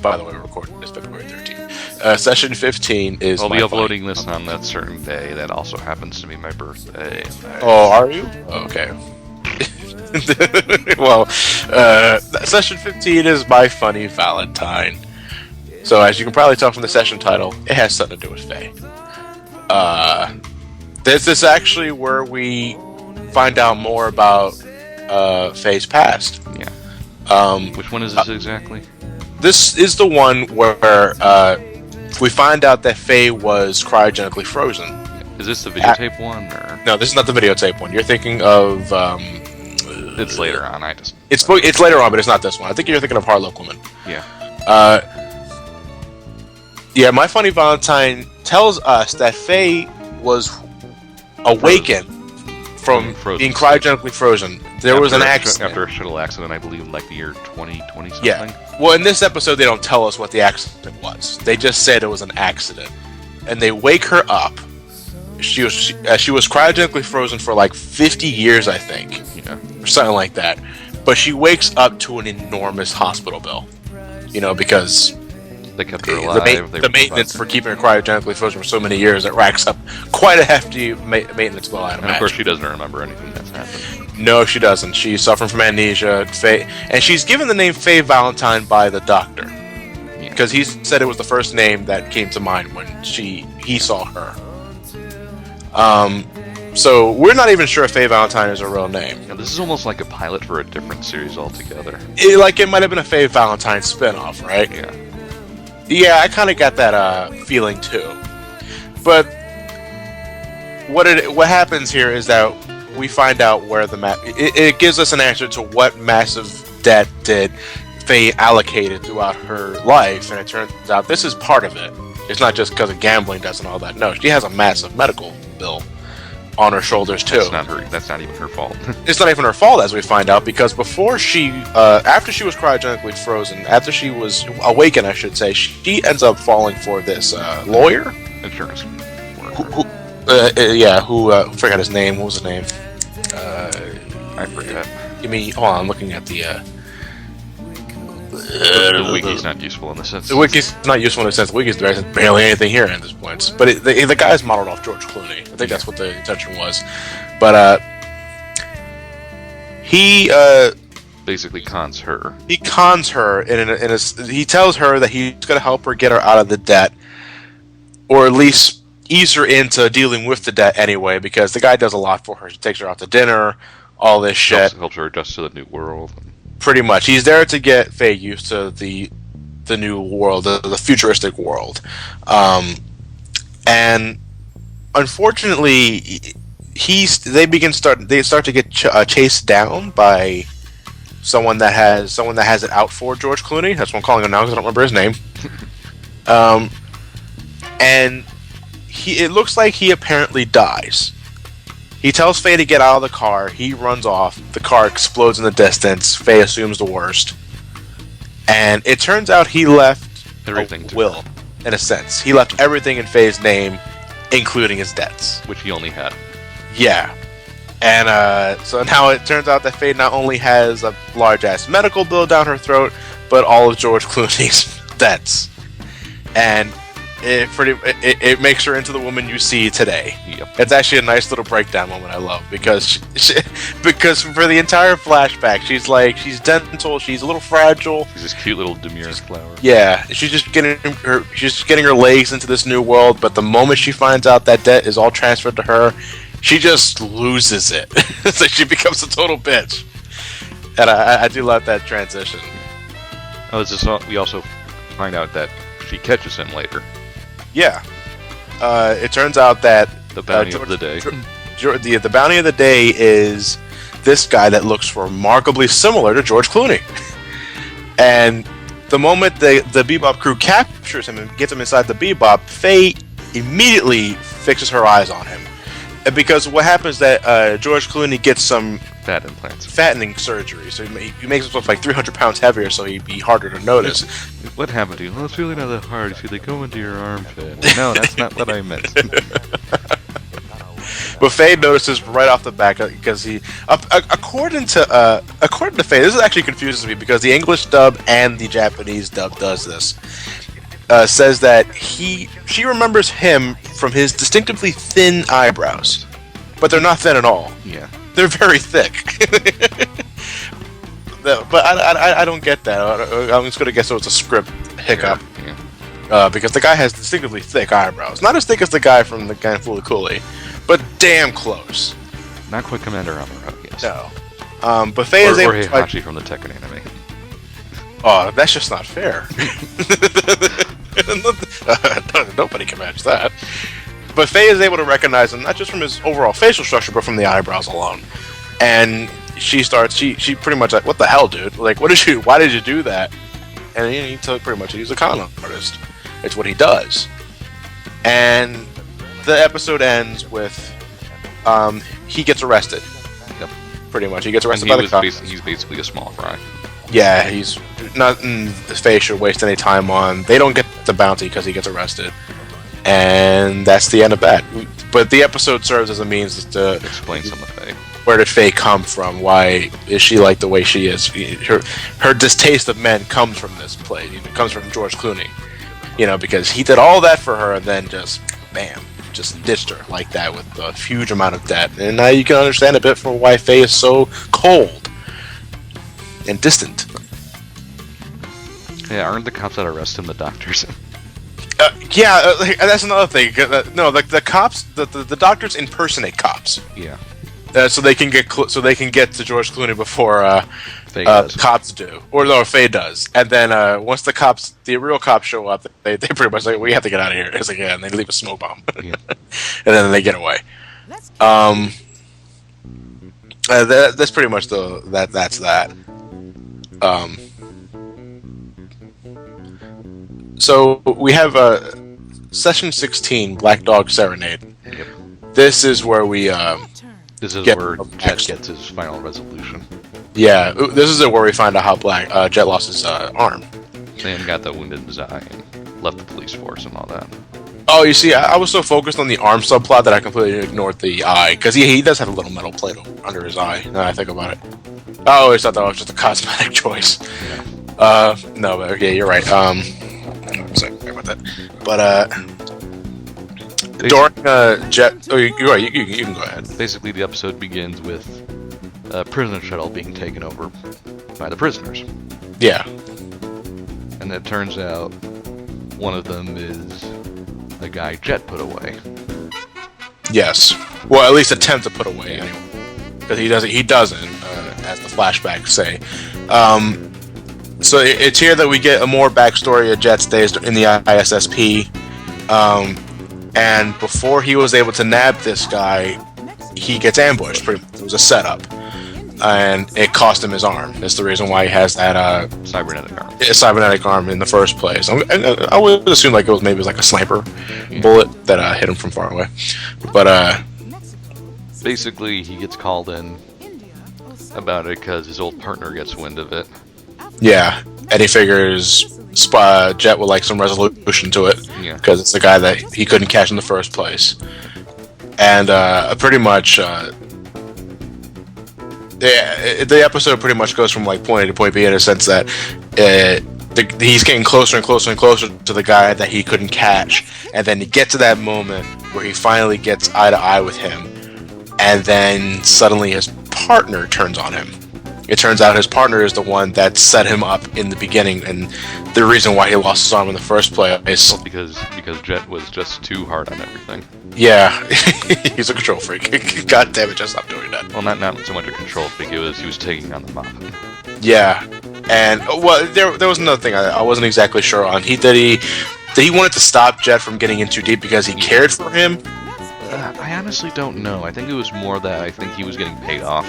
By the way, we're recording this February 13th. Session 15 is. I'll be uploading this on that certain day. That also happens to be my birthday. Oh, are you? Okay. Well, Session 15 is My Funny Valentine. So, as you can probably tell from the session title, it has something to do with Faye. This is actually where we find out more about Faye's past. Yeah. Which one is this exactly? This is the one where we find out that Faye was cryogenically frozen. Is this the videotape one? Or? No, this is not the videotape one. You're thinking of... it's later on. It's later on, but it's not this one. I think you're thinking of Harlock Woman. Yeah. Yeah, My Funny Valentine tells us that Faye was awakened from being cryogenically frozen. There was an accident. After a shuttle accident, I believe, like the year 2020 something. Yeah. Well, in this episode, they don't tell us what the accident was. They just said it was an accident. And they wake her up. She was cryogenically frozen for like 50 years, I think. Yeah. Or something like that. But she wakes up to an enormous hospital bill. Because... They kept her alive. The maintenance for keeping her cryogenically frozen for so many years, it racks up quite a hefty maintenance bill, I'd imagine. And of course, she doesn't remember anything that's happened. No, she doesn't. She's suffering from amnesia. And she's given the name Faye Valentine by the doctor. because he said it was the first name that came to mind when he saw her. So we're not even sure if Faye Valentine is her real name. Yeah, this is almost like a pilot for a different series altogether. It might have been a Faye Valentine spinoff, right? Yeah. Yeah, I kind of got that feeling too. But what happens here is that we find out where it gives us an answer to what massive debt did Faye allocated throughout her life, and it turns out this is part of it. It's not just because of gambling debts and all that. No, she has a massive medical bill on her shoulders too. That's not even her fault. It's not even her fault, as we find out, because before after she was cryogenically frozen, after she was awakened, I should say, she ends up falling for this lawyer, Insurance who forgot his name. What was his name? I forget. Hold on, I'm looking at the wiki's not useful in this sense. The wiki's not useful in the sense. The wiki's barely anything here at this point. But the guy's modeled off George Clooney. I think that's what the intention was. But he basically cons her. He cons her he tells her that he's going to help her get her out of the debt, or at least ease her into dealing with the debt anyway. Because the guy does a lot for her. He takes her out to dinner, all this shit. Helps her adjust to the new world. Pretty much, he's there to get Faye used to the new world, the futuristic world, and unfortunately, they start to get chased down by someone that has it out for George Clooney. That's what I'm calling him now because I don't remember his name. And it looks like he apparently dies. He tells Faye to get out of the car. He runs off. The car explodes in the distance. Faye assumes the worst. And it turns out he left everything a will, in a sense. He left everything in Faye's name, including his debts. Which he only had. Yeah. And so now it turns out that Faye not only has a large-ass medical bill down her throat, but all of George Clooney's debts. And it makes her into the woman you see today. Yep. It's actually a nice little breakdown moment I love because because for the entire flashback she's dental, she's a little fragile. She's this cute little demure flower. Yeah, she's just getting her legs into this new world, but the moment she finds out that debt is all transferred to her, she just loses it. So she becomes a total bitch. And I do love that transition. We also find out that she catches him later. Yeah. It turns out that the bounty of the day. The bounty of the day is this guy that looks remarkably similar to George Clooney. And the moment the Bebop crew captures him and gets him inside the Bebop, Faye immediately fixes her eyes on him. And because what happens is that George Clooney gets some fat implants, fattening surgery, so he makes himself like 300 pounds heavier, so he'd be harder to notice. What happened to you? Well, it's really not that hard. See, they go into your armpit. No, that's not what I meant. But Faye notices right off the bat because according to Faye, this actually confuses me because the English dub and the Japanese dub does this. Says that she remembers him from his distinctively thin eyebrows, but they're not thin at all. Yeah, they're very thick. But I don't get that. I'm just gonna guess it's a script hiccup. Yeah. Because the guy has distinctively thick eyebrows, not as thick as the guy from the guy in Fooly Cooly, but damn close. Not quite Commander Amuro, yes. No. But Faye is able to Heihachi from the Tekken anime. Oh, that's just not fair. Nobody can match that. But Faye is able to recognize him not just from his overall facial structure, but from the eyebrows alone. And she pretty much like, what the hell, dude? Like, why did you do that? And he told pretty much he's a con artist. It's what he does. And the episode ends with he gets arrested. Yep. Pretty much, he gets arrested by the cops. He's basically a small fry. Yeah, he's nothing Faye should waste any time on. They don't get the bounty because he gets arrested. And that's the end of that. But the episode serves as a means to explain some of Faye. Where did Faye come from? Why is she like the way she is? Her distaste of men comes from this play. It comes from George Clooney. Because he did all that for her and then just, bam, just ditched her like that with a huge amount of debt. And now you can understand a bit for why Faye is so cold and distant. Yeah, aren't the cops that arrest him the doctors? That's another thing. No, the cops, the doctors impersonate cops. Yeah. So they can get to George Clooney before cops do, or no, Faye does. And then once the real cops show up, they pretty much like, we have to get out of here. It's like, yeah, and they leave a smoke bomb, Yeah. and then they get away. That's pretty much that's that. So we have Session 16, Black Dog Serenade. Yep. This is where we This is Jet where Jet gets his final resolution. Yeah, this is where we find out how Jet lost his arm. And got the wound in his eye and left the police force and all that. Oh, you see, I was so focused on the arm subplot that I completely ignored the eye, because he does have a little metal plate under his eye, now I think about it. I always thought that was just a cosmetic choice. Yeah. No, but okay, you're right. Sorry about that. But, during Jet... Oh, you're right, you can go ahead. Basically, the episode begins with a prisoner shuttle being taken over by the prisoners. Yeah. And it turns out one of them is the guy Jet put away. Yes. Well, at least attempt to put away, anyway. Because he doesn't, as the flashbacks say. So it's here that we get a more backstory of Jet's days in the ISSP. And before he was able to nab this guy, he gets ambushed. It was a setup. And it cost him his arm. That's the reason why he has that cybernetic arm in the first place. I would assume like it was maybe like a sniper bullet that hit him from far away. But basically, he gets called in about it because his old partner gets wind of it. Yeah, and he figures Jet would like some resolution to it. Yeah. Because it's the guy that he couldn't catch in the first place. And pretty much... the episode pretty much goes from like point A to point B in a sense that he's getting closer and closer and closer to the guy that he couldn't catch, and then you get to that moment where he finally gets eye to eye with him, and then suddenly his partner turns on him. It turns out his partner is the one that set him up in the beginning, and the reason why he lost his arm in the first place. Well, because Jet was just too hard on everything. Yeah, he's a control freak. God damn it, just stop doing that. Well, not so much a control freak. He was taking on the mob. Yeah, and well, there was another thing I wasn't exactly sure on. Did he wanted to stop Jet from getting in too deep because he cared for him? I honestly don't know. I think it was more that I think he was getting paid off.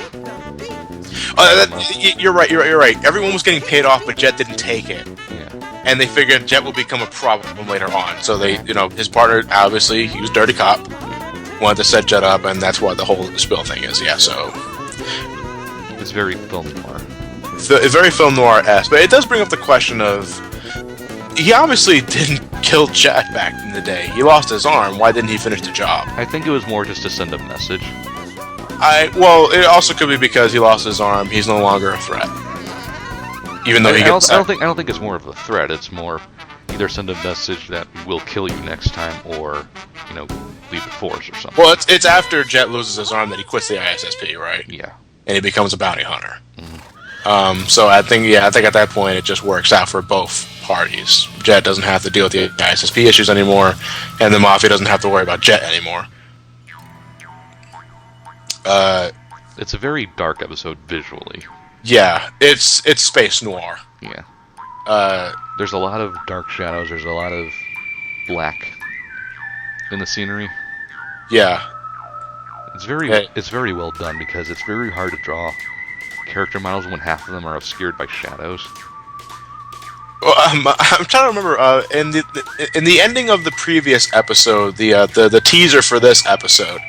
You're right. Everyone was getting paid off, but Jet didn't take it. Yeah. And they figured Jet would become a problem later on. So they, his partner, obviously, he was a dirty cop, wanted to set Jet up, and that's what the whole spill thing is. Yeah, so it's very film noir. Very film noir-esque, but it does bring up the question of, he obviously didn't kill Jet back in the day. He lost his arm. Why didn't he finish the job? I think it was more just to send a message. Well, it also could be because he lost his arm. He's no longer a threat. Even though I don't think it's more of a threat. It's more either send a message that we'll kill you next time, or leave the force or something. Well, it's after Jet loses his arm that he quits the ISSP, right? Yeah. And he becomes a bounty hunter. Mm-hmm. So I think at that point it just works out for both parties. Jet doesn't have to deal with the ISSP issues anymore, and the Mafia doesn't have to worry about Jet anymore. It's a very dark episode visually. Yeah, it's space noir. Yeah. There's a lot of dark shadows. There's a lot of black in the scenery. Yeah. It's very well done because it's very hard to draw character models when half of them are obscured by shadows. Well, I'm trying to remember. In the ending of the previous episode, the teaser for this episode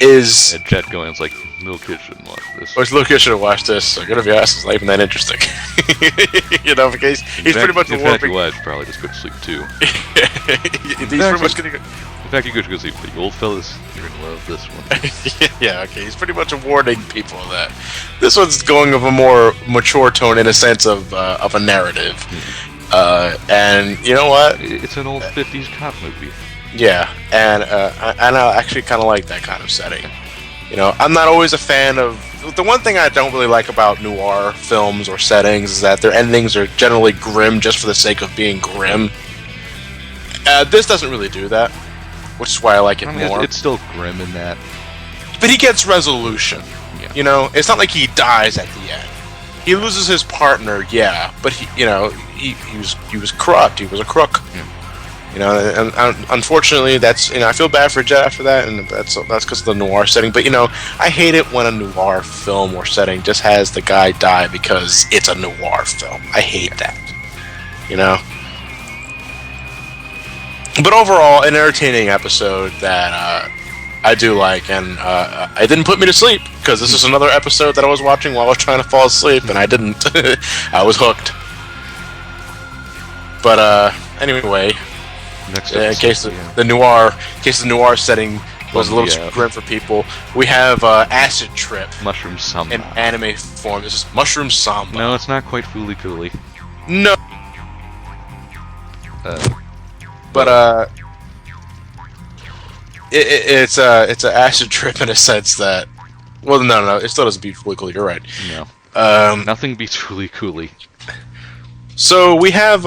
is Jet going, it's like, little kid shouldn't watch this. Little kid should have watched this. I'm gonna be honest, it's not even that interesting. Because he's pretty much in fact, he was probably just go to sleep too. He's pretty much gonna. In fact, you guys should go sleep. But you old fellas, you're gonna love this one. Yeah, okay. He's pretty much warning people that this one's going of a more mature tone in a sense of a narrative. And you know what? It's an old 50s cop movie. Yeah, and I actually kind of like that kind of setting. I'm not always a fan of... The one thing I don't really like about noir films or settings is that their endings are generally grim just for the sake of being grim. This doesn't really do that, which is why I like it more. It's still grim in that. But he gets resolution. Yeah. It's not like he dies at the end. He loses his partner, yeah, but he was corrupt. He was a crook. Yeah. And unfortunately, that's I feel bad for Jet after that, and that's because of the noir setting. But I hate it when a noir film or setting just has the guy die because it's a noir film. I hate that. But overall, an entertaining episode that I do like, and it didn't put me to sleep because this is another episode that I was watching while I was trying to fall asleep, and I didn't. I was hooked. But anyway. In case the noir setting was a little too grim for people, we have Acid Trip. Mushroom Samba. In anime form. This is Mushroom Samba. No, it's not quite Fooly Cooly. No. But it's an Acid Trip in a sense that... Well, no, it still doesn't beat Fooly Cooly. You're right. No. Nothing beats Fooly Cooly. So we have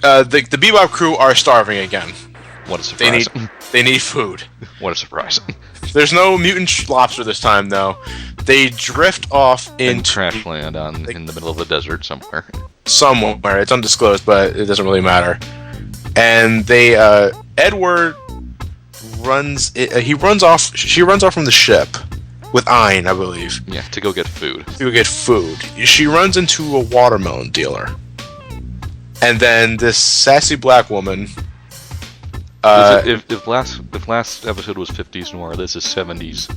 the Bebop crew are starving again. What a surprise. They need food. What a surprise. There's no mutant lobster this time, though. They drift off into... crash land in the middle of the desert somewhere. Somewhere. It's undisclosed, but it doesn't really matter. And they... Edward runs... She runs off from the ship. With Ein, I believe. Yeah, to go get food. She runs into a watermelon dealer. And then this sassy black woman... If last episode was 50s noir, this is 70s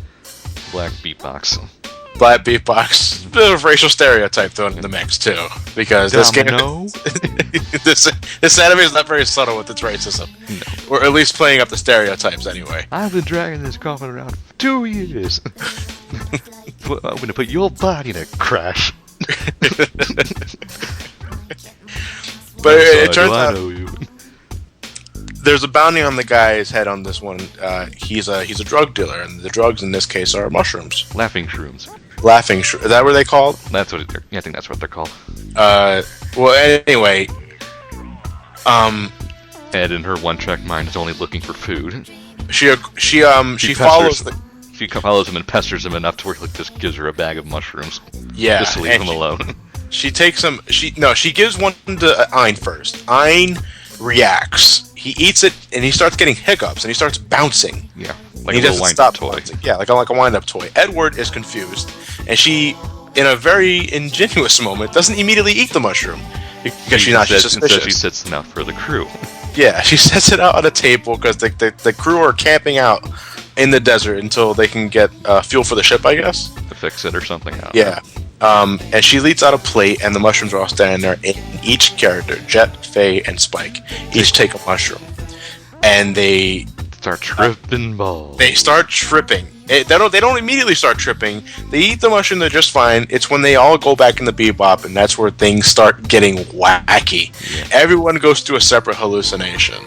black beatbox. Black beatbox. Bit of racial stereotype thrown in the mix, too. Because this game... this anime is not very subtle with its racism. No. Or at least playing up the stereotypes, anyway. I've been dragging this coffin around for 2 years. I'm gonna put your body in a crash. But it turns out there's a bounty on the guy's head on this one. He's a drug dealer, and the drugs in this case are mushrooms. Laughing shrooms. Is that what they called? I think that's what they're called. Well, anyway. Ed, in her one-track mind, is only looking for food. She follows the... She follows him and pesters him enough to where he just gives her a bag of mushrooms. Yeah. Just to leave him alone. She takes him... She gives one to Ein first. Ein reacts. He eats it, and he starts getting hiccups, and he starts bouncing. Yeah, like a little wind-up toy. Bouncing. Yeah, like a wind-up toy. Edward is confused, and she, in a very ingenuous moment, doesn't immediately eat the mushroom. Because she's not suspicious. Instead she sets it out for the crew. Yeah, she sets it out on a table because the crew are camping out in the desert until they can get fuel for the ship, I guess. To fix it or something. Yeah. And she leads out a plate, and the mushrooms are all standing there. And each character, Jet, Faye, and Spike, each take a mushroom. And they start tripping balls. They start tripping. They don't immediately start tripping. They eat the mushroom, they're just fine. It's when they all go back in the Bebop, and that's where things start getting wacky. Yeah. Everyone goes through a separate hallucination.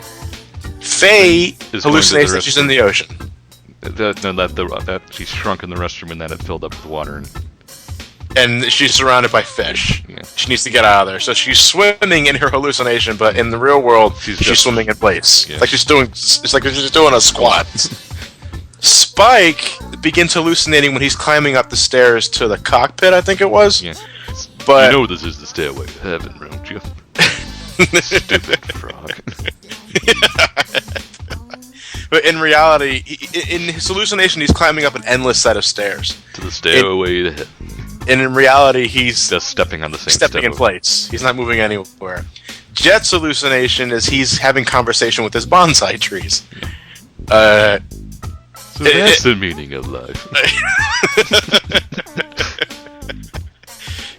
Faye hallucinates that she's in the ocean. That she's shrunk in the restroom and that it filled up with water. And she's surrounded by fish. Yeah. She needs to get out of there. So she's swimming in her hallucination, but in the real world, she's swimming in place. Yeah. It's like she's doing a squat. Spike begins hallucinating when he's climbing up the stairs to the cockpit, I think it was. Yeah. But you know this is the stairway to heaven, don't you? Stupid frog. But in reality, in his hallucination, he's climbing up an endless set of stairs. To the stairway to heaven. And in reality, he's just stepping on the same stepping in place. He's not moving anywhere. Jet's hallucination is he's having conversation with his bonsai trees. So that's the meaning of life.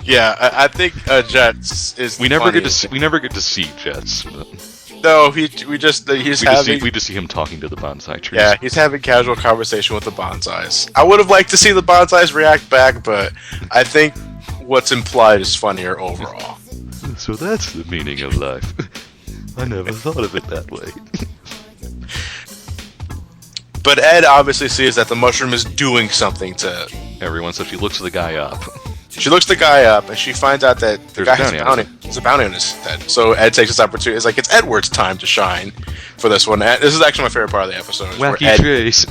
Yeah, I think Jets is. We never get to see Jets. No, we just see him talking to the bonsai trees. Yeah, he's having casual conversation with the bonsais. I would have liked to see the bonsais react back, but I think what's implied is funnier overall. So that's the meaning of life. I never thought of it that way. But Ed obviously sees that the mushroom is doing something to everyone, so she looks the guy up. She looks the guy up, and she finds out that the guy has a bounty. There's a bounty on his head. So Ed takes this opportunity. It's like, it's Edward's time to shine for this one. This is actually my favorite part of the episode. Wacky chase.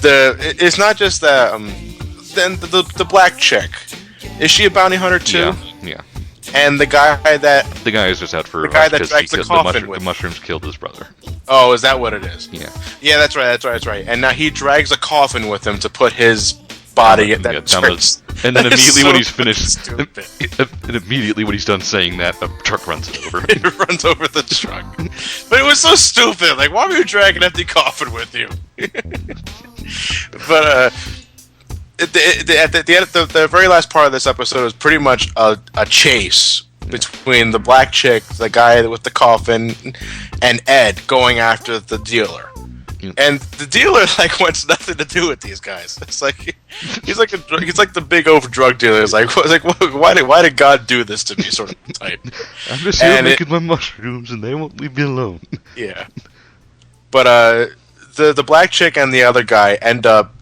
It's not just that. Then the black chick. Is she a bounty hunter too? Yeah. And the guy is just out for the guy that drags the coffin with the mushrooms killed his brother. Oh, is that what it is? Yeah. Yeah, that's right. And now he drags a coffin with him to put his body at that and then immediately when he's finished, and immediately when he's done saying that, a truck runs it over. It runs over the truck. But it was so stupid. Like, why were you dragging an empty coffin with you? But at the very last part of this episode is pretty much a chase between the black chick, the guy with the coffin, and Ed going after the dealer. And the dealer wants nothing to do with these guys. It's like he's like the big over drug dealer. It's like why did God do this to me? Sort of type. I'm just here making my mushrooms, and they won't leave me alone. Yeah, but the black chick and the other guy end up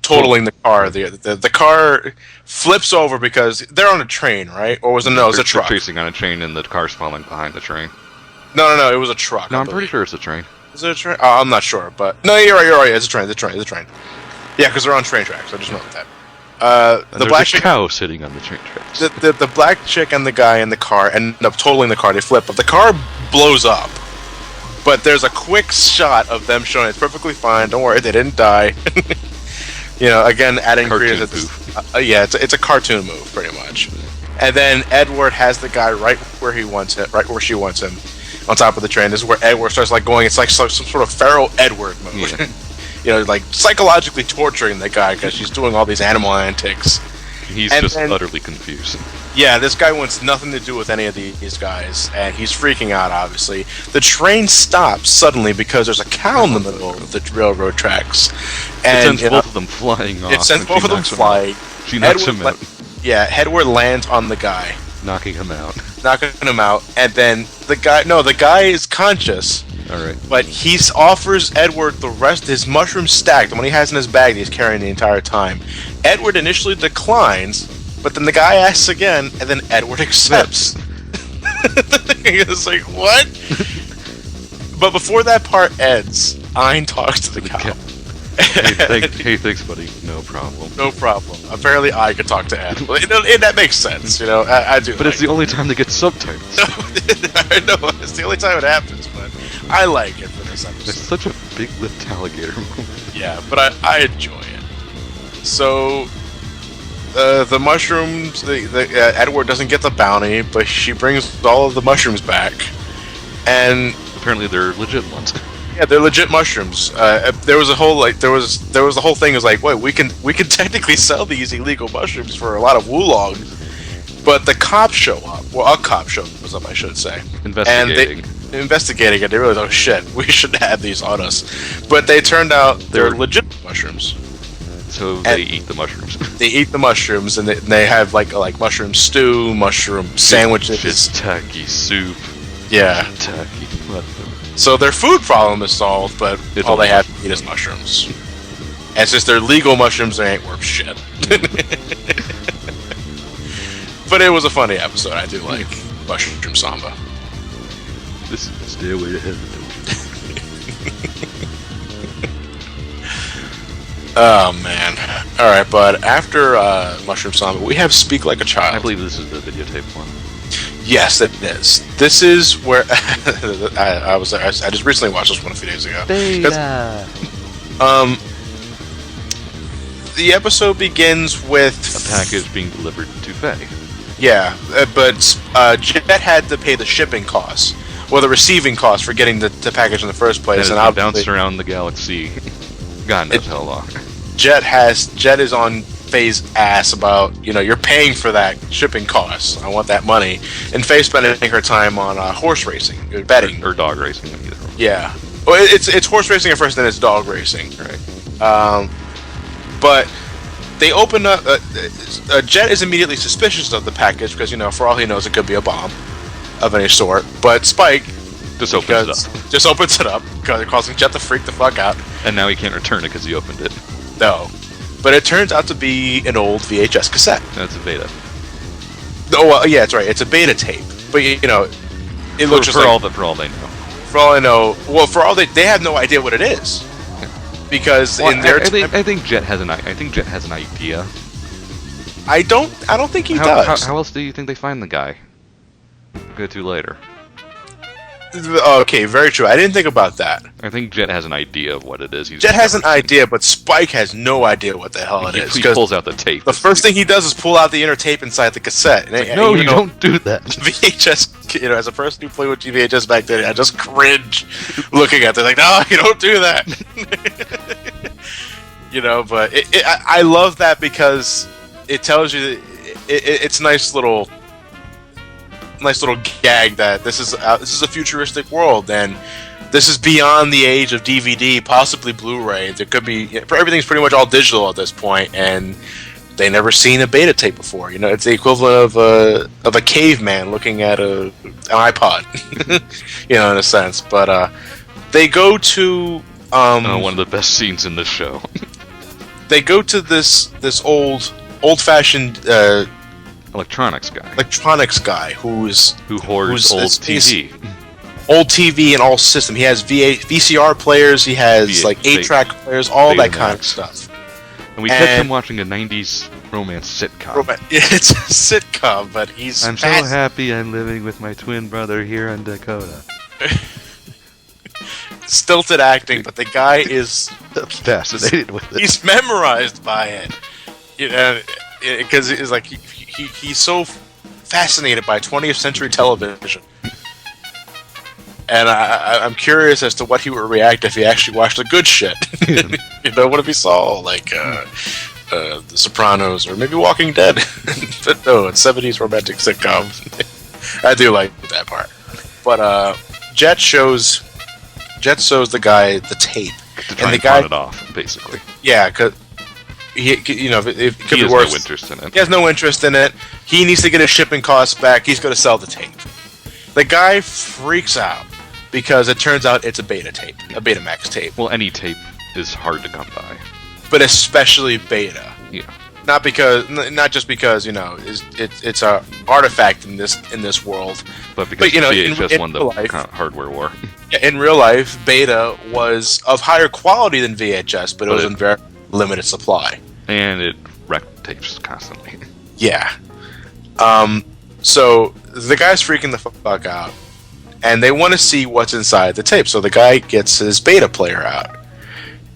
totaling the car. The car flips over because they're on a train, right? Or was it a truck? They're chasing on a train, and the car's falling behind the train. No, it was a truck. No, I'm pretty sure it's a train. Is it a train? Oh, I'm not sure, but no, you're right. It's a train. Yeah, because they're on train tracks. I just know that. The black chick, cow sitting on the train tracks. The black chick and the guy in the car end up totaling the car. They flip, but the car blows up. But there's a quick shot of them showing it's perfectly fine. Don't worry, they didn't die. Again, adding creative. Yeah, it's a cartoon move, pretty much. And then Edward has the guy right where he wants it, right where she wants him. On top of the train. This is where Edward starts going. It's like some sort of feral Edward mode. Yeah. Like psychologically torturing the guy because she's doing all these animal antics. He's just utterly confused. Yeah, this guy wants nothing to do with any of these guys, and he's freaking out. Obviously, the train stops suddenly because the's a cow in the middle of the railroad tracks, and it sends both of them flying off. It sends both of them flying. She knocks him out. Yeah, Edward lands on the guy. Knocking him out, and then the guy is conscious. All right, but he offers Edward the rest of his mushroom stack, the one he has in his bag that he's carrying the entire time. Edward initially declines, but then the guy asks again, and then Edward accepts. It's like, what? But before that part ends, Ein talks to the cow. Hey, thanks, buddy. No problem. No problem. Apparently, I could talk to Ed. And that makes sense, I do. But it's the only time they get subtitles. I know, it's the only time it happens, but I like it for this episode. It's such a big-lipped alligator movie. Yeah, but I enjoy it. So, the mushrooms, Edward doesn't get the bounty, but she brings all of the mushrooms back, and apparently they're legit ones. Yeah, they're legit mushrooms. There was a whole the whole thing was like, wait, we can technically sell these illegal mushrooms for a lot of wulong, but the cops show up. Well, a cop shows up, I should say. Investigating it, they realized, oh shit, we shouldn't have these on us. But they turned out they're legit mushrooms. So they eat the mushrooms. They eat the mushrooms, and they have like mushroom stew, mushroom sandwiches, shiitake soup. Yeah. Shiitake, whatever. So their food problem is solved, but all they have to eat is mushrooms. And since they're legal mushrooms, they ain't worth shit. But it was a funny episode. I do like Mushroom Samba. This is the stairway to heaven, don't you? Oh, man. Alright, but after Mushroom Samba, we have Speak Like a Child. I believe this is the videotape one. Yes, it is. This is where I just recently watched this one a few days ago. Beta. The episode begins with a package being delivered to Faye. Yeah, but Jet had to pay the shipping costs, well, the receiving costs for getting the package in the first place, and bounced around the galaxy. God knows how long. Jet is on Faye's ass about, you're paying for that shipping costs. I want that money. And Faye spending her time on horse racing, betting. Or dog racing, either. Yeah. Well, it's horse racing at first, then it's dog racing. Right. But they open up. Jet is immediately suspicious of the package because, for all he knows, it could be a bomb of any sort. But Spike just opens it up. Just opens it up, causing Jet to freak the fuck out. And now he can't return it because he opened it. No. But it turns out to be an old VHS cassette. That's a beta. Oh, well, yeah, that's right. It's a beta tape. But, you know, it looks just for like... all they know. For all I know... Well, for all they have no idea what it is. Because in their I think Jet has an idea. I don't think he does. How else do you think they find the guy? We'll get to later. Okay, very true. I didn't think about that. I think Jet has an idea of what it is. Jet has an idea, but Spike has no idea what the hell it is. He pulls out the tape. The first thing he does is pull out the inner tape inside the cassette. No, you don't do that. VHS, you know, as a person who played with VHS back then, I just cringe looking at it. Like, no, you don't do that. You know, but I love that because it tells you that it's a nice little gag that this is a futuristic world, and this is beyond the age of DVD, possibly Blu-ray. There could be everything's pretty much all digital at this point, and they never seen a beta tape before. You know, it's the equivalent of a caveman looking at an iPod. You know, in a sense. But they go to one of the best scenes in this show. They go to this old-fashioned electronics guy who hoards old TV. Old TV and all system. He has VCR players. He has 8-track players, all that kind of stuff. And we catch him watching a '90s romance sitcom. It's a sitcom, but he's. I'm so happy I'm living with my twin brother here in Dakota. Stilted acting, but the guy is fascinated with it. He's memorized by it, you know, because it's like he's so fascinated by 20th century television. And I'm curious as to what he would react if he actually watched the good shit. You know, what if he saw, like, The Sopranos or maybe Walking Dead? But no, it's 70s romantic sitcom. I do like that part. But Jet shows the guy the tape. To try and pawn it off, basically. Yeah, because he could he be has worse. No interest in it. He has no interest in it. He needs to get his shipping costs back. He's going to sell the tape. The guy freaks out because it turns out it's a beta tape, a Betamax tape. Well, any tape is hard to come by, but especially beta. Yeah. Not just because you know it's a artifact in this world, but because you know, VHS won the hardware war. In real life, beta was of higher quality than VHS, but it was in very limited supply, and it wrecked tapes constantly. Yeah. So the guy's freaking the fuck out, and they want to see what's inside the tape. So the guy gets his beta player out,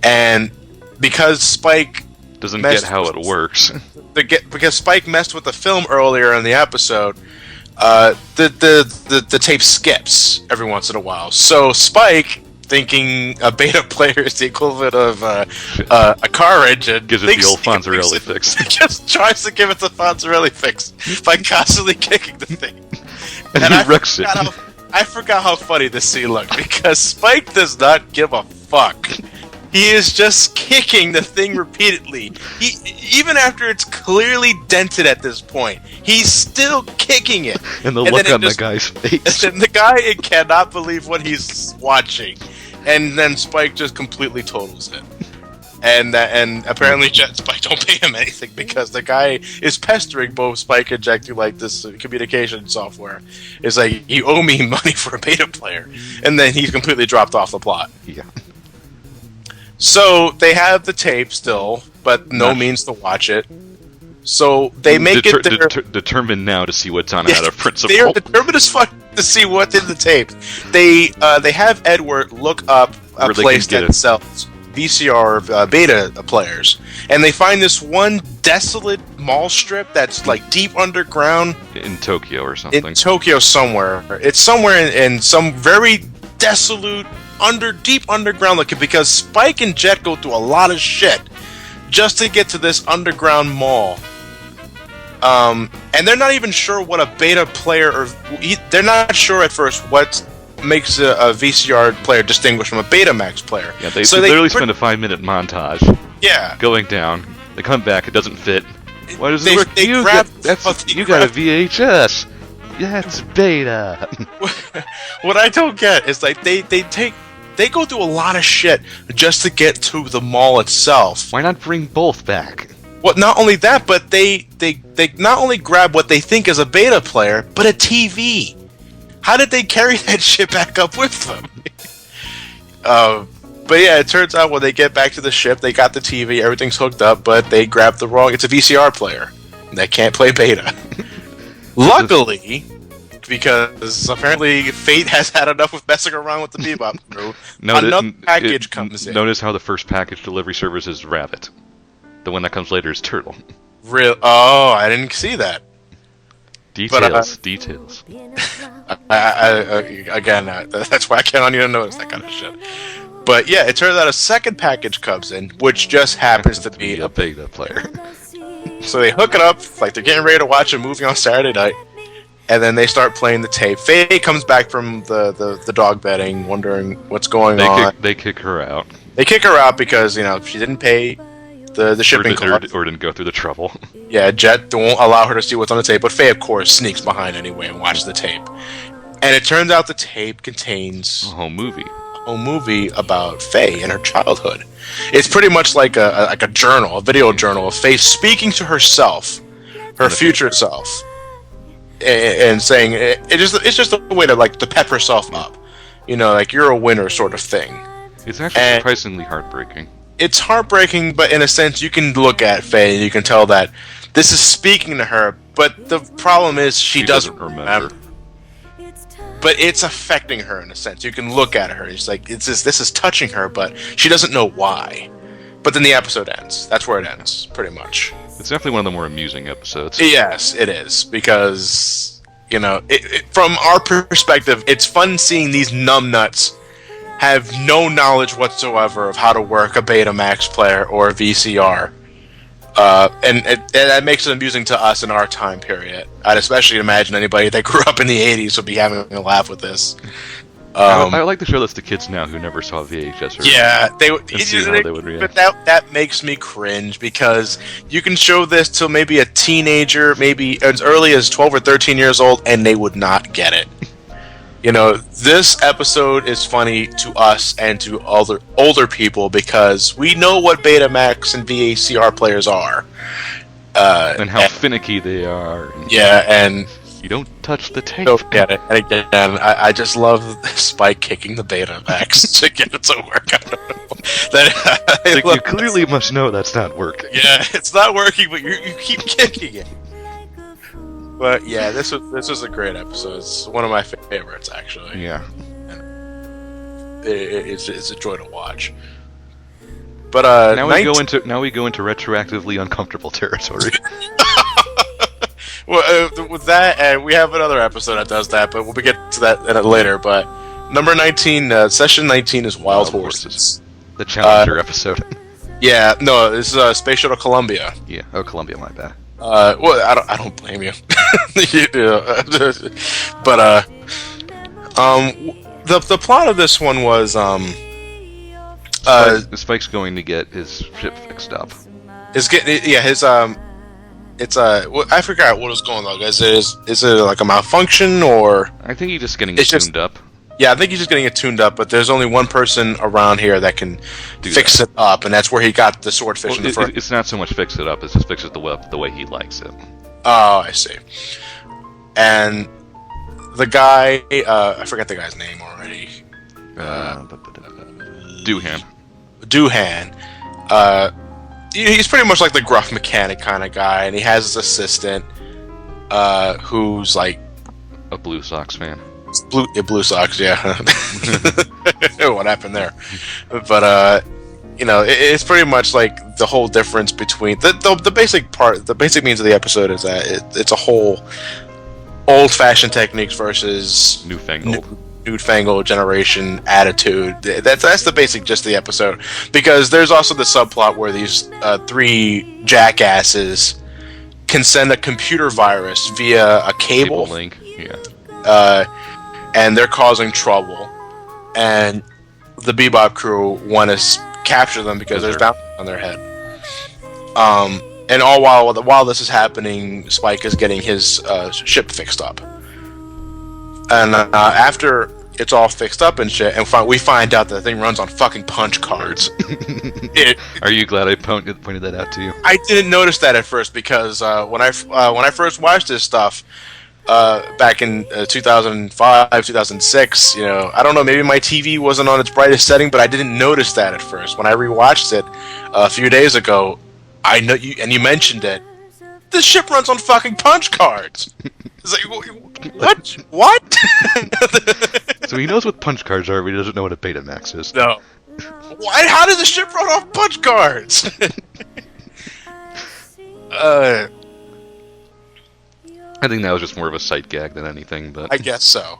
and because Spike doesn't get how it works, because Spike messed with the film earlier in the episode, the tape skips every once in a while. So Spike, thinking a beta player is the equivalent of a car engine, gives it the old Fonzarelli fix. Just tries to give it the Fonzarelli fix by constantly kicking the thing. And he wrecks it. I forgot how funny this scene looked, because Spike does not give a fuck. He is just kicking the thing repeatedly. Even after it's clearly dented at this point, he's still kicking it. And the look on the guy's face. And the guy cannot believe what he's watching. And then Spike just completely totals it. And apparently Jet and Spike don't pay him anything because the guy is pestering both Spike and Jet through like this communication software. It's like, you owe me money for a beta player. And then he's completely dropped off the plot. Yeah. So they have the tape still, but no means to watch it. So they make it determined now to see what's on it out of principle. They are determined as fuck to see what's in the tape. They have Edward look up a place that sells VCR beta players, and they find this one desolate mall strip that's like deep underground in Tokyo or something. In Tokyo somewhere. It's somewhere in some very desolate deep underground looking, because Spike and Jet go through a lot of shit just to get to this underground mall. And they're not even sure what a beta player, they're not sure at first what makes a VCR player distinguished from a Betamax player. Yeah, they literally spend a 5-minute montage. Yeah. Going down. They come back, it doesn't fit. Why does it work? You got a VHS. Yeah, it's beta. What I don't get is like they take They go through a lot of shit just to get to the mall itself. Why not bring both back? Well, not only that, but they not only grab what they think is a beta player, but a TV. How did they carry that shit back up with them? But yeah, it turns out when they get back to the ship, they got the TV, everything's hooked up, but they grabbed the wrong... It's a VCR player. They can't play beta. Luckily, because apparently Fate has had enough of messing around with the Bebop crew, another package comes in. Notice how the first package delivery service is Rabbit. The one that comes later is Turtle. Real? Oh, I didn't see that. Details. Again, that's why I count on you to notice that kind of shit. But yeah, it turns out a second package comes in, which just happens to be a beta player. So they hook it up, like they're getting ready to watch a movie on Saturday night, and then they start playing the tape. Faye comes back from the dog bedding, wondering what's going on. They kick her out. They kick her out because, she didn't pay the shipping cost. Or didn't go through the trouble. Yeah, Jet won't allow her to see what's on the tape, but Faye, of course, sneaks behind anyway and watches the tape. And it turns out the tape contains a whole movie about Faye and her childhood. It's pretty much like a journal, a video journal of Faye speaking to herself, her future self, and saying it's just a way to pep herself up, like you're a winner sort of thing. It's actually surprisingly heartbreaking. It's heartbreaking, but in a sense, you can look at Faye and you can tell that this is speaking to her. But the problem is she doesn't remember. But it's affecting her in a sense. You can look at her. It's like this is touching her, but she doesn't know why. But then the episode ends. That's where it ends, pretty much. It's definitely one of the more amusing episodes. Yes, it is, because from our perspective, it's fun seeing these numbnuts have no knowledge whatsoever of how to work a Betamax player or a VCR. And that makes it amusing to us in our time period. I'd especially imagine anybody that grew up in the 80s would be having a laugh with this. I like to show this to kids now who never saw VHS. They would react. But that makes me cringe, because you can show this to maybe a teenager, maybe as early as 12 or 13 years old, and they would not get it. This episode is funny to us and to older people because we know what Betamax and VCR players are. And how finicky they are. Yeah, and... You don't touch the tape. Don't get it. And again, I just love Spike kicking the Betamax to get it to work. You clearly must know that's not working. Yeah, it's not working, but you keep kicking it. But yeah, this was a great episode. It's one of my favorites, actually. Yeah, it's a joy to watch. But now we go into retroactively uncomfortable territory. Well, with that, and we have another episode that does that, but we'll get to that later. But number 19, session 19 is Wild Horses. The Challenger episode. Yeah, no, this is Space Shuttle Columbia. Yeah, Columbia, my bad. Well, I don't blame you. But the plot of this one was Spike's going to get his ship fixed up. I forgot what was going on. Is it like a malfunction, or I think he's just getting it tuned up. Yeah, I think he's just getting it tuned up, but there's only one person around here that can fix it up, and that's where he got the swordfish in the first. It's not so much fix it up, it's just fix it the way he likes it. Oh, I see. And the guy, I forgot the guy's name already. Doohan. He's pretty much like the gruff mechanic kind of guy, and he has his assistant, who's like a Blue Sox fan. Blue Sox, yeah. What happened there? But it's pretty much like the whole difference between the basic part. The basic means of the episode is that it's a whole old-fashioned techniques versus newfangled generation attitude. That's the basic gist of the episode. Because there's also the subplot where these three jackasses can send a computer virus via a cable link. Yeah. And they're causing trouble, and the Bebop crew want to capture them because there's bounty on their head. And all while this is happening, Spike is getting his ship fixed up. And after it's all fixed up and shit, and we find out that the thing runs on fucking punch cards. Are you glad I pointed that out to you? I didn't notice that at first because when I first watched this stuff back in 2005, 2006, I don't know, maybe my TV wasn't on its brightest setting, but I didn't notice that at first. When I rewatched it a few days ago, I know you, and you mentioned it. This ship runs on fucking punch cards. It's like, what? What? So he knows what punch cards are, but he doesn't know what a Betamax is. No. Why? How does the ship run off punch cards? I think that was just more of a sight gag than anything, but I guess so.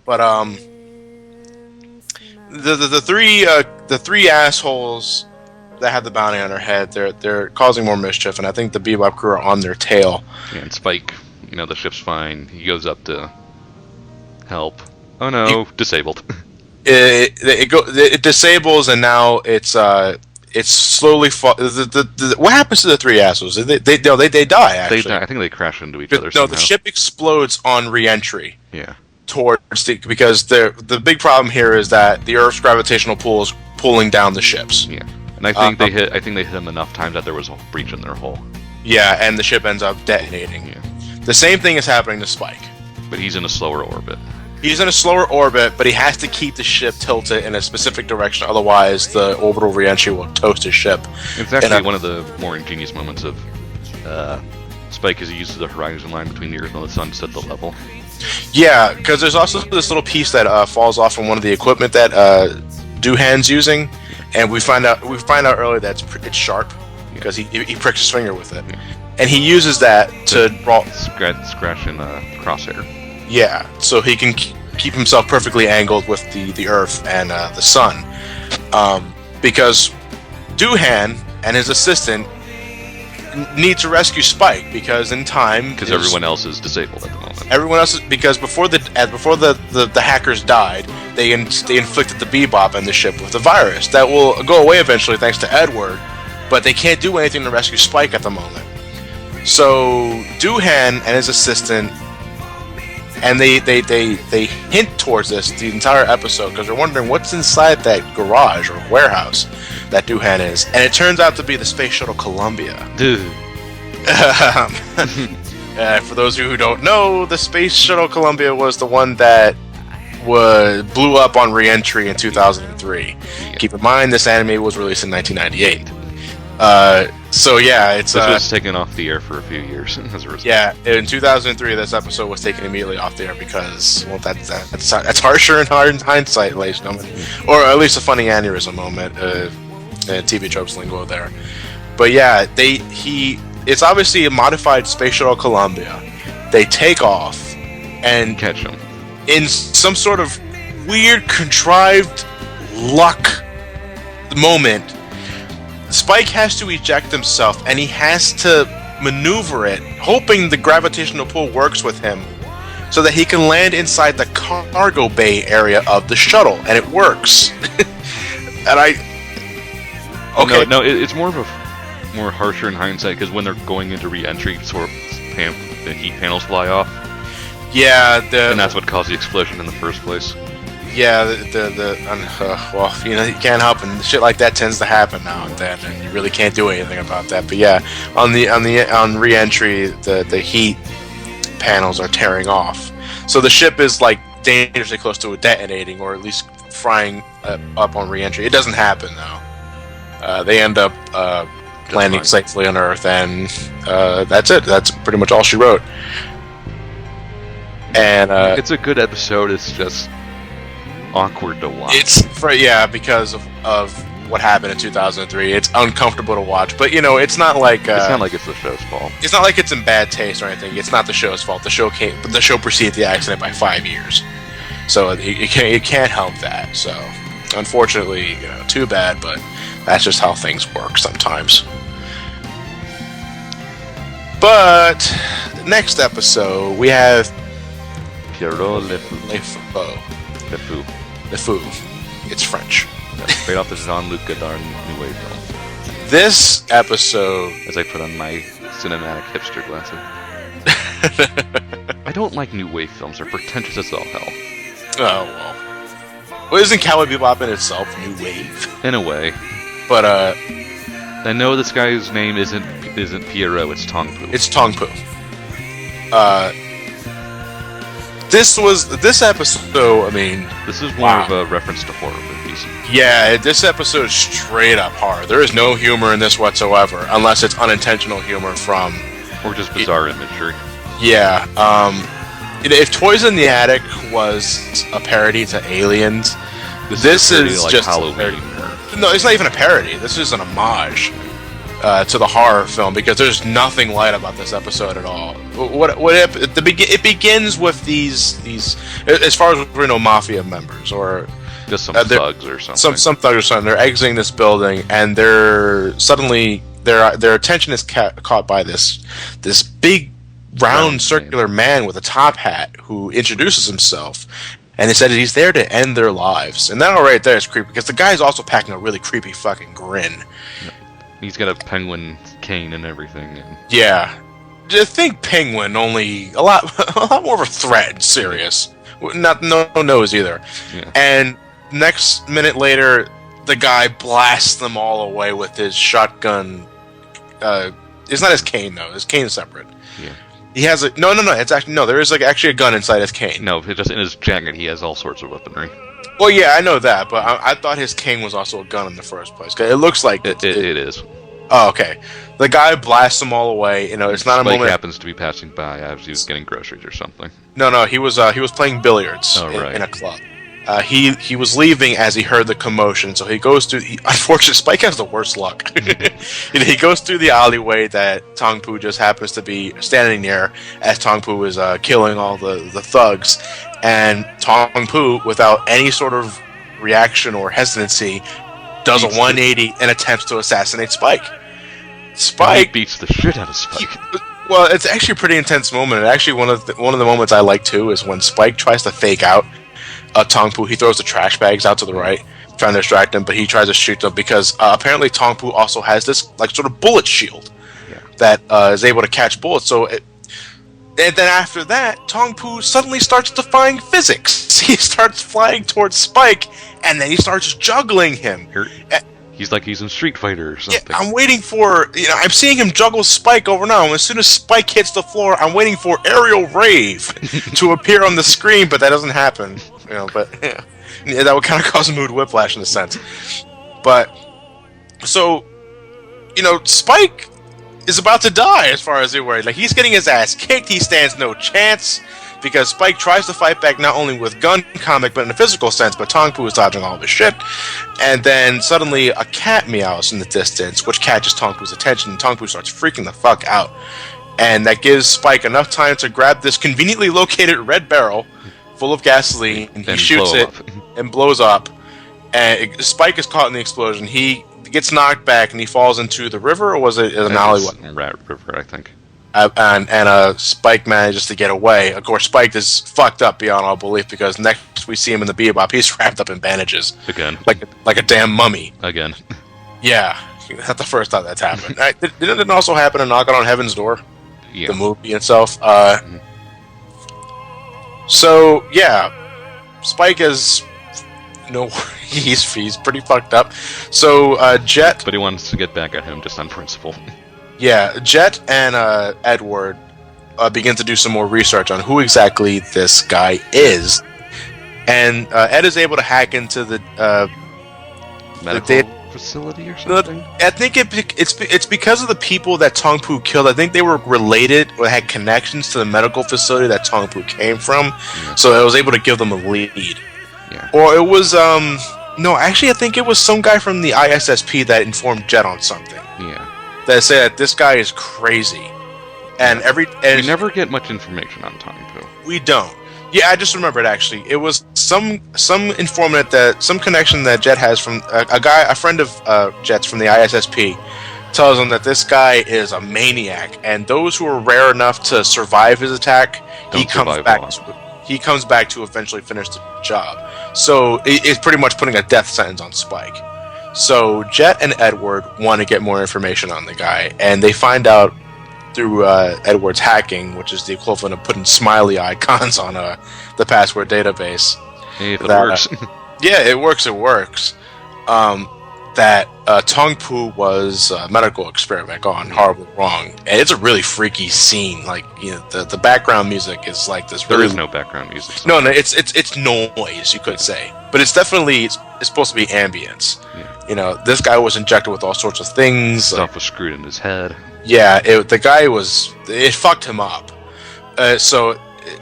But the three assholes that have the bounty on their head, they're causing more mischief, and I think the Bebop crew are on their tail. Yeah, and Spike, the ship's fine. He goes up to help. Oh no, disabled. It disables, and now it's slowly what happens to the three assholes? They die, actually. They die. I think they crash into each other somehow. No, the ship explodes on re-entry. Yeah. Because the big problem here is that the Earth's gravitational pull is pulling down the ships. Yeah. And I think they hit them enough times that there was a breach in their hull. Yeah, and the ship ends up detonating. Yeah. The same thing is happening to Spike. But he's in a slower orbit. He's in a slower orbit, but he has to keep the ship tilted in a specific direction, otherwise the orbital reentry will toast his ship. It's actually one of the more ingenious moments of Spike, as he uses the horizon line between the Earth and the Sun to set the level. Yeah, because there's also this little piece that falls off from one of the equipment that Doohan's using, and we find out earlier that it's sharp because he pricks his finger with it, and he uses that to draw scratch in a crosshair. Yeah, so he can keep himself perfectly angled with the Earth and the Sun, because Doohan and his assistant need to rescue Spike because in time because everyone else is disabled at the moment. Everyone else is, because before the hackers died, they inflicted the Bebop and the ship with the virus that will go away eventually thanks to Edward, but they can't do anything to rescue Spike at the moment. So Doohan and his assistant, and they hint towards this the entire episode because they're wondering what's inside that garage or warehouse that Doohan is, and it turns out to be the Space Shuttle Columbia. Dude. For those of you who don't know, the Space Shuttle Columbia was the one that blew up on re-entry in 2003. Yeah. Keep in mind, this anime was released in 1998. So yeah, this was taken off the air for a few years as a result. Yeah, in 2003, this episode was taken immediately off the air because, well, that's harsher in hindsight, ladies and gentlemen, or at least a funny aneurysm moment, TV tropes lingo there. But yeah, it's obviously a modified Space Shuttle Columbia. They take off and catch him in some sort of weird, contrived luck moment. Spike has to eject himself, and he has to maneuver it, hoping the gravitational pull works with him, so that he can land inside the cargo bay area of the shuttle, and it works. Okay. No, it's more of a more harsher in hindsight because when they're going into re-entry, the heat panels fly off. Yeah, and that's what caused the explosion in the first place. Yeah, well, you can't help, and shit like that tends to happen now and then, and you really can't do anything about that. But yeah, on re-entry, the heat panels are tearing off, so the ship is like dangerously close to detonating, or at least frying up on re-entry. It doesn't happen though. They end up landing safely on Earth, and that's it. That's pretty much all she wrote. And it's a good episode. It's just awkward to watch. Because of what happened in 2003. It's uncomfortable to watch, but it's not like it's the show's fault. It's not like it's in bad taste or anything. It's not the show's fault. The show preceded the accident by 5 years, so it can't help that. So unfortunately, too bad, but that's just how things work sometimes. But next episode we have Pierrot Le Fou. Le Fou. It's French. Straight off the Jean-Luc Godard New Wave film. This episode, as I put on my cinematic hipster glasses. I don't like New Wave films. They're pretentious as all hell. Oh, well. Well, isn't Cowboy Bebop in itself new wave? In a way. But, I know this guy's name isn't Pierrot, it's Tongpu. it's Tongpu. This episode, I mean... This is more of a reference to horror movies. Yeah, this episode is straight up horror. There is no humor in this whatsoever, unless it's unintentional humor from... Or just bizarre imagery. Yeah, if Toys in the Attic was a parody to Aliens, this is like just Halloween. No, it's not even a parody. This is an homage to the horror film because there's nothing light about this episode at all. It begins with these as far as we know, mafia members or just some thugs or something. Some thugs or something. They're exiting this building and they're suddenly their attention is caught by this big round circular man with a top hat who introduces himself. And they said he's there to end their lives. And that right there is creepy, because the guy's also packing a really creepy fucking grin. He's got a penguin cane and everything. And... Yeah. Just think penguin, only a lot more of a threat, serious. No nose either. Yeah. And next minute later, the guy blasts them all away with his shotgun. It's not his cane, though. His cane is separate. Yeah. He has a no. It's actually no. There is actually a gun inside his cane. No, just in his jacket, he has all sorts of weaponry. Well, yeah, I know that, but I thought his cane was also a gun in the first place. 'Cause it looks like it is. Oh, okay. The guy blasts them all away. You know, it's not a moment. happens to be passing by as he was getting groceries or something. No, he was playing billiards in a club. He was leaving as he heard the commotion, so he goes through... Unfortunately, Spike has the worst luck. He goes through the alleyway that Tongpu just happens to be standing near as Tongpu is killing all the thugs. And Tongpu, without any sort of reaction or hesitancy, does a 180 and attempts to assassinate Spike. Spike beats the shit out of Spike. Well, it's actually a pretty intense moment. And actually, one of the moments I like, too, is when Spike tries to fake out Tongpu. He throws the trash bags out to the right, trying to distract him, but he tries to shoot them because apparently Tongpu also has this like sort of bullet shield that is able to catch bullets. And then after that, Tongpu suddenly starts defying physics. He starts flying towards Spike, and then he starts juggling him. He's like he's in Street Fighter or something. Yeah, I'm waiting for, I'm seeing him juggle Spike over now. And as soon as Spike hits the floor, I'm waiting for Aerial Rave to appear on the screen, but that doesn't happen. But that would kind of cause a mood whiplash in a sense. But, so, Spike is about to die as far as they're worried. Like, he's getting his ass kicked. He stands no chance because Spike tries to fight back not only with gun combat, but in a physical sense, but Tongpu is dodging all of his shit. And then suddenly a cat meows in the distance, which catches Tongpu's attention, and Tongpu starts freaking the fuck out. And that gives Spike enough time to grab this conveniently located red barrel full of gasoline, and he shoots it and blows up. And Spike is caught in the explosion. He gets knocked back and he falls into the river, or was it an alleyway? Rat River, I think. And Spike manages to get away. Of course, Spike is fucked up beyond all belief because next we see him in the Bebop, he's wrapped up in bandages. Again. Like a damn mummy. Again. Yeah. That's the first time that's happened. Didn't it also happen in Knocking on Heaven's Door? Yeah. The movie itself? So, yeah. Spike is... he's pretty fucked up. So, Jet... But he wants to get back at him just on principle. Yeah, Jet and Edward begin to do some more research on who exactly this guy is. And Ed is able to hack into the medical facility or something? I think it's because of the people that Tongpu killed. I think they were related or had connections to the medical facility that Tongpu came from. Yeah. So I was able to give them a lead. Yeah. Or it was... no, actually I think it was some guy from the ISSP that informed Jet on something. Yeah. That said, this guy is crazy, and we never get much information on Tongpu. We don't. Yeah, I just remembered actually. It was some informant some connection that Jet has from a friend of Jet's from the ISSP, tells him that this guy is a maniac, and those who are rare enough to survive his attack, he comes back to eventually finish the job. So it's pretty much putting a death sentence on Spike. So Jet and Edward want to get more information on the guy, and they find out through Edward's hacking, which is the equivalent of putting smiley icons on the password database, Hey, if it that, works. Yeah, it works. It works. That Tong Poo was a medical experiment gone horribly wrong, and it's a really freaky scene. Like, you know, the background music is like this. There really is no background music. So. No, it's noise, you could say, but it's definitely it's supposed to be ambience. Yeah. You know, this guy was injected with all sorts of things. Stuff was screwed in his head. Yeah, the guy was. It fucked him up. So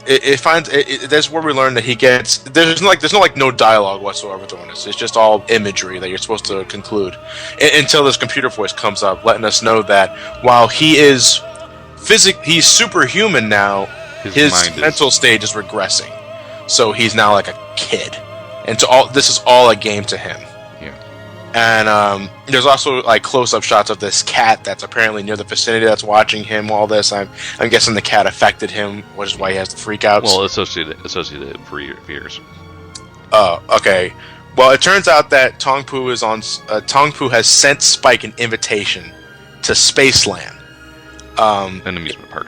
that's where we learn that he gets. There's no dialogue whatsoever during this. It's just all imagery that you're supposed to conclude until this computer voice comes up, letting us know that while he is he's superhuman now, his mental stage is regressing. So he's now like a kid, and this is all a game to him. And there's also like close-up shots of this cat that's apparently near the vicinity that's watching him. All this, I'm guessing the cat affected him, which is why he has the freakouts. Well, associated for years. Oh, okay. Well, it turns out that Tong Poo has sent Spike an invitation to Spaceland, An amusement park,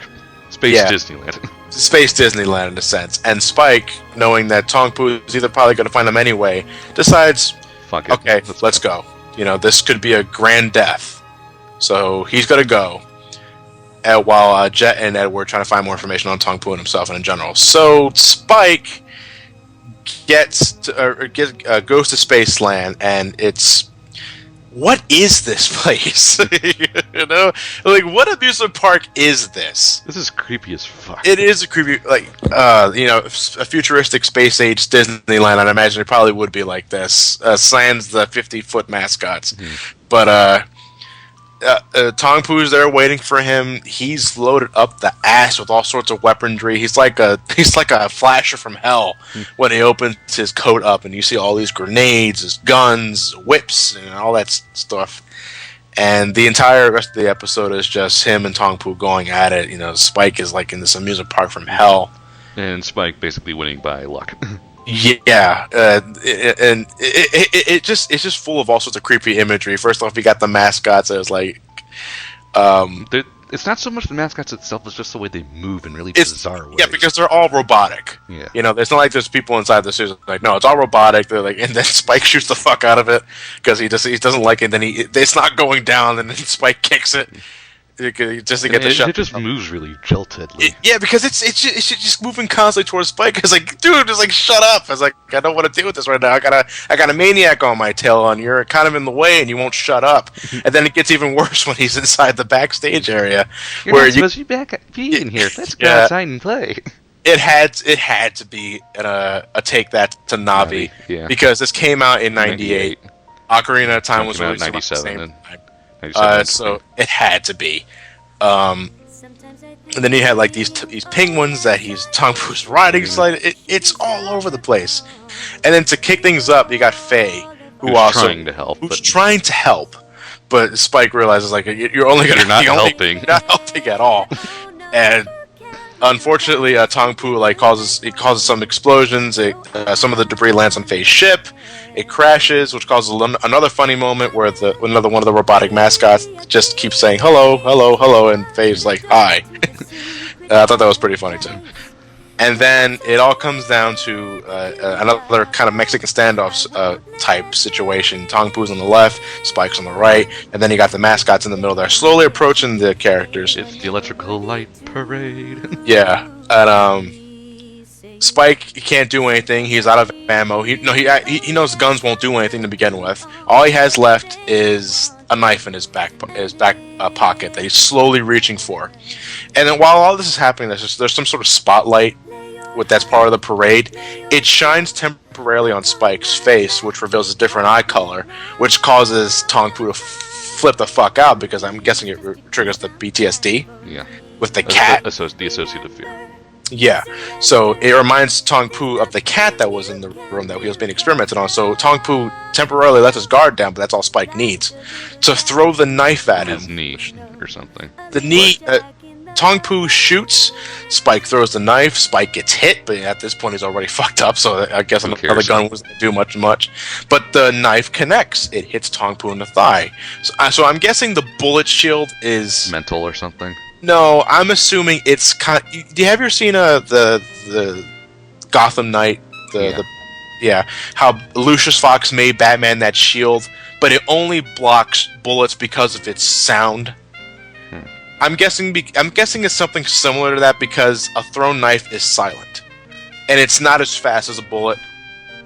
Disneyland. Space Disneyland in a sense. And Spike, knowing that Tong Poo is either probably going to find him anyway, decides. Fuck it. Okay, let's go. You know, this could be a grand death. So he's going to go. While Jet and Edward trying to find more information on Tong Poo and himself and in general. So Spike goes to Spaceland, and it's... What is this place? You know? Like, what amusement park is this? This is creepy as fuck. It is a creepy, like, you know, a futuristic space-age Disneyland. I'd imagine it probably would be like this. Sans the 50-foot mascots. Mm-hmm. But, Tong Poo's there waiting for him. He's loaded up the ass with all sorts of weaponry. He's like a flasher from hell when he opens his coat up, and you see all these grenades, his guns, whips, and all that stuff. And the entire rest of the episode is just him and Tong Poo going at it. You know, Spike is like in this amusement park from hell, and Spike basically winning by luck. Yeah, and it's just full of all sorts of creepy imagery. First off, you got the mascots. It was like, it's not so much the mascots itself; it's just the way they move in really bizarre ways. Yeah, because they're all robotic. Yeah, you know, it's not like there's people inside the suit. Like, no, it's all robotic. They're like, and then Spike shoots the fuck out of it because he doesn't like it. Then it's not going down, and then Spike kicks it. Just to get the shot. It just moves really jiltedly. Yeah, because it's just moving constantly towards Spike. It's like, dude, just like shut up. It's like, I don't want to deal with this right now. I got a maniac on my tail, and you're kind of in the way, and you won't shut up. And then it gets even worse when he's inside the backstage area. You're not supposed to be in here. Let's go outside and play. It had to be a take that to Navi, because this came out in '98. Ocarina of Time was released in '97. So it had to be. And then you had like these penguins that Tong Poo's riding. It's all over the place. And then to kick things up, you got Faye, who's trying to help, but Spike realizes like you're not helping at all. And unfortunately, Tong Poo causes some explosions. Some of the debris lands on Faye's ship. It crashes, which causes another funny moment where another one of the robotic mascots just keeps saying hello, hello, hello, and Faye's like hi. I thought that was pretty funny too. And then it all comes down to another kind of Mexican standoff type situation. Tong Poo's on the left, Spike's on the right, and then you got the mascots in the middle. They're slowly approaching the characters. It's the electrical light parade. Yeah, and Spike can't do anything. He's out of ammo. He knows guns won't do anything to begin with. All he has left is a knife in his back pocket that he's slowly reaching for. And then while all this is happening, there's some sort of spotlight that's part of the parade. It shines temporarily on Spike's face, which reveals a different eye color, which causes Tong Poo to flip the fuck out, because I'm guessing it triggers the PTSD. Yeah. With the cat. The associative fear. Yeah, so it reminds Tong Poo of the cat that was in the room that he was being experimented on. So Tong Poo temporarily lets his guard down, but that's all Spike needs to throw the knife at him. His knee or something. The knee. Tong Poo shoots. Spike throws the knife. Spike gets hit, but at this point he's already fucked up. So I guess another gun wasn't going to do much. But the knife connects. It hits Tong Poo in the thigh. So I'm guessing the bullet shield is mental or something. No, I'm assuming it's kind of... Do you have ever seen the Gotham Knight? Yeah, how Lucius Fox made Batman that shield, but it only blocks bullets because of its sound. I'm guessing it's something similar to that because a thrown knife is silent, and it's not as fast as a bullet.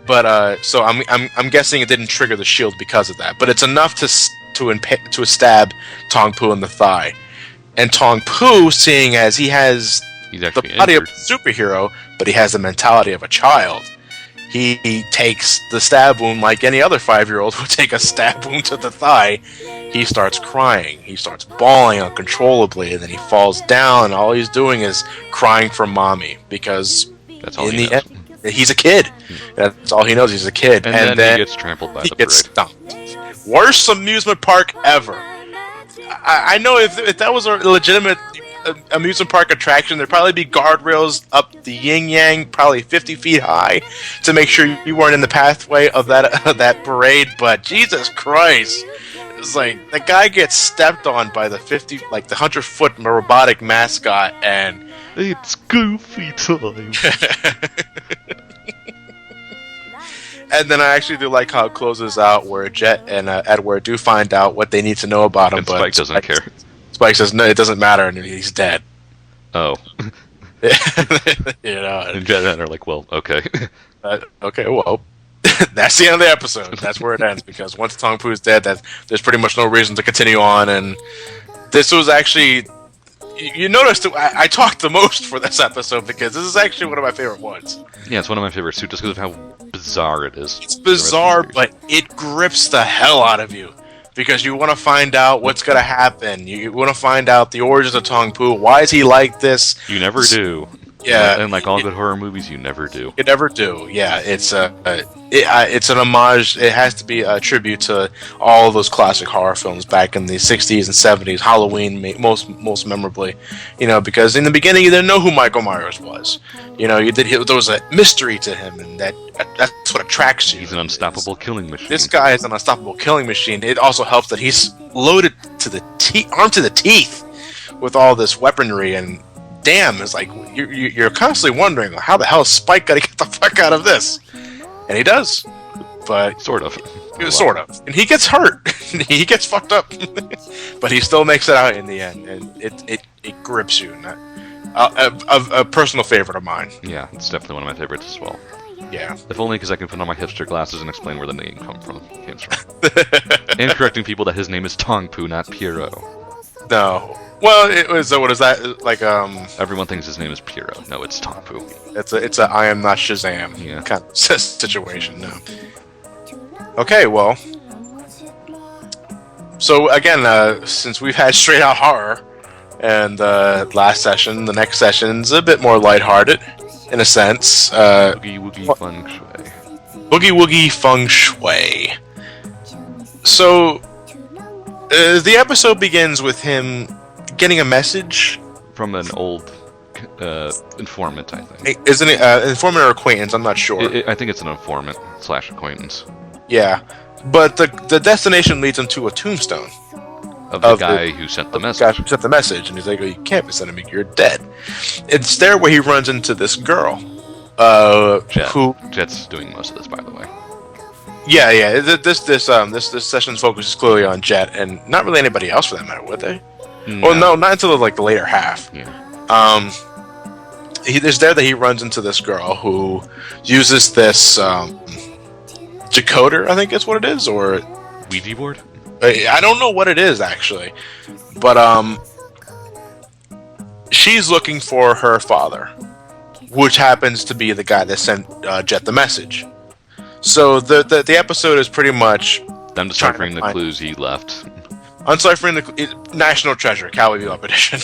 But so I'm guessing it didn't trigger the shield because of that. But it's enough to stab Tong Po in the thigh, and Tong Po, seeing as he's the body of a superhero, but he has the mentality of a child. He takes the stab wound like any other 5-year-old would take a stab wound to the thigh. He starts crying. He starts bawling uncontrollably, and then he falls down, and all he's doing is crying for mommy, because that's all he knows. He's a kid. That's all he knows. He's a kid. And then he gets trampled by the parade. Stomped. Worst amusement park ever. I know if that was a legitimate amusement park attraction, there'd probably be guardrails up the yin-yang, probably 50 feet high, to make sure you weren't in the pathway of that parade. But Jesus Christ, it's like the guy gets stepped on by the 100-foot robotic mascot, and it's goofy time. And then I actually do like how it closes out, where Jet and Edward do find out what they need to know about him, and but Spike doesn't care. Spike says, no, it doesn't matter, and he's dead. Oh. And Jet and are like, well, okay. Okay, well, that's the end of the episode. That's where it ends, because once Tong Poo's dead, there's pretty much no reason to continue on, and this was actually... You noticed I talked the most for this episode, because this is actually one of my favorite ones. Yeah, it's one of my favorites too, just because of how bizarre it is. It's bizarre, but it grips the hell out of you, because you want to find out what's going to happen. You want to find out the origins of Tong Po. Why is he like this? You never do. Yeah, and like all good horror movies, you never do. You never do. Yeah, it's an homage. It has to be a tribute to all of those classic horror films back in the 60s and 70s. Halloween, most memorably, because in the beginning you didn't know who Michael Myers was. There was a mystery to him, and that's what attracts you. He's an unstoppable killing machine. This guy is an unstoppable killing machine. It also helps that he's loaded to the armed to the teeth with all this weaponry, and damn, it's like you're constantly wondering how the hell is Spike got to get the fuck out of this, and he does, but sort of, and he gets hurt, he gets fucked up, but he still makes it out in the end, and it grips you. A personal favorite of mine. Yeah, it's definitely one of my favorites as well. Yeah, if only because I can put on my hipster glasses and explain where the name came from. And correcting people that his name is Tong Po, not Pierrot. No. Well, it was. What is that? Like everyone thinks his name is Pierrot. No, it's Tong Po. It's a I am not Shazam kind of situation. No. Okay, well. So again, since we've had straight out horror, and last session, the next session's a bit more lighthearted, in a sense. Boogie Woogie Feng Shui. Boogie Woogie Feng Shui. So the episode begins with him getting a message from an old informant, I think. Isn't it informant or acquaintance? I'm not sure. I think it's an informant / acquaintance. Yeah, but the destination leads him to a tombstone of the guy who sent the message. Guy who sent the message, and he's like, "You can't be sending me. You're dead." It's there where he runs into this girl. Jet's doing most of this, by the way. Yeah. This session's focus is clearly on Jet, and not really anybody else for that matter, would they? No. Well, no, not until the later half. Yeah. There's there that he runs into this girl who uses this decoder, I think is what it is, or Ouija board. I don't know what it is actually, but she's looking for her father, which happens to be the guy that sent Jet the message. So the episode is pretty much them deciphering the clues he left. Unciphering the National Treasure, Cowboy Bebop edition.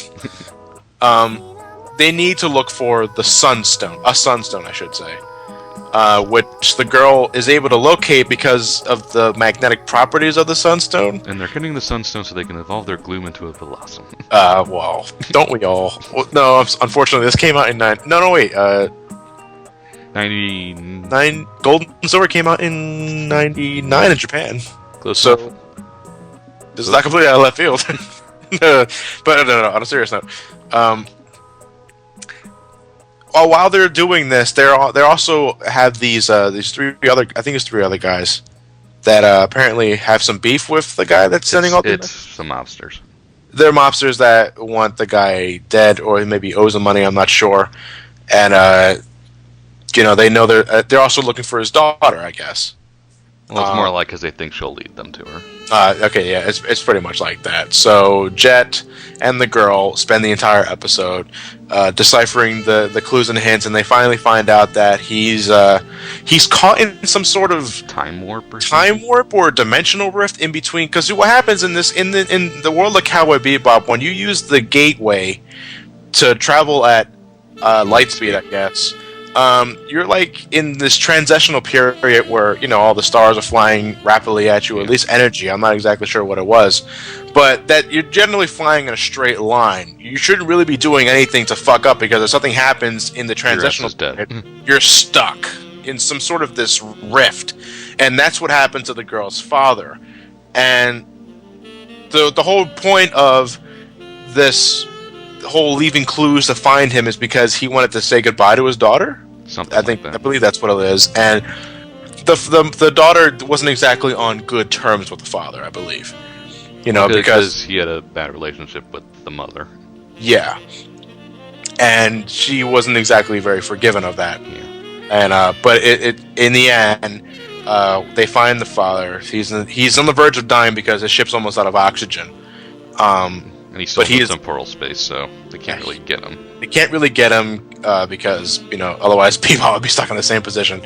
They need to look for the Sunstone, a Sunstone, I should say, which the girl is able to locate because of the magnetic properties of the Sunstone. And they're getting the Sunstone so they can evolve their gloom into a blossom. Well, don't we all? Well, no, unfortunately, this came out in 99. Gold and Silver came out in 99 in Japan. Close so. enough. This is not completely out of left field. But no, on a serious note. while they're doing this, they also have these three other guys that apparently have some beef with the guy that's sending all the. It's some mobsters. They're mobsters that want the guy dead, or maybe owes him money. I'm not sure, and they know they're also looking for his daughter, I guess. Well, it's more like because they think she'll lead them to her. Okay, yeah, it's pretty much like that. So Jet and the girl spend the entire episode deciphering the clues and hints, and they finally find out that he's caught in some sort of Time warp or dimensional rift in between. Because what happens in the world of Cowboy Bebop, when you use the gateway to travel at light speed, I guess. You're like in this transitional period where all the stars are flying rapidly at you, or at least energy. I'm not exactly sure what it was, but that you're generally flying in a straight line. You shouldn't really be doing anything to fuck up, because if something happens in the transitional period, you're stuck in some sort of this rift, and that's what happened to the girl's father. And the whole point of this whole leaving clues to find him is because he wanted to say goodbye to his daughter. I believe that's what it is. And the daughter wasn't exactly on good terms with the father, I believe. Because he had a bad relationship with the mother. Yeah, and she wasn't exactly very forgiving of that. Yeah. And but it in the end, they find the father. He's on the verge of dying because his ship's almost out of oxygen. And he's still in temporal space, so they can't really get him. They can't really get him because otherwise Bebop would be stuck in the same position.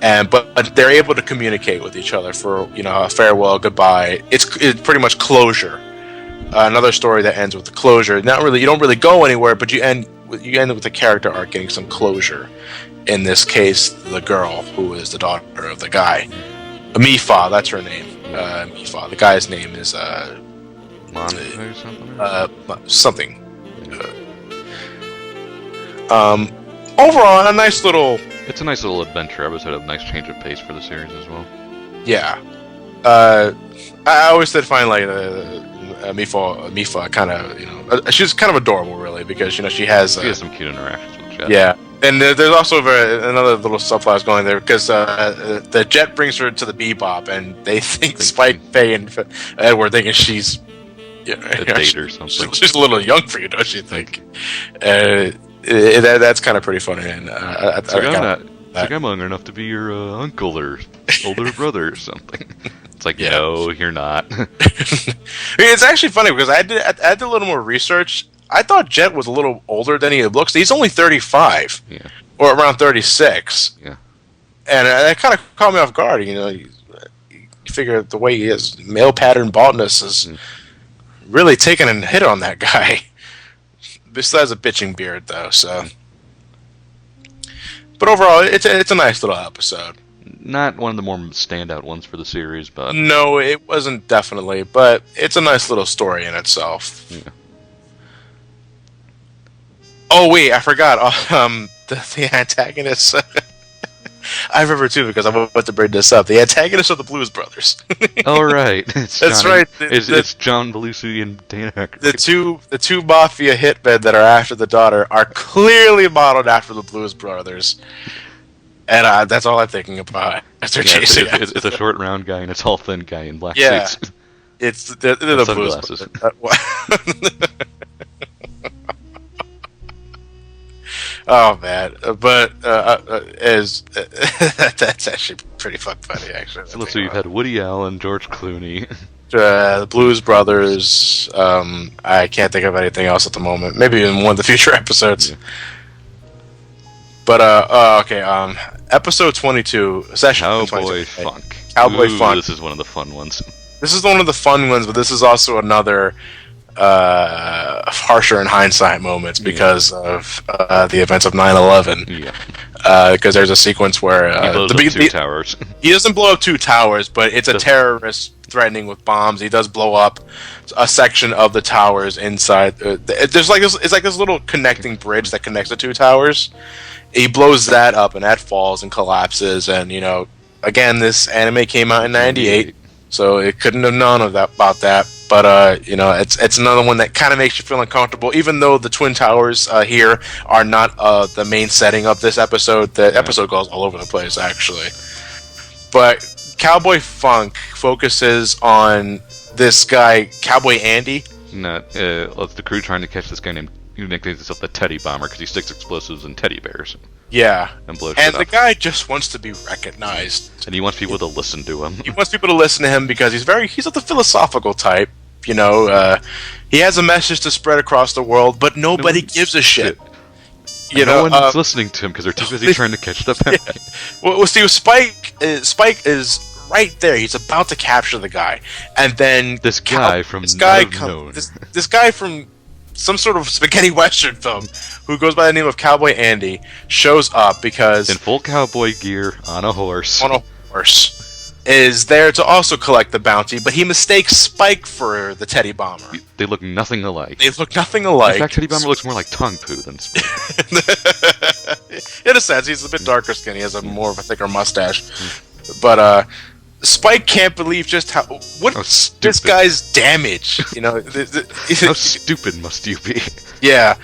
But they're able to communicate with each other for a farewell, goodbye. It's pretty much closure. Another story that ends with the closure. Not really, you don't really go anywhere, but you end with the character arc getting some closure. In this case, the girl who is the daughter of the guy, Mifa, that's her name. Mifa. The guy's name is or something. Something. Overall, It's a nice little adventure episode. A nice change of pace for the series as well. Yeah. I always did find like Mifa kind of she's kind of adorable, really, because she has some cute interactions with Jet. Yeah. And there's also another little subplot going there, because the Jet brings her to the Bebop, and they think Spike, Faye, and Edward thinking she's a date or something. She's a little young for you, don't you think? That's kind of pretty funny. And I'm young enough to be your uncle or older brother or something. It's like, no, you're not. It's actually funny because I did a little more research. I thought Jet was a little older than he looks. He's only 35, or around 36. Yeah, and that kind of caught me off guard. You figure the way he is, male pattern baldness is really taking a hit on that guy. Besides a bitching beard, though. So, but overall, it's a nice little episode. Not one of the more standout ones for the series, but no, it wasn't definitely. But it's a nice little story in itself. Yeah. Oh wait, I forgot. The antagonist. I remember too because I'm about to bring this up. The antagonist of the Blues Brothers. Oh right, That's right. It's John Belushi and Dana Aykroyd. The two mafia hitmen that are after the daughter are clearly modeled after the Blues Brothers, and that's all I'm thinking about as they're chasing. It's a short, round guy and a tall, thin guy in black suits. It's they're the Blues Brothers. Oh man, but that's actually pretty funny. Actually, so let's see. You've had Woody Allen, George Clooney, the Blues Brothers. I can't think of anything else at the moment. Maybe in one of the future episodes. Yeah. But okay. Episode 22, session Cowboy Funk. Cowboy Funk. This is one of the fun ones. This is one of the fun ones, but this is also another harsher in hindsight moments because of the events of 9/11. Yeah. Because there's a sequence where he blows up two towers. He doesn't blow up two towers, but it's a terrorist threatening with bombs. He does blow up a section of the towers inside. There's like this. It's like this little connecting bridge that connects the two towers. He blows that up, and that falls and collapses. And again, this anime came out in '98, so it couldn't have known about that. But you know, it's another one that kind of makes you feel uncomfortable, even though the Twin Towers here are not the main setting of this episode. The episode goes all over the place, actually. But Cowboy Funk focuses on this guy, Cowboy Andy. It's the crew trying to catch this guy named, who nicknames himself the Teddy Bomber because he sticks explosives in teddy bears. Yeah. And blows shit And the up. guy just wants to be recognized. And he wants people to listen to him. He wants people to listen to him because he's of the philosophical type. You know, he has a message to spread across the world, but nobody gives a shit. You know, no one's listening to him because they're too busy trying to catch the bounty. Well, see, Spike is right there. He's about to capture the guy, and then This guy from some sort of spaghetti western film, who goes by the name of Cowboy Andy, shows up because in full cowboy gear on a horse. Is there to also collect the bounty, but he mistakes Spike for the Teddy Bomber. They look nothing alike. They look nothing alike. In fact, Teddy Bomber looks more like tongue poo than Spike. In a sense, he's a bit darker skin. He has more of a thicker mustache. But Spike can't believe just how this guy's damage. You know, how stupid must you be? Yeah.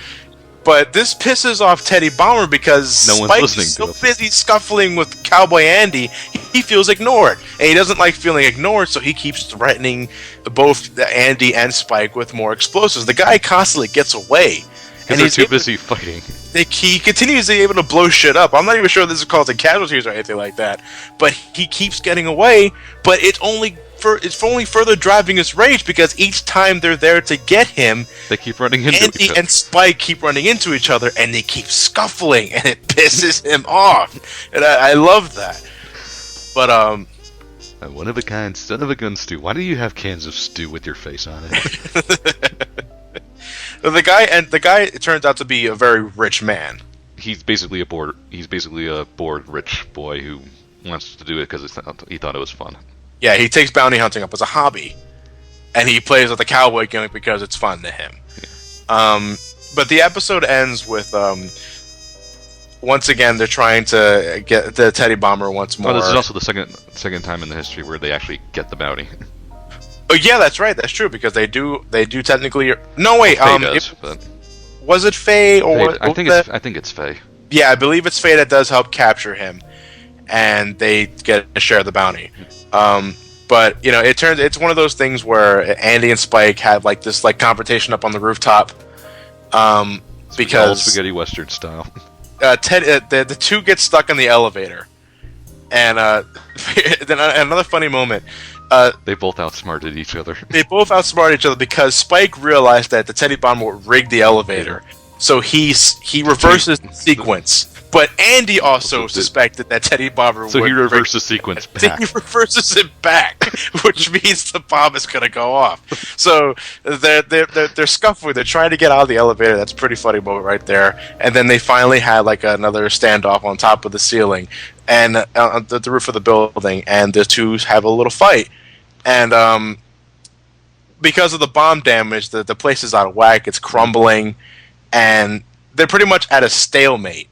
But this pisses off Teddy Bomber because no one's Spike listening is so to him. busy scuffling with Cowboy Andy, he feels ignored. And he doesn't like feeling ignored, so he keeps threatening both Andy and Spike with more explosives. The guy constantly gets away. Because they're too busy fighting. He continues to be able to blow shit up. I'm not even sure this is causing casualties or anything like that. But he keeps getting away, but it's only further driving his rage because each time they're there to get him, they keep running into Andy each other. and Spike keep running into each other, and they keep scuffling, and it pisses him off. And I love that. But A one-of-a-kind son of a gun stew. Why do you have cans of stew with your face on it? the guy it turns out to be a very rich man. He's basically a bored rich boy who wants to do it because he thought it was fun. Yeah, he takes bounty hunting up as a hobby, and he plays with the cowboy gimmick because it's fun to him. Yeah. But the episode ends with once again they're trying to get the Teddy Bomber once more. Oh, this is also the second time in the history where they actually get the bounty. Oh yeah, that's right. That's true because they do technically. No wait, Faye does, was it Faye or I think it's Faye. Yeah, I believe it's Faye that does help capture him, and they get a share of the bounty. But you know, it's one of those things where Andy and Spike have like this confrontation up on the rooftop. Because old spaghetti western style. The two get stuck in the elevator, and then another funny moment. They both outsmarted each other. They both outsmarted each other because Spike realized that the Teddy Bomber would rig the elevator, so he reverses the sequence. But Andy also suspected that Teddy Bomber would. So he reversed the sequence back. He reverses it back, which means the bomb is going to go off. So they're scuffling. They're trying to get out of the elevator. That's a pretty funny moment right there. And then they finally had another standoff on top of the ceiling and on the roof of the building. And the two have a little fight. And because of the bomb damage, the place is out of whack. It's crumbling, and they're pretty much at a stalemate.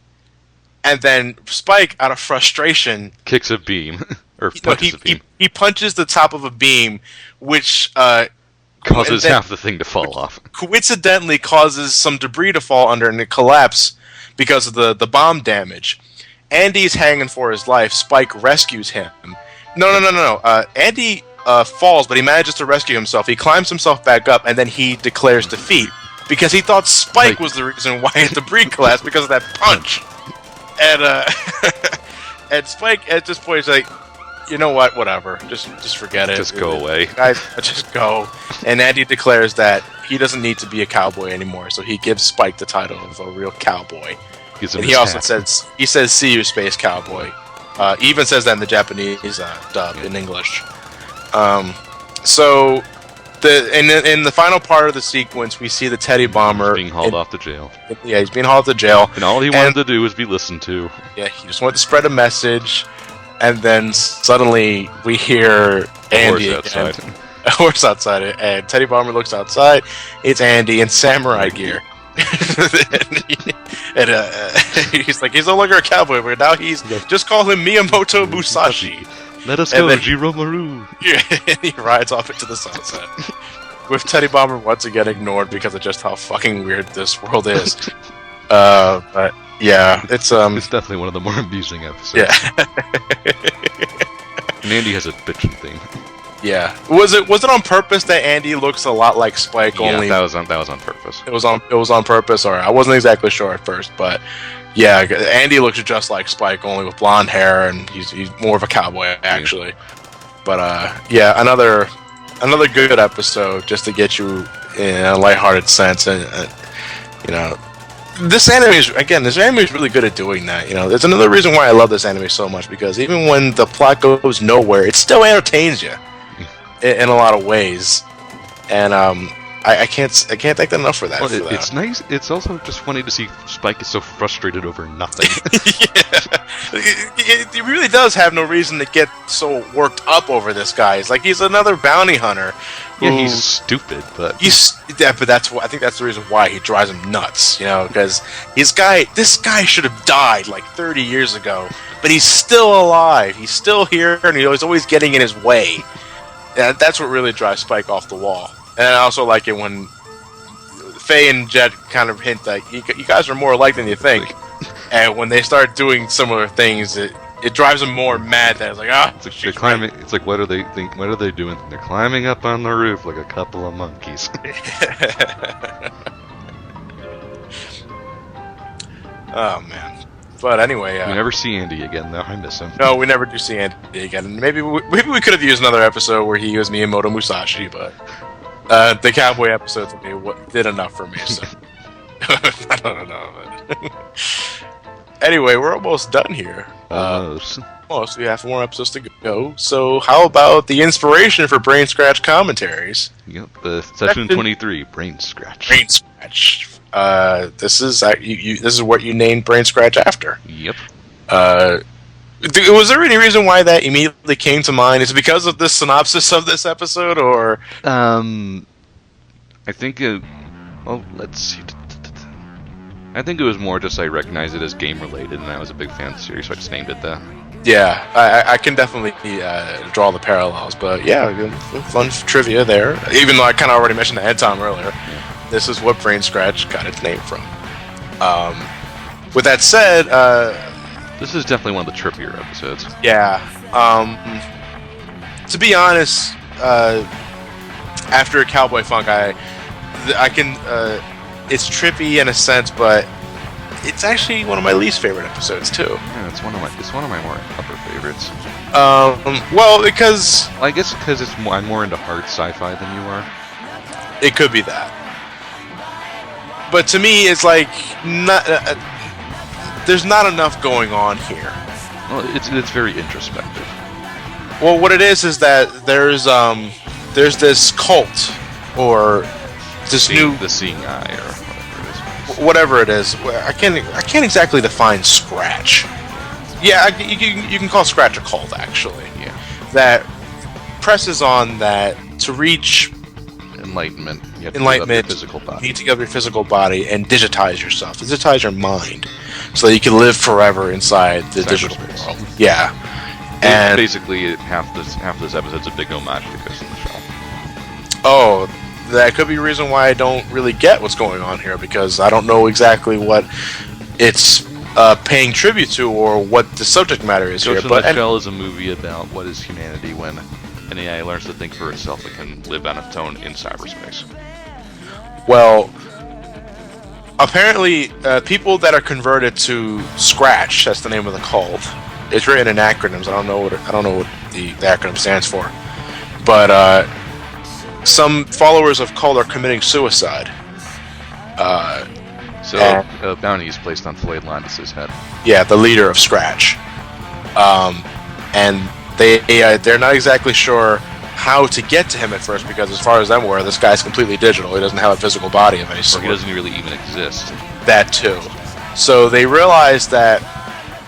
And then Spike, out of frustration, kicks a beam or punches a beam. He punches the top of a beam, which causes half the thing to fall off. Coincidentally, causes some debris to fall under and it collapse because of the bomb damage. Andy's hanging for his life. Spike rescues him. No. Andy falls, but he manages to rescue himself. He climbs himself back up, and then he declares defeat because he thought Spike was the reason why the debris collapsed because of that punch. And and Spike at this point is like, you know what, whatever, just forget it. Just go away. Guys, just go. And Andy declares that he doesn't need to be a cowboy anymore, so he gives Spike the title of a real cowboy. And he also says, "See you, space cowboy." He even says that in the Japanese dub in English. So in the final part of the sequence, we see the Teddy Bomber being hauled off to jail. Yeah, he's being hauled to jail. And all he wanted to do was be listened to. Yeah, he just wanted to spread a message, and then suddenly we hear Andy outside. A horse outside it, and Teddy Bomber looks outside. It's Andy in samurai gear. and he's like, he's no longer a cowboy, but now he's just call him Miyamoto Musashi. Let us go, Jiro Maru. Yeah, and he rides off into the sunset. with Teddy Bomber once again ignored because of just how fucking weird this world is. But yeah, it's definitely one of the more amusing episodes. Yeah. And Andy has a bitchin' thing. Yeah. Was it on purpose that Andy looks a lot like Spike? Yeah, only that was on purpose. It was on purpose. Alright, I wasn't exactly sure at first, but yeah, Andy looks just like Spike, only with blonde hair, and he's more of a cowboy actually. But yeah, another good episode just to get you in a lighthearted sense, and you know, this anime is really good at doing that. You know, there's another reason why I love this anime so much, because even when the plot goes nowhere, it still entertains you in a lot of ways, and I can't thank them enough for that. Well, it's nice. It's also just funny to see Spike is so frustrated over nothing. Yeah. He really does have no reason to get so worked up over this guy. It's like he's another bounty hunter. Yeah, he's stupid, but but that's I think that's the reason why he drives him nuts. You know, because this guy should have died like 30 years ago, but he's still alive. He's still here, and he's always getting in his way. And that's what really drives Spike off the wall. And I also like it when Faye and Jet kind of hint that you guys are more alike than you think. And when they start doing similar things, it drives them more mad. That it's like, it's like they're climbing. It's like, what are they doing? They're climbing up on the roof like a couple of monkeys. Oh man. But anyway, we never see Andy again, though. I miss him. No, we never do see Andy again. Maybe we could have used another episode where he was Miyamoto Musashi, but the cowboy episode for me did enough for me. So I don't know. But anyway, we're almost done here. Almost. We have 4 more episodes to go. So how about the inspiration for BrainScratch commentaries? Yep, session 23, BrainScratch. BrainScratch. This is what you named BrainScratch after. Yep. Was there any reason why that immediately came to mind? Is it because of the synopsis of this episode, or? I think well, let's see. I think it was more just I recognized it as game related, and I was a big fan of the series, so I just named it that. Yeah, I can definitely draw the parallels, but yeah, fun trivia there. Even though I kind of already mentioned the head time earlier. Yeah. This is what BrainScratch got its name from. With that said, this is definitely one of the trippier episodes. Yeah. To be honest, after Cowboy Funk, I can. It's trippy in a sense, but it's actually one of my least favorite episodes too. Yeah, it's one of my more upper favorites. Well, because I guess because I'm more into hard sci-fi than you are. It could be that. But to me, it's like there's not enough going on here. Well, it's very introspective. Well, what it is that there's this cult or this the seeing eye or whatever it is. I can't exactly define Scratch. Yeah, you can call Scratch a cult actually. Yeah. That presses on that to reach enlightenment. You have to enlightenment. Give up your physical body. You need to give up your physical body and digitize yourself. Digitize your mind, so that you can live forever inside the digital world. Yeah, and basically half this episode's a big homage to Ghost in the Shell. Oh, that could be a reason why I don't really get what's going on here, because I don't know exactly what it's paying tribute to or what the subject matter is Ghost here. in the Shell is a movie about what is humanity when an AI learns to think for itself and can live on its own in cyberspace. Well, apparently, people that are converted to Scratch, that's the name of the cult. It's written in acronyms. I don't know what the acronym stands for, but some followers of cult are committing suicide. So a bounty is placed on Floyd Landis' head. Yeah, the leader of Scratch, and they're not exactly sure how to get to him at first, because as far as I'm aware, this guy's completely digital. He doesn't have a physical body of any sort. Or he doesn't really even exist. That too. So they realize that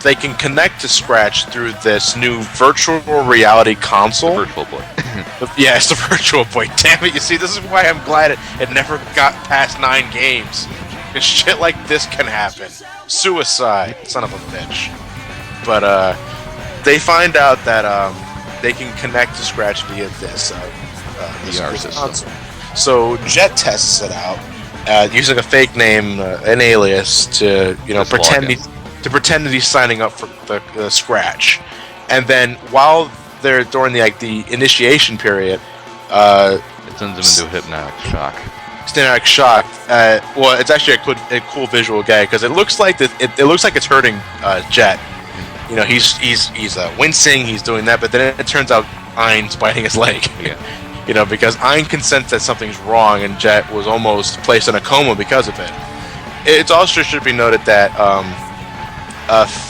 they can connect to Scratch through this new virtual reality console. The Virtual Boy. Yeah, it's the Virtual Boy. Damn it! You see, this is why I'm glad it never got past 9 games. Because shit like this can happen. Suicide, son of a bitch. But they find out that they can connect to Scratch via this VR system. So Jet tests it out using a fake name, an alias, to pretend that he's signing up for the Scratch, and then while they're during the initiation period, it sends him into a hypnotic shock. Hypnotic shock. Well, it's actually a cool visual gag because it looks like it looks like it's hurting Jet. He's wincing, he's doing that, but then it turns out Ein's biting his leg. Yeah. Because Ein can sense that something's wrong, and Jet was almost placed in a coma because of it. It also should be noted that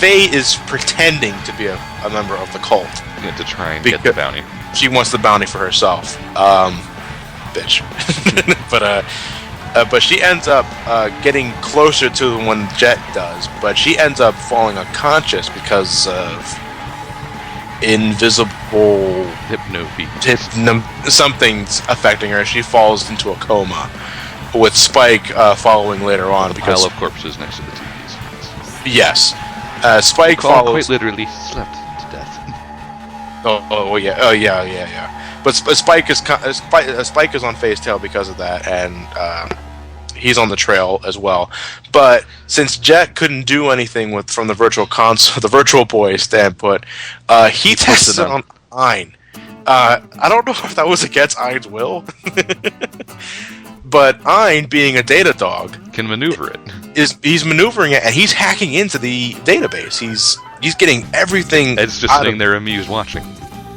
Faye is pretending to be a member of the cult. Yeah, to try and get the bounty. She wants the bounty for herself. Bitch. But she ends up getting closer to when Jet does, but she ends up falling unconscious because of invisible something's affecting her. She falls into a coma, with Spike following later on. Because pile of corpses next to the TVs. Yes, Spike follows. Quite literally slept to death. Oh yeah. But Spike is on Faye's tail because of that, and he's on the trail as well. But since Jet couldn't do anything from the virtual console, the Virtual Boy standpoint, he tested it on Ein. I don't know if that was against Ein's will, but Ein, being a data dog, can maneuver it. He's maneuvering it, and he's hacking into the database. He's getting everything. Ed's just sitting there amused watching.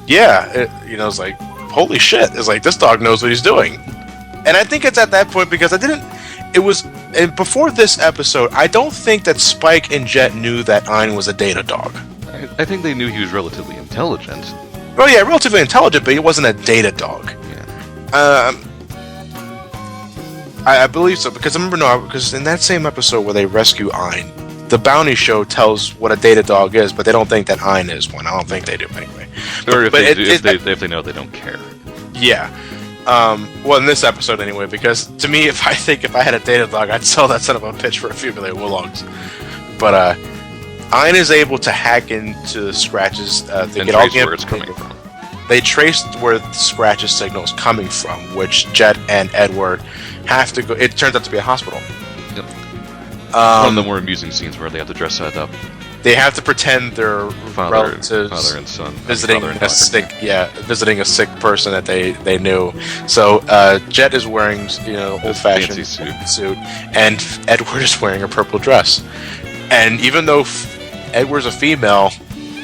Yeah, it's like, holy shit! It's like, this dog knows what he's doing. And I think it's at that point because and before this episode, I don't think that Spike and Jet knew that Ein was a data dog. I think they knew he was relatively intelligent. Oh yeah, relatively intelligent, but he wasn't a data dog. Yeah. I believe so, because because in that same episode where they rescue Ein, the bounty show tells what a data dog is, but they don't think that Ein is one. I don't think they do anyway. Or if they know, they don't care. Yeah. Well, in this episode anyway, because to me, if I had a data dog, I'd sell that son of a bitch for a few million woologs. But Ein is able to hack into the Scratch's to get all the where it's coming from. They traced where the Scratch's signal is coming from, which Jet and Edward have to go. It turns out to be a hospital. Yep. One of the more amusing scenes where they have to dress that up. They have to pretend they're relatives father and son, visiting a sick person that they knew. So Jet is wearing old-fashioned suit, and Edward is wearing a purple dress. And even though Edward's a female,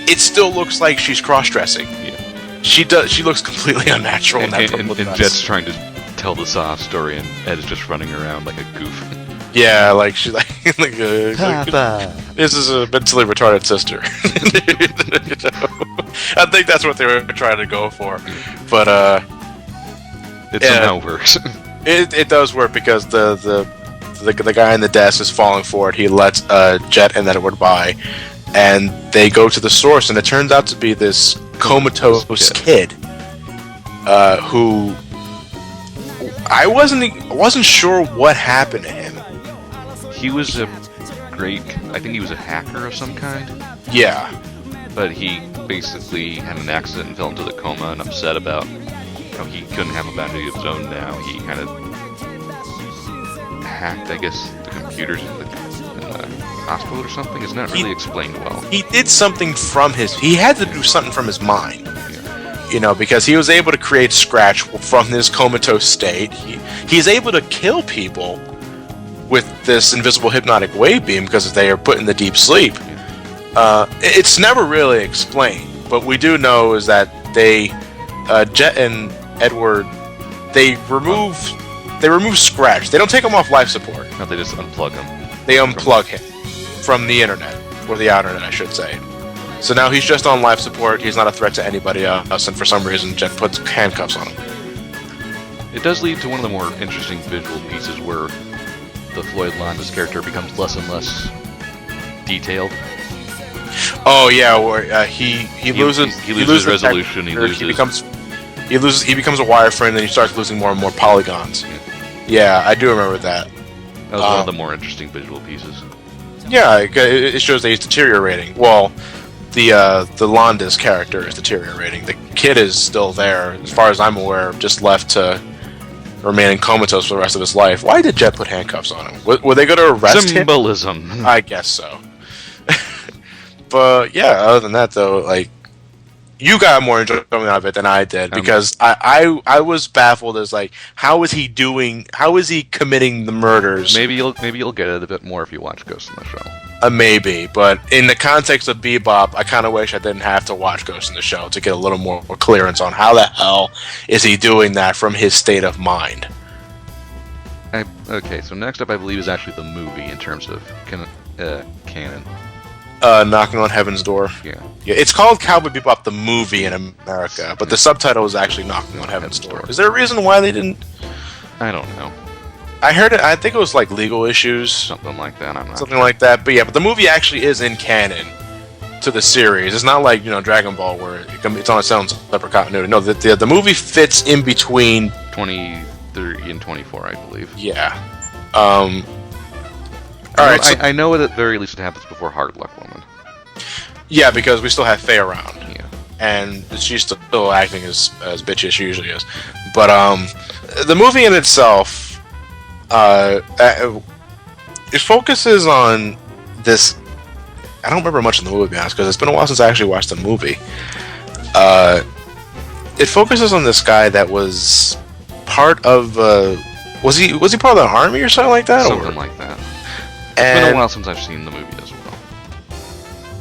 it still looks like she's cross-dressing. Yeah. She does. She looks completely unnatural in that purple dress. And Jet's trying to tell the Saw story, and Ed is just running around like a goof. Yeah, like she's like this is a mentally retarded sister. I think that's what they were trying to go for, but it somehow works. It does work because the guy in the desk is falling for it. He lets Jet and Edward by, and they go to the source, and it turns out to be this comatose kid who I wasn't sure what happened to him. He was I think he was a hacker of some kind. Yeah. But he basically had an accident and fell into the coma and upset about how he couldn't have a boundary of his own now. He kind of hacked, I guess, the computers in the hospital or something. It's not really explained well. He did something he had to do something from his mind. Yeah. Because he was able to create Scratch from his comatose state. He's able to kill people with this invisible hypnotic wave beam because they are put in the deep sleep. It's never really explained, but we do know is that Jet and Edward, they remove Scratch. They don't take him off life support. No, they just unplug him. They unplug him from the internet, or the outer internet, I should say. So now he's just on life support. He's not a threat to anybody else, and for some reason, Jet puts handcuffs on him. It does lead to one of the more interesting visual pieces where the Floyd Landis character becomes less and less detailed. Oh yeah, where he loses resolution. He becomes a wireframe, and he starts losing more and more polygons. Yeah, I do remember that. That was one of the more interesting visual pieces. Yeah, it shows that he's deteriorating. Well, the Landis character is deteriorating. The kid is still there, as far as I'm aware, just left to Symbolism. I guess so. But yeah, other than that though, like, you got more enjoyment out of it than I did, because I was baffled as, like, how is he committing the murders? Maybe you'll get it a bit more if you watch Ghost in the Shell. Maybe, but in the context of Bebop, I kind of wish I didn't have to watch Ghost in the Shell to get a little more clearance on how the hell is he doing that from his state of mind. Okay, so next up I believe is actually the movie in terms of canon. Knocking on Heaven's Door. Yeah. It's called Cowboy Bebop the movie in America, but the subtitle is actually Knocking on Heaven's Door. Is there a reason why they didn't? I don't know. I heard it. I think it was like legal issues, Something like that. I'm not something sure. like that. But yeah, but the movie actually is in canon to the series. It's not like, Dragon Ball where it's on its own separate continuity. No, the movie fits in between 23 and 24, I believe. Yeah. All right. So, I know at the very least it happens before Hard Luck Woman. yeah, because we still have Faye around. Yeah. And she's still acting as bitchy as she usually is. But the movie in itself, it focuses on this. I don't remember much of the movie, to be honest, because it's been a while since I actually watched the movie. It focuses on this guy that was part of. Was he part of the army or something like that? Something like that. It's been a while since I've seen the movie as well.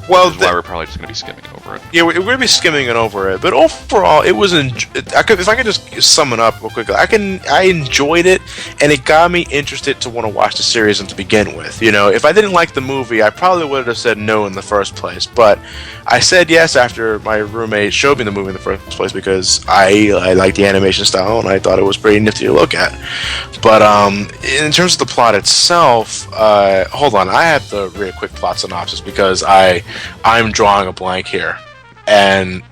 Well, which is why we're probably just going to be skimming over it. Yeah, we're going to be skimming it over it, but overall, it was. If I could just sum it up real quickly, I enjoyed it, and it got me interested to want to watch the series to begin with. If I didn't like the movie, I probably would have said no in the first place. But I said yes after my roommate showed me the movie in the first place because I liked the animation style and I thought it was pretty nifty to look at. But in terms of the plot itself, hold on, I have the real quick plot synopsis because I'm drawing a blank here, and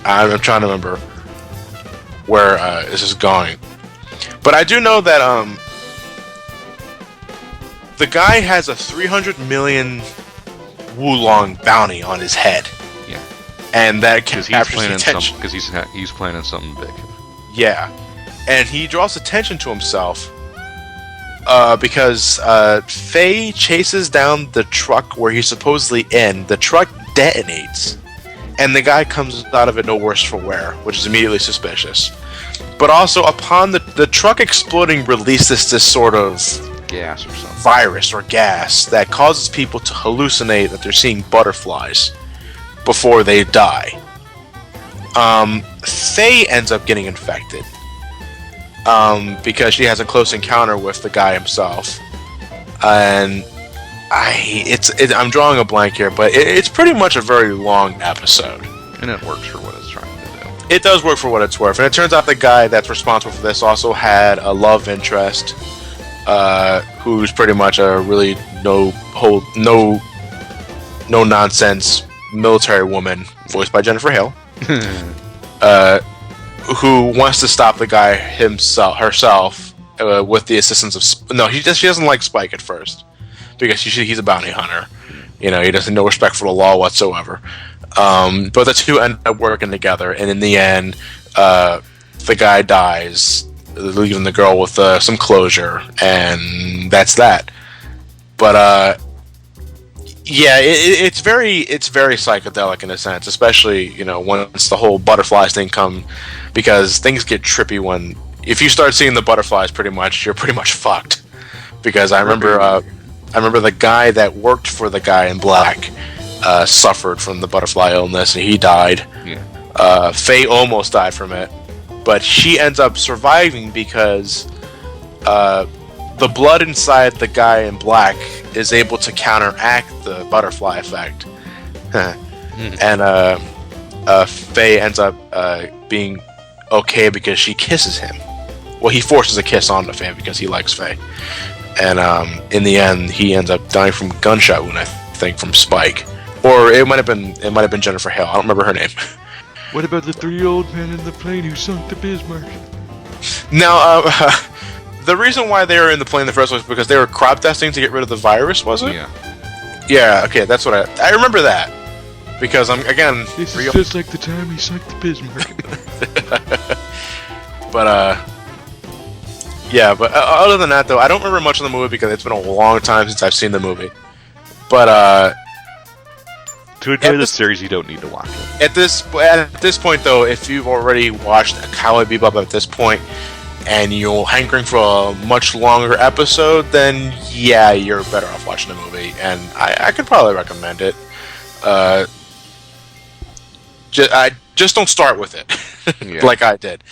I'm trying to remember where this is going. But I do know that the guy has a 300 million Wulong bounty on his head. Yeah. And that Because captures attention. Because he's planning something big. Yeah. And he draws attention to himself because Faye chases down the truck where he's supposedly in. The truck detonates, and the guy comes out of it no worse for wear, which is immediately suspicious. But also, upon the truck exploding, releases this sort of Gas or something. virus or gas that causes people to hallucinate that they're seeing butterflies before they die. Faye ends up getting infected because she has a close encounter with the guy himself, and I'm drawing a blank here, but it's pretty much a very long episode. And it works for what it's trying to do. It does work for what it's worth, and it turns out the guy that's responsible for this also had a love interest, who's pretty much a really no nonsense military woman, voiced by Jennifer Hale, who wants to stop the guy herself with the assistance of she doesn't like Spike at first because he's a bounty hunter. He doesn't know respect for the law whatsoever. But the two end up working together, and in the end, the guy dies, leaving the girl with some closure, and that's that. But it's very psychedelic in a sense, especially once the whole butterflies thing come, because things get trippy if you start seeing the butterflies, you're pretty much fucked. Because I remember the guy that worked for the guy in black suffered from the butterfly illness, and he died. Yeah. Faye almost died from it, but she ends up surviving because the blood inside the guy in black is able to counteract the butterfly effect. And Faye ends up being okay because she kisses him. Well, he forces a kiss onto Faye because he likes Faye. And in the end, he ends up dying from gunshot wound, I think, from Spike. Or it might have been Jennifer Hale. I don't remember her name. What about the 3 old men in the plane who sunk the Bismarck? Now, the reason why they were in the plane in the first place was because they were crop testing to get rid of the virus, was it? Yeah. Yeah, okay, that's what I remember that. Because This is just like the time he sunk the Bismarck. But yeah. But other than that, though, I don't remember much of the movie because it's been a long time since I've seen the movie. But to enjoy the series, you don't need to watch it. At this point, though, if you've already watched Cowboy Bebop at this point, and you're hankering for a much longer episode, then yeah, you're better off watching the movie, and I could probably recommend it. Just don't start with it, like I did.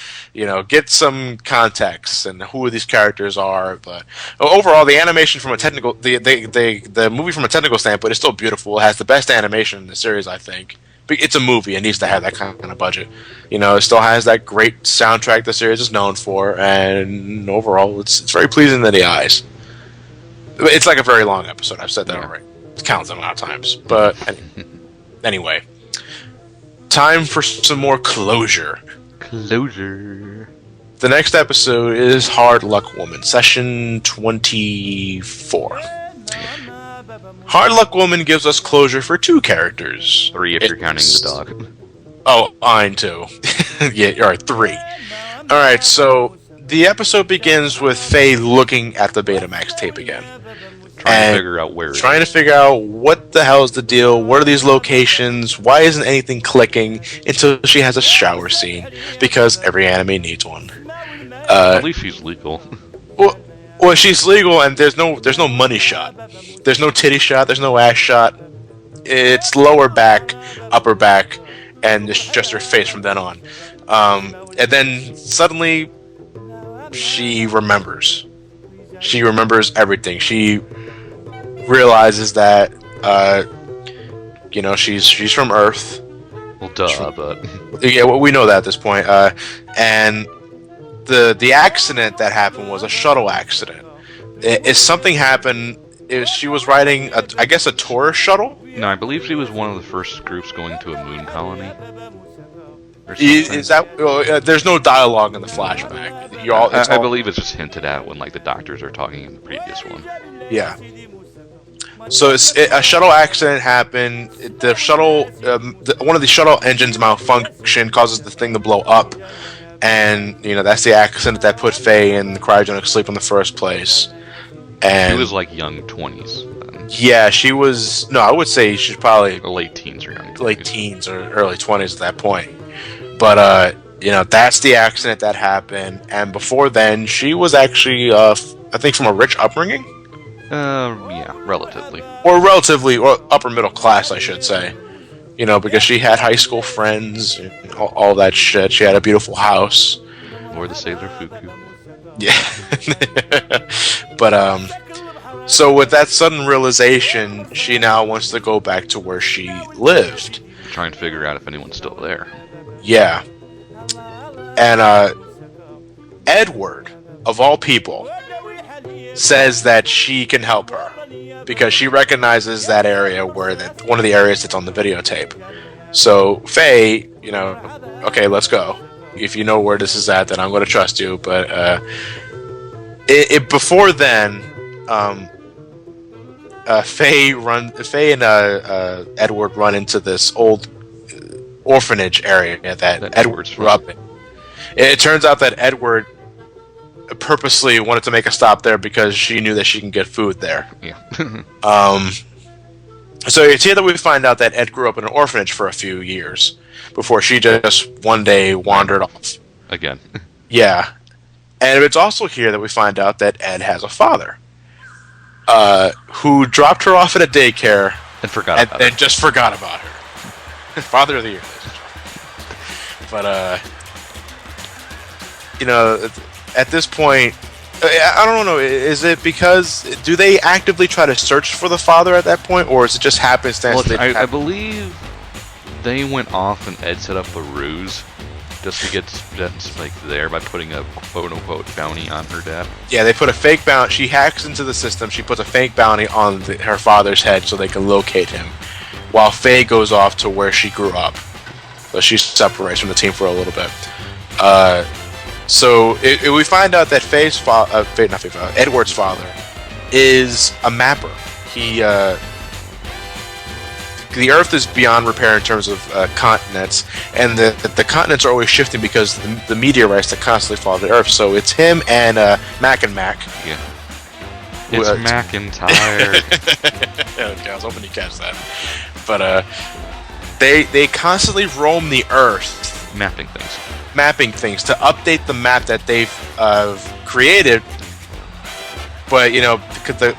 Get some context and who these characters are. But overall, the animation from a technical, the movie from a technical standpoint is still beautiful. It has the best animation in the series, I think. It's a movie; it needs to have that kind of budget. It still has that great soundtrack the series is known for, and overall, it's very pleasing to the eyes. It's like a very long episode. I've said that already. It counts them out of times, but anyway. Time for some more closure. Closure. The next episode is Hard Luck Woman, session 24. Hard Luck Woman gives us closure for 2 characters. 3 if you're counting the dog. Oh, mine too. Yeah, alright, 3. Alright, so the episode begins with Faye looking at the Betamax tape again. Trying to figure out where. Trying to figure out what the hell is the deal, what are these locations, why isn't anything clicking, until she has a shower scene, because every anime needs one. At least she's legal. Well, she's legal, and there's no money shot. There's no titty shot, there's no ass shot. It's lower back, upper back, and it's just her face from then on. And then suddenly, she remembers. She remembers everything. She realizes that, she's from Earth. Well, duh, but... Yeah, well, we know that at this point. And the accident that happened was a shuttle accident. If something happened, she was riding, I guess, a tourist shuttle? No, I believe she was one of the first groups going to a moon colony. Is that... there's no dialogue in the flashback. I believe it's just hinted at when the doctors are talking in the previous one. Yeah. So a shuttle accident happened. The shuttle, one of the shuttle engines malfunctioned, causes the thing to blow up, and that's the accident that put Faye in the cryogenic sleep in the first place. And she was young 20s then. Yeah, she was. No, I would say she's probably late teens or young 20s. Late teens or early 20s at that point. But that's the accident that happened, and before then, she was actually, I think, from a rich upbringing. Yeah, relatively. Or upper middle class, I should say. Because she had high school friends, all that shit. She had a beautiful house. Or the Sailor Fuku. Yeah. But, so with that sudden realization, she now wants to go back to where she lived. Trying to figure out if anyone's still there. Yeah. And, Edward, of all people, says that she can help her because she recognizes that area one of the areas that's on the videotape. So Faye, okay, let's go. If you know where this is at, then I'm going to trust you. But before then, Faye and Edward run into this old orphanage area that Edward grew up in. It turns out that Edward purposely wanted to make a stop there because she knew that she can get food there. Yeah. So it's here that we find out that Ed grew up in an orphanage for a few years before she just one day wandered off. Again. Yeah. And it's also here that we find out that Ed has a father who dropped her off at a daycare and just forgot about her. Father of the year. But, at this point, I don't know, is it because, do they actively try to search for the father at that point, or is it just happenstance? Well, I believe they went off and Ed set up a ruse just to get there by putting a quote-unquote bounty on her dad. Yeah, they put a fake bounty. She hacks into the system, she puts a fake bounty on her father's head so they can locate him, while Faye goes off to where she grew up. So she separates from the team for a little bit. So we find out that Edward's father is a mapper. the Earth is beyond repair in terms of continents, and the continents are always shifting because the meteorites that constantly fall to the Earth. So it's him and Mac and Mac. Yeah. It's McIntyre. Okay, I was hoping you catch that. But they constantly roam the Earth, mapping things to update the map that they've created. But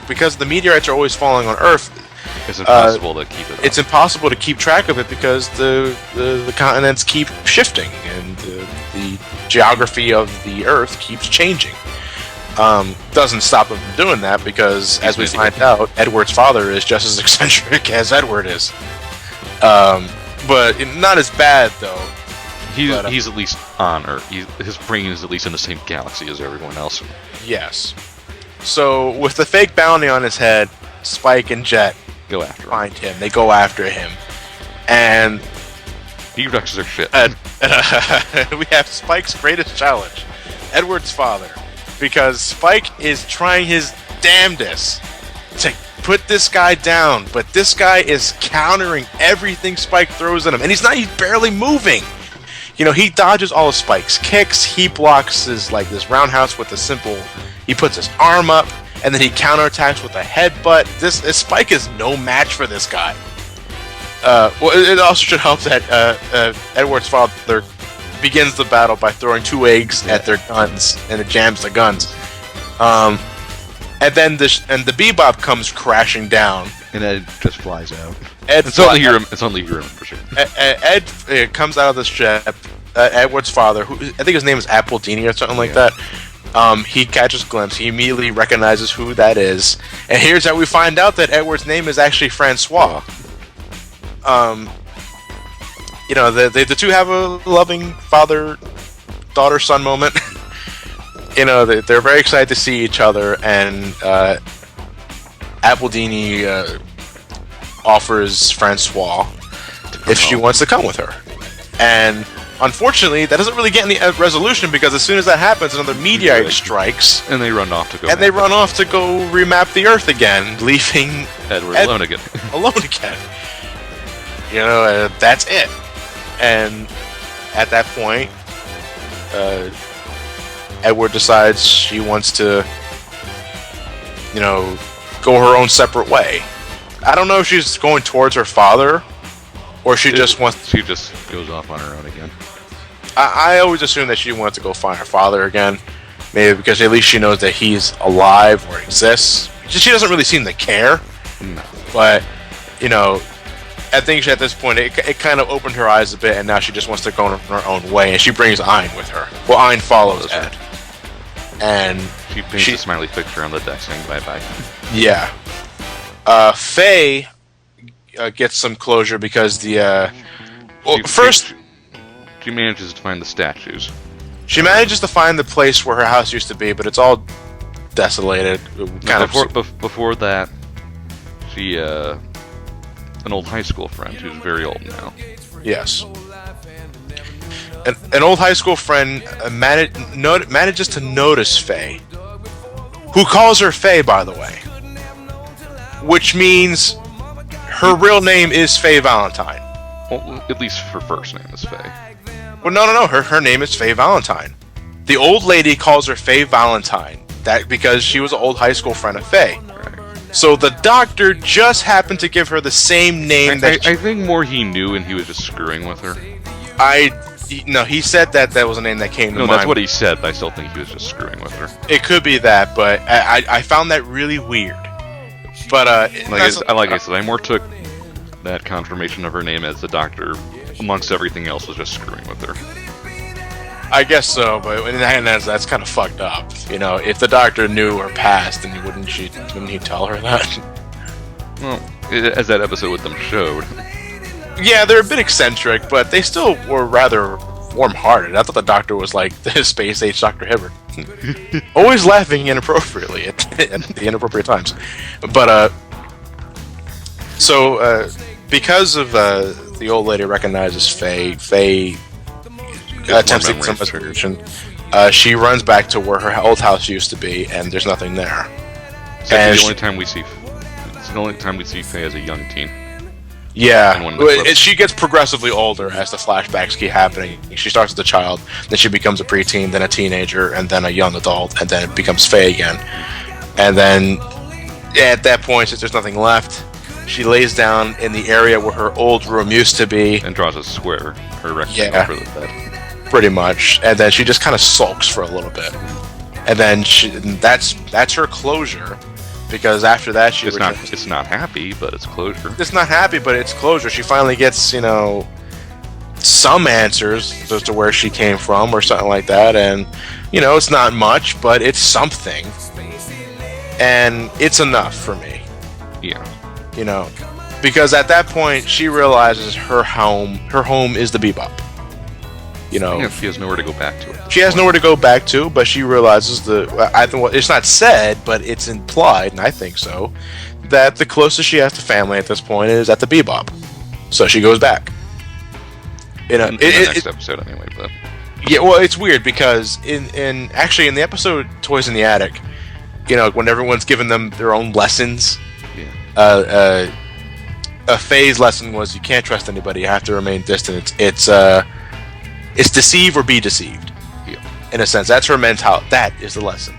because the meteorites are always falling on Earth, it's impossible to keep it. It's impossible to keep track of it because the continents keep shifting and the geography of the Earth keeps changing. Doesn't stop them from doing that because, as we find out, Edward's father is just as eccentric as Edward is. But not as bad though. He's at least on Earth. His brain is at least in the same galaxy as everyone else. Yes. So with the fake bounty on his head, Spike and Jet go after him. Find him. They go after him, and he wrecks their shit. We have Spike's greatest challenge, Edward's father, because Spike is trying his damnedest to put this guy down, but this guy is countering everything Spike throws at him, and he's barely moving. He dodges all of Spike's kicks. He blocks this roundhouse with a simple. He puts his arm up, and then he counterattacks with a headbutt. This Spike is no match for this guy. It also should help that Edward's father begins the battle by throwing 2 eggs at their guns, and it jams the guns. And then the Bebop comes crashing down, and Ed just flies out. It's only you remember. Sure. Ed comes out of the ship. Edward's father, who I think his name is Appledini or something like that. He catches a glimpse. He immediately recognizes who that is, and here's how we find out that Edward's name is actually Francois. The two have a loving father-daughter-son moment. They're very excited to see each other, and Appledini offers Francois if she wants to come with her, and unfortunately, that doesn't really get any resolution because as soon as that happens, another meteorite strikes, and they run off to go. And they run off to go remap the Earth again, leaving Edward alone again. That's it. And at that point, Edward decides she wants to, go her own separate way. I don't know if she's going towards her father, or she just goes off on her own again. I always assumed that she wanted to go find her father again. Maybe because at least she knows that he's alive or exists. She doesn't really seem to care. No. But, I think at this point, it kind of opened her eyes a bit, and now she just wants to go on her own way, and she brings Ein with her. Well, Ein follows Ed. And she paints a smiley picture on the deck saying bye-bye. Yeah. Faye gets some closure because she manages to find the statues. She manages to find the place where her house used to be, but it's all desolated. Before that, she an old high school friend who's very old now. Yes. An old high school friend manages to notice Faye, who calls her Faye, by the way, which means her real name is Faye Valentine. Well, at least her first name is Faye. Well, no. Her name is Faye Valentine. The old lady calls her Faye Valentine. That because she was an old high school friend of Faye. Right. So the doctor just happened to give her the same name. I think more he knew, and he was just screwing with her. No, he said that was a name that came to mind. No, that's what he said, but I still think he was just screwing with her. It could be that, but I found that really weird. But I said, I more took that confirmation of her name as the doctor, amongst everything else, was just screwing with her. I guess so, but that's kind of fucked up. If the doctor knew her past, then wouldn't he tell her that? Well, as that episode with them showed. Yeah, they're a bit eccentric, but they still were rather warm-hearted. I thought the doctor was like the space-age Dr. Hibbert. Always laughing inappropriately at the inappropriate times. But, because of the old lady recognizes Faye attempts to get some resolution. She runs back to where her old house used to be, and there's nothing there. It's the only time we see Faye as a young teen. Yeah, in one of the clips. she gets progressively older as the flashbacks keep happening. She starts as a child, then she becomes a preteen, then a teenager, and then a young adult, and then it becomes Faye again. And then, at that point, since there's nothing left, she lays down in the area where her old room used to be. And draws a square, or rectangle for the bed. Pretty much. And then she just kind of sulks for a little bit. And then that's her closure. Because after that, it's not happy, but it's closure. It's not happy, but it's closure. She finally gets, some answers as to where she came from or something like that. And, it's not much, but it's something. And it's enough for me. Yeah. Because at that point, she realizes her home is the Bebop. Yeah, she has nowhere to go back to. She has nowhere to go back to, but she realizes I think it's not said, but it's implied, and I think so, that the closest she has to family at this point is at the Bebop. So she goes back. In the next episode, anyway. But yeah, well, it's weird because in the episode Toys in the Attic, when everyone's giving them their own lessons, a Faye's lesson was you can't trust anybody, you have to remain distant. It's deceive or be deceived. Yeah. In a sense, that's her mentality. That is the lesson.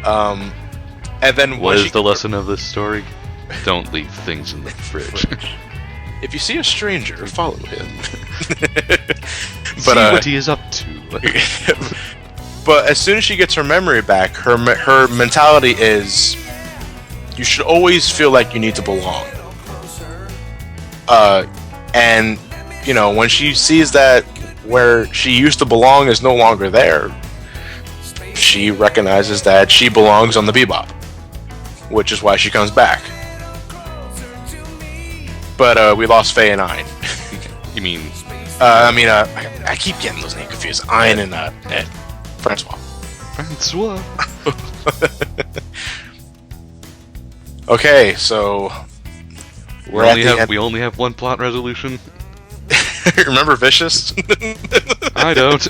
And then what is the lesson of this story? Don't leave things in the fridge. If you see a stranger, follow him. See what he is up to. But as soon as she gets her memory back, her mentality is, you should always feel like you need to belong. And when she sees that where she used to belong is no longer there, she recognizes that she belongs on the Bebop, which is why she comes back. But we lost Faye and Ein. You mean? I keep getting those names confused. Ein and Francois. Francois. Okay, so we only have one plot resolution. Remember Vicious? I don't.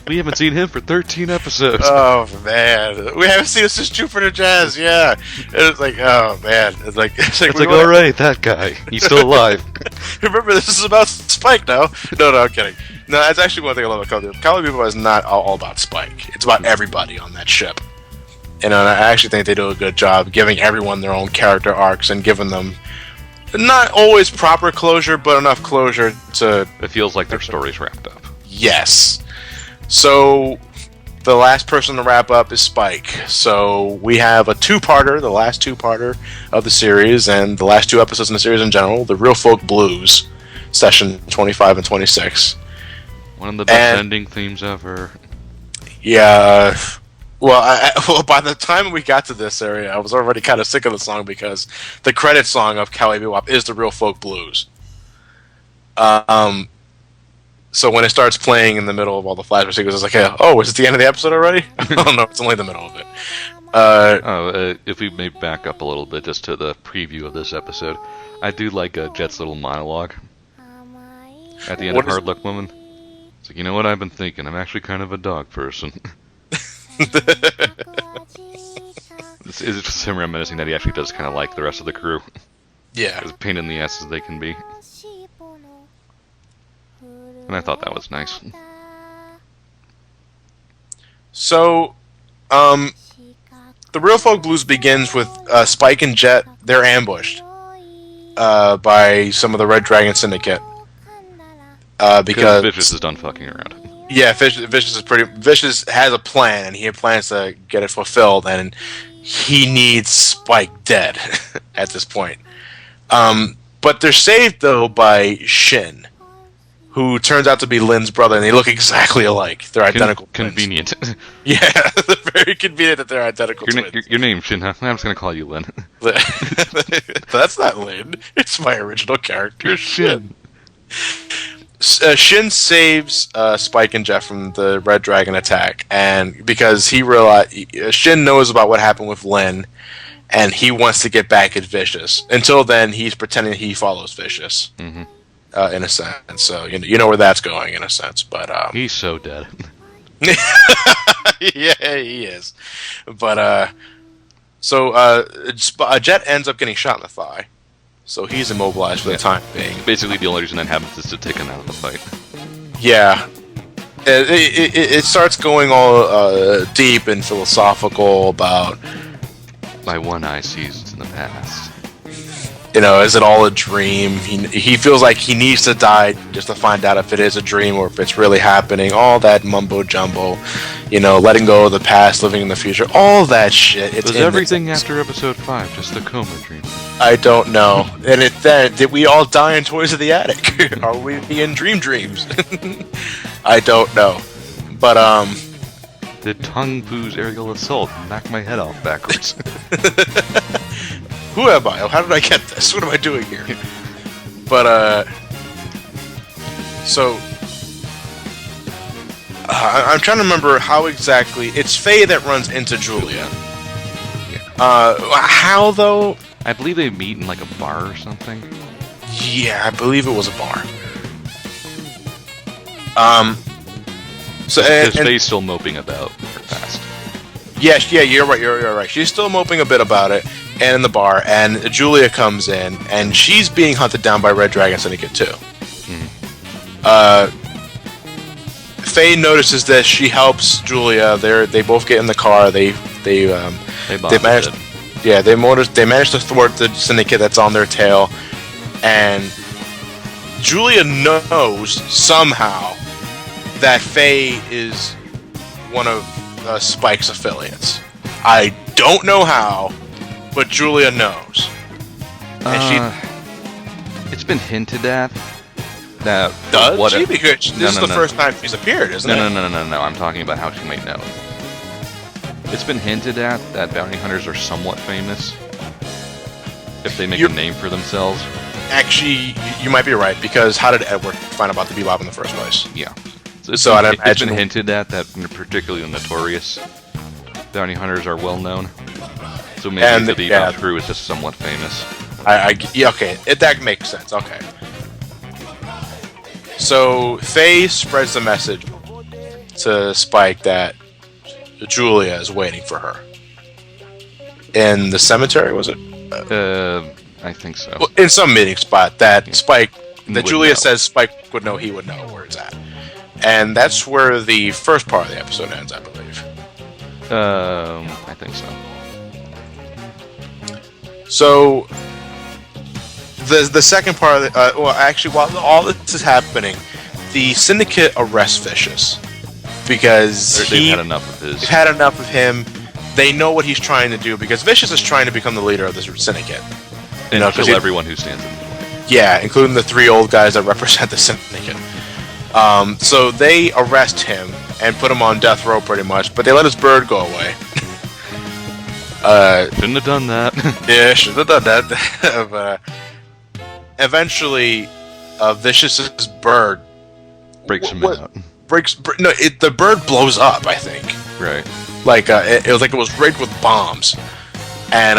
We haven't seen him for 13 episodes. Oh man, we haven't seen him since Jupiter Jazz. Yeah, it's like, oh man, it's like all right, that guy, he's still alive. Remember, this is about Spike now. No, I'm kidding. No, that's actually one thing I love about Cowboy Bebop. Cowboy Bebop is not all about Spike. It's about everybody on that ship. And I actually think they do a good job giving everyone their own character arcs and giving them not always proper closure, but enough closure to... It feels like their story's wrapped up. Yes. So, the last person to wrap up is Spike. So, we have a two-parter, the last two-parter of the series, and the last two episodes in the series in general, the Real Folk Blues, session 25 and 26. One of the best ending themes ever. Yeah... Well, by the time we got to this area, I was already kind of sick of the song because the credit song of Cowboy Bebop is the Real Folk Blues. So when it starts playing in the middle of all the flashback sequences, I was like, hey, oh, is it the end of the episode already? Oh, no, it's only the middle of it. If we may back up a little bit just to the preview of this episode, I do like Jet's little monologue at the end of Hard Luck Woman. It's like, you know what I've been thinking? I'm actually kind of a dog person. It's just him reminiscing that he actually does kind of like the rest of the crew. Yeah. As pain in the ass as they can be. And I thought that was nice. So, the Real Folk Blues begins with Spike and Jet. They're ambushed by some of the Red Dragon Syndicate. Because Vicious is done fucking around. Yeah, Vicious has a plan, and he plans to get it fulfilled, and he needs Spike dead at this point. But they're saved, though, by Shin, who turns out to be Lin's brother, and they look exactly alike. They're identical twins. Convenient. Yeah, they're very convenient that they're identical twins. Your name, Shin, huh? I'm just going to call you Lin. That's not Lin. It's my original character, Shin. Shin saves Spike and Jeff from the Red Dragon attack, and because he realized Shin knows about what happened with Lin, and he wants to get back at Vicious. Until then, he's pretending he follows Vicious, in a sense. So you know where that's going, in a sense. But he's so dead. Yeah, he is. But So Jet ends up getting shot in the thigh, so he's immobilized for the time being. Basically, the only reason that happens is to take him out of the fight. Yeah, it starts going all deep and philosophical about, My one eye sees in the past. is it all a dream? He feels like he needs to die just to find out if it is a dream or if it's really happening. All that mumbo jumbo, letting go of the past, living in the future, all that shit. Was everything after episode 5 just a coma dream? I don't know. And then did we all die in Toys of the Attic? Are we in dreams? I don't know. But Did Tongue Poo's aerial assault knock my head off backwards? who am I? How did I get this? What am I doing here? But so I'm trying to remember how exactly. It's Faye that runs into Julia. How though? I believe they meet in like a bar or something. Yeah, I believe it was a bar. So Because Faye's still moping about her past. Yes, yeah, you're right. She's still moping a bit about it, and in the bar, and Julia comes in, and she's being hunted down by Red Dragon Syndicate too. Faye notices that she helps Julia. They both get in the car. They manage. Yeah, they manage to thwart the syndicate that's on their tail, and Julia knows somehow that Faye is one of Spike's affiliates. I don't know how, but Julia knows. And it's been hinted at that. Does she? Because this is the first time she's appeared, isn't it? No. I'm talking about how she might know. It's been hinted at that bounty hunters are somewhat famous if they make a name for themselves. Actually, you might be right, because how did Edward find about the Bebop in the first place? Yeah. It's been hinted at that particularly particularly notorious bounty hunters are well known. So maybe the Bebop crew is just somewhat famous. Okay, that makes sense. Okay. So Faye spreads the message to Spike that Julia is waiting for her in the cemetery. Was it? I think so. Well, in some meeting spot that Julia says Spike would know. He would know where it's at, and that's where the first part of the episode ends, I believe. I think so. So the second part of the, while all this is happening, the Syndicate arrests Vicious because they've had enough of his. They've had enough of him. They know what he's trying to do because Vicious is trying to become the leader of this Syndicate. And kill everyone who stands in his way. Yeah, including the 3 old guys that represent the Syndicate. So they arrest him and put him on death row pretty much, but they let his bird go away. Shouldn't have done that. Yeah, should have done that. But eventually, Vicious's bird breaks him out. The bird blows up, I think. Right. Like it was like it was rigged with bombs, and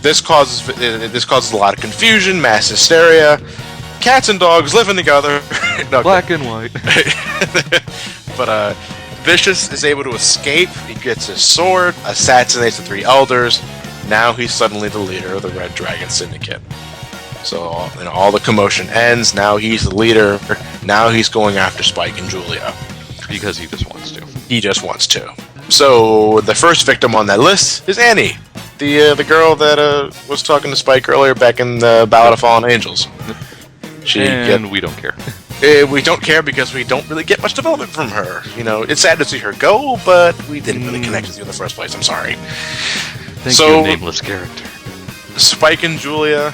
this causes a lot of confusion, mass hysteria, cats and dogs living together. Black and white. But Vicious is able to escape. He gets his sword, assassinates the 3 elders. Now he's suddenly the leader of the Red Dragon Syndicate. So all the commotion ends. Now he's the leader. Now he's going after Spike and Julia. Because he just wants to. He just wants to. So the first victim on that list is Annie, the girl that was talking to Spike earlier back in the Ballad of Fallen Angels. We don't care. We don't care because we don't really get much development from her. It's sad to see her go, but we didn't really connect with you in the first place. I'm sorry. Thank you, nameless character. Spike and Julia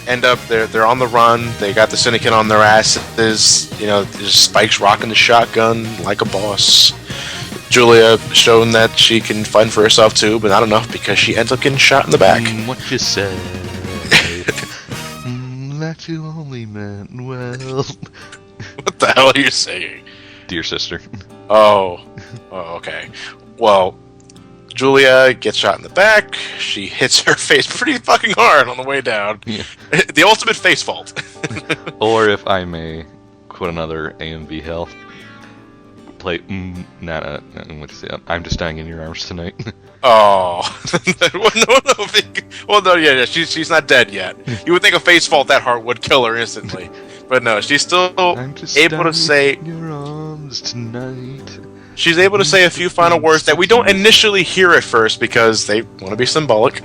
end up they're on the run. They got the Syndicate on their asses. Spike's rocking the shotgun like a boss. Julia showing that she can fight for herself too, but not enough because she ends up getting shot in the back. What you said. That you only meant well. What the hell are you saying? Dear sister. Oh, okay. Well, Julia gets shot in the back. She hits her face pretty fucking hard on the way down. Yeah. The ultimate face fault. Or if I may quote another AMV health, play. Nana. What do you say? I'm just dying in your arms tonight. Oh, well, no. Well, no, yeah, she's not dead yet. You would think a face fault that heart would kill her instantly, but no, she's still I'm just able to say. in your arms tonight. She's able to say a few final words that we don't initially hear at first because they want to be symbolic.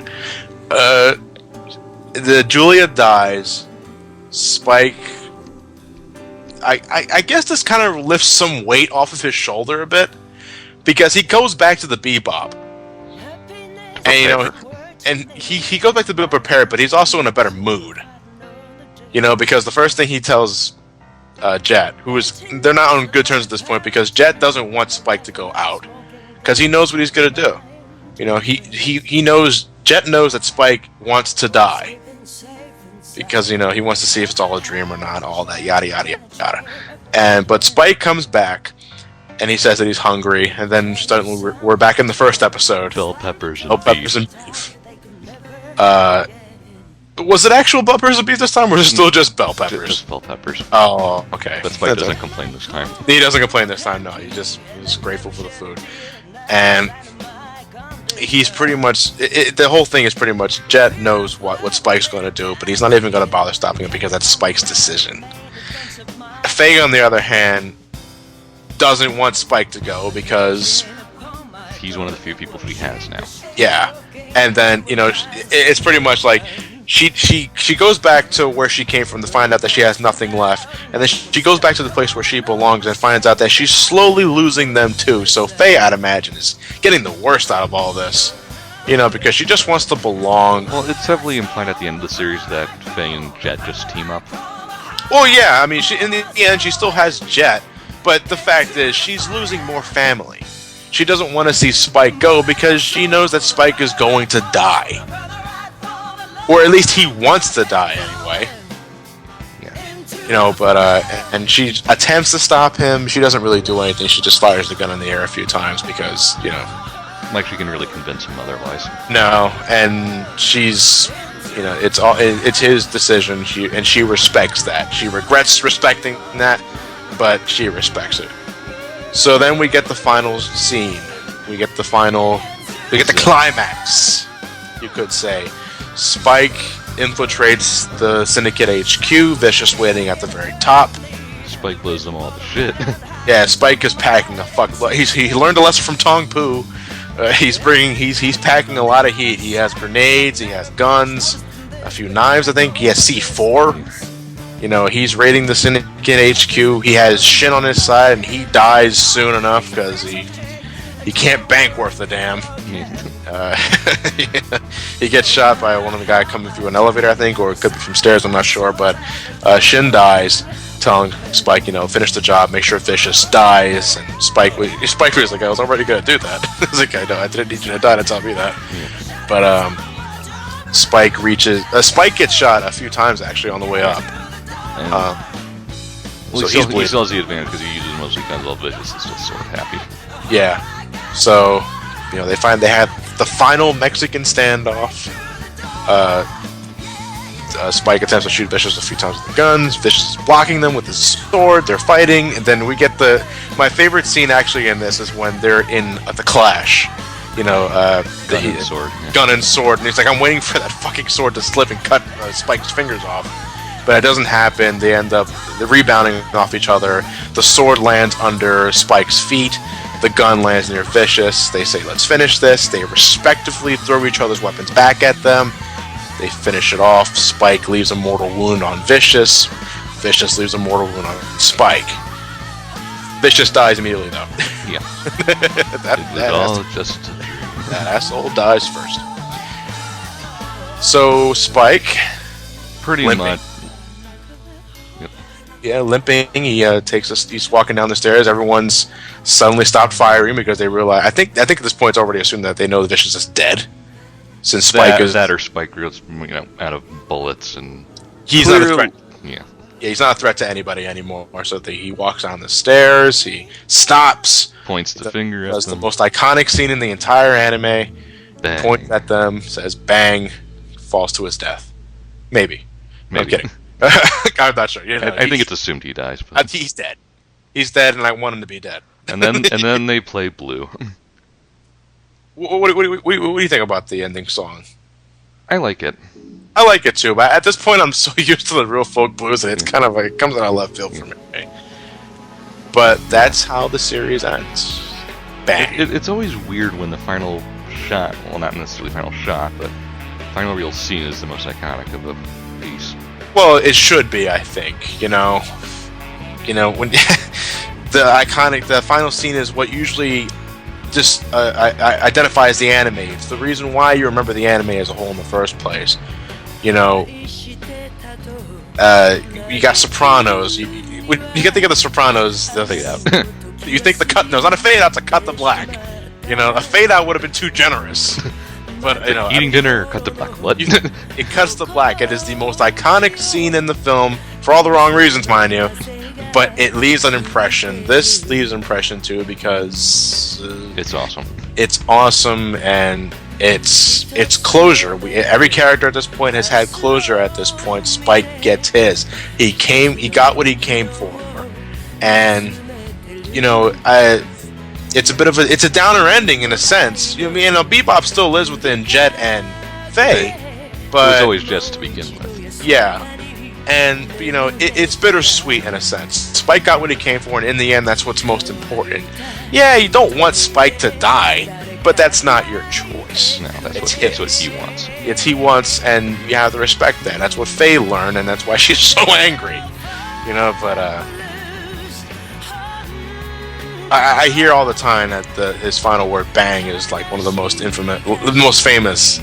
The Julia dies. Spike. I guess this kind of lifts some weight off of his shoulder a bit because he goes back to the Bebop. And he goes back to the Bebop prepared, but he's also in a better mood. Because the first thing he tells Jet, they're not on good terms at this point because Jet doesn't want Spike to go out because he knows what he's gonna do. He knows Jet knows that Spike wants to die because he wants to see if it's all a dream or not, all that yada yada yada. But Spike comes back. And he says that he's hungry, and then suddenly we're back in the first episode. Bell peppers and beef. Was it actual bell peppers and beef this time, or was it still just bell peppers? Just bell peppers. Oh, okay. But Spike doesn't complain this time. He doesn't complain this time, no. He's grateful for the food. And he's pretty much... the whole thing is pretty much Jet knows what Spike's going to do, but he's not even going to bother stopping him because that's Spike's decision. Faye, on the other hand... doesn't want Spike to go because he's one of the few people that he has now. Yeah, and then it's pretty much like she goes back to where she came from to find out that she has nothing left, and then she goes back to the place where she belongs and finds out that she's slowly losing them too. So Faye, I'd imagine, is getting the worst out of all this, because she just wants to belong. Well, it's heavily implied at the end of the series that Faye and Jet just team up. Well, yeah, I mean, in the end, she still has Jet. But the fact is, she's losing more family. She doesn't want to see Spike go because she knows that Spike is going to die. Or at least he wants to die anyway. Yeah. And she attempts to stop him. She doesn't really do anything. She just fires the gun in the air a few times because, Like she can really convince him otherwise. No, and she's... it's his decision, and she respects that. She regrets respecting that, but she respects it. So then we get the final scene. We get the climax, you could say. Spike infiltrates the Syndicate HQ, Vicious waiting at the very top. Spike blows them all to shit. Yeah, Spike is packing a fuck. He learned a lesson from Tong Po. He's packing a lot of heat. He has grenades, he has guns, a few knives, I think. He has C4. He's raiding the Syndicate HQ. He has Shin on his side, and he dies soon enough because he can't bank worth a damn. He gets shot by one of the guys coming through an elevator, I think, or it could be from stairs, I'm not sure. But Shin dies, telling Spike, finish the job, make sure Vicious dies. And Spike was like, I was already going to do that. I was like, I know, I didn't need you to die to tell me that. Yeah. But Spike gets shot a few times, actually, on the way up. He still has the advantage because he uses mostly guns while Vicious is still sort of happy. Yeah. So, they have the final Mexican standoff. Spike attempts to shoot Vicious a few times with the guns. Vicious is blocking them with his sword. They're fighting, and then we get my favorite scene actually in this is when they're in the clash. Gun and sword. Yeah. Gun and sword, and he's like, I'm waiting for that fucking sword to slip and cut Spike's fingers off. But it doesn't happen. They end up rebounding off each other. The sword lands under Spike's feet. The gun lands near Vicious. They say, let's finish this. They respectively throw each other's weapons back at them. They finish it off. Spike leaves a mortal wound on Vicious. Vicious leaves a mortal wound on Spike. Vicious dies immediately, though. Yeah. That asshole dies first. So, Spike... Pretty much. Yep. Yeah, limping. He's walking down the stairs. Everyone's suddenly stopped firing because they realize... I think at this point it's already assumed that they know the Vicious is dead. Since Spike is... That or Spike goes out of bullets and... He's not a threat. Yeah. Yeah, he's not a threat to anybody anymore. So he walks down the stairs, he stops, points the finger at them. That's the most iconic scene in the entire anime. Bang. Points at them, says bang, falls to his death. Maybe. I'm kidding. I'm not sure. I think it's assumed he dies. But... he's dead. He's dead, and I want him to be dead. And then they play Blue. What do you think about the ending song? I like it. I like it too, but at this point I'm so used to the real folk blues that it's kind of like it comes out of left field for me. But that's how the series ends. Bang. It's always weird when the final shot, well, not necessarily final shot, but final real scene is the most iconic of the piece. Well, it should be, I think. You know, when the final scene is what usually just identifies the anime. It's the reason why you remember the anime as a whole in the first place. You know, you got Sopranos. You can think of the Sopranos. You think the cut? No, it's not a fade out. It's a cut to black. You know, a fade out would have been too generous. But you know, eating dinner, cut to black. What? It cuts to black. It is the most iconic scene in the film for all the wrong reasons, mind you. But it leaves an impression. This leaves an impression too because it's awesome. It's awesome, and it's closure. Every character at this point has had closure. At this point, Spike gets his. He got what he came for, and you know, it's a downer ending in a sense. You know, Bebop still lives within Jet and Faye, but it was always Jet to begin with. Yeah, and you know, it's bittersweet in a sense. Spike got what he came for, and in the end, that's what's most important. Yeah, you don't want Spike to die, but that's not your choice. No, that's what he wants. It's he wants, and you have to respect that. That's what Faye learned, and that's why she's so angry. You know, but I hear all the time that his final word "bang" is like one of the most famous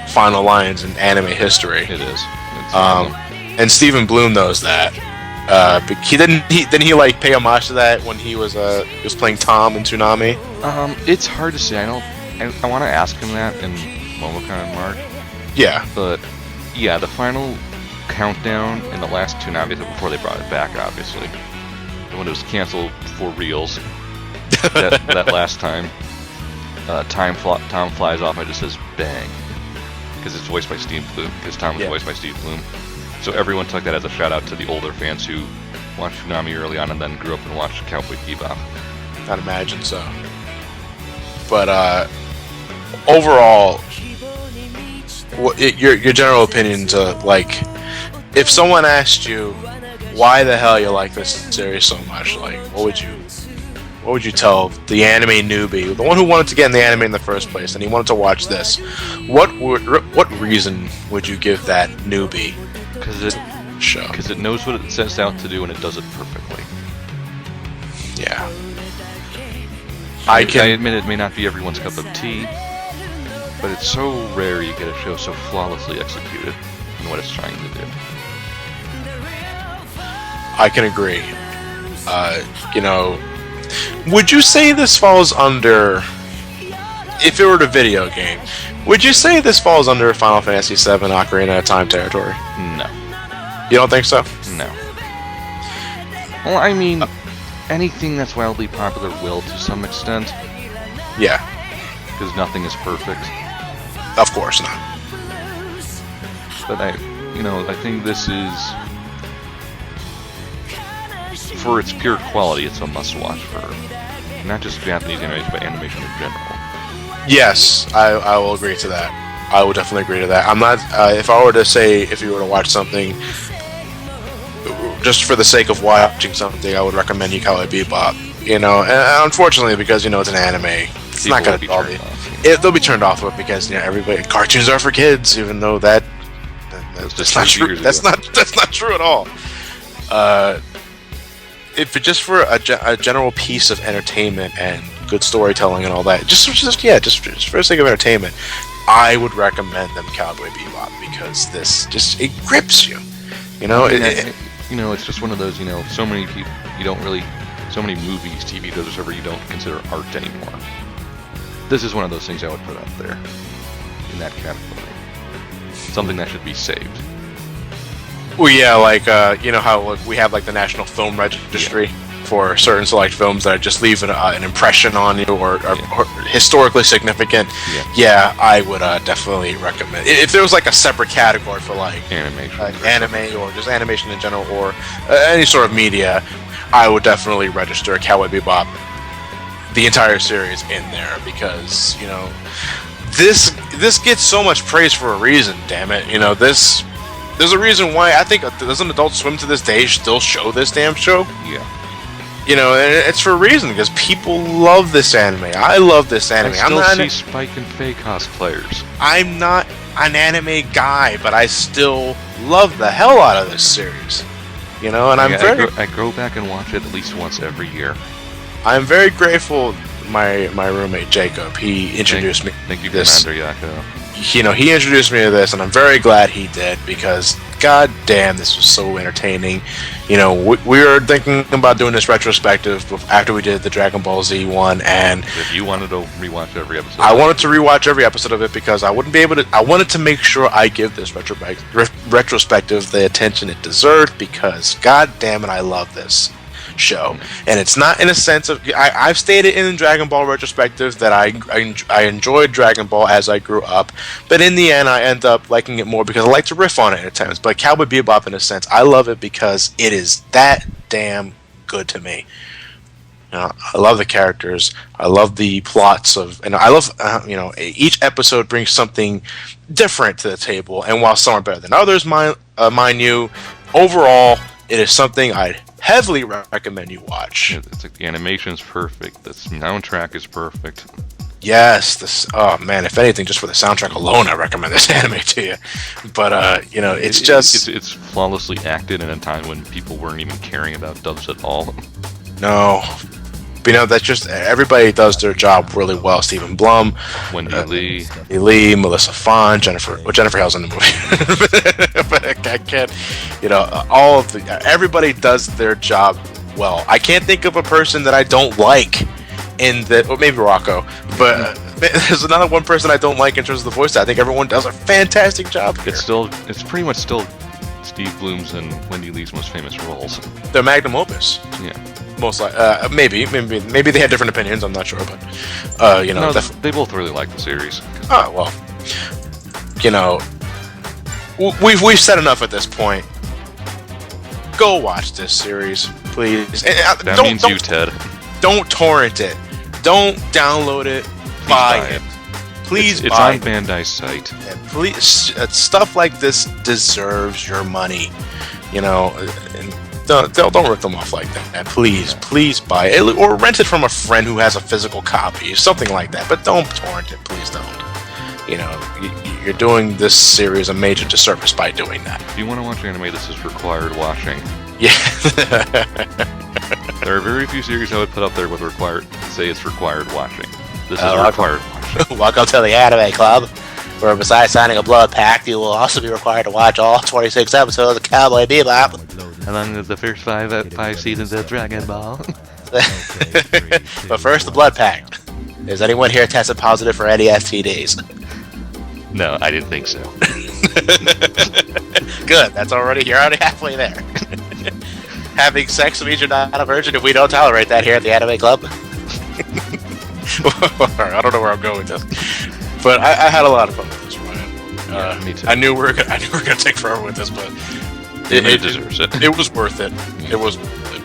final lines in anime history. It is. And Stephen Bloom knows that. But didn't he like pay homage to that when he was playing Tom in Toonami? It's hard to say. I want to ask him that in Momocon March. Yeah. But yeah, the final countdown in the last Toonami before they brought it back, obviously. When it was canceled for reals, that last time, Tom flies off and it just says "bang" because it's voiced by Steve Bloom. Because Tom was voiced by Steve Bloom, so everyone took that as a shout out to the older fans who watched Toonami early on and then grew up and watched Cowboy Bebop. I'd imagine so. But overall, your general opinions, like, if someone asked you why the hell you like this series so much, like, what would you tell the anime newbie, the one who wanted to get in the anime in the first place, and he wanted to watch this? What reason would you give that newbie? Because it knows what it sets out to do and it does it perfectly. Yeah. I admit it may not be everyone's cup of tea, but it's so rare you get a show so flawlessly executed in what it's trying to do. I can agree. You know, would you say this falls under, if it were a video game, would you say this falls under Final Fantasy VII Ocarina of Time territory? No. You don't think so? No. Well, I mean, anything that's wildly popular will to some extent. Yeah. Because nothing is perfect. Of course not. But I think this is, for its pure quality, it's a must-watch for not just Japanese animation, but animation in general. Yes, I will agree to that. I will definitely agree to that. I'm not. If I were to say, if you were to watch something, just for the sake of watching something, I would recommend you Cowboy Bebop. You know, and unfortunately, because it's an anime, it's not going to be turned off. They'll be turned off of it because everybody, cartoons are for kids, even though that's just not true. That's not true at all. If it's just for a general piece of entertainment and good storytelling and all that, just for the sake of entertainment, I would recommend them Cowboy Bebop because it grips you. It's just one of those. So many people so many movies, TV shows, whatever you don't consider art anymore. This is one of those things I would put up there in that category. Something that should be saved. Well, yeah, like, how we have, like, the National Film Registry for certain select films that just leave an impression on you or historically significant. Yeah, I would definitely recommend. If there was, like, a separate category for, like, animation, anime or just animation in general or any sort of media, I would definitely register Cowboy Bebop the entire series in there because this gets so much praise for a reason. Damn it, there's a reason why I think doesn't Adult Swim to this day still show this damn show. Yeah. And it's for a reason because people love this anime. I love this anime. I still see Spike and Faye cosplayers. I'm not an anime guy, but I still love the hell out of this series. And I go back and watch it at least once every year. I'm very grateful. My roommate Jacob, he introduced me. Thank you, to this. Commander Yako. He introduced me to this, and I'm very glad he did because, god damn, this was so entertaining. We were thinking about doing this retrospective after we did the Dragon Ball Z one, and if you wanted to rewatch every episode, I wanted to rewatch every episode of it because I wouldn't be able to. I wanted to make sure I give this retrospective the attention it deserved because, god damn it, I love this show. And it's not in a sense of I've stated in Dragon Ball retrospective that I enjoyed Dragon Ball as I grew up, but in the end I end up liking it more because I like to riff on it at times. But Cowboy Bebop, in a sense, I love it because it is that damn good to me. I love the characters. I love the plots and I love each episode brings something different to the table, and while some are better than others, mind you, overall it is something I'd heavily recommend you watch. It's like the animation's perfect. The soundtrack is perfect. Yes, oh man, if anything, just for the soundtrack alone, I recommend this anime to you. But it's flawlessly acted in a time when people weren't even caring about dubs at all. No. But that's just everybody does their job really well. Stephen Blum, Wendy Lee, Melissa Fon, Jennifer Hale's in the movie. But I can't, all of everybody does their job well. I can't think of a person that I don't like or maybe Rocco, but there's another one person I don't like in terms of the voice. I think everyone does a fantastic job here. It's pretty much still Steve Bloom's and Wendy Lee's most famous roles. They're magnum opus. Yeah. Most maybe they had different opinions. I'm not sure, but they both really like the series. Oh well, we've said enough at this point. Go watch this series, please. That means you, Ted. Don't torrent it. Don't download it. Buy it. Please it's buy on Bandai's site. Yeah, please, stuff like this deserves your money. And don't rip them off like that. Please buy it or rent it from a friend who has a physical copy, something like that. But don't torrent it, please don't. You're doing this series a major disservice by doing that. If you want to watch anime, this is required watching. Yeah. There are very few series I would put up there with say it's required watching. This is required watching. Welcome to the Anime Club, where besides signing a blood pact, you will also be required to watch all 26 episodes of Cowboy Bebop. Along with the first five seasons of Dragon Ball. But first, the blood pact. Is anyone here tested positive for any STDs? No, I didn't think so. Good, you're already halfway there. Having sex means you're not a virgin if we don't tolerate that here at the Anime Club. I don't know where I'm going with this, but I had a lot of fun with this, Ryan. Me too. I knew we were gonna take forever with this, but it deserves it. It was worth it. It was worth it.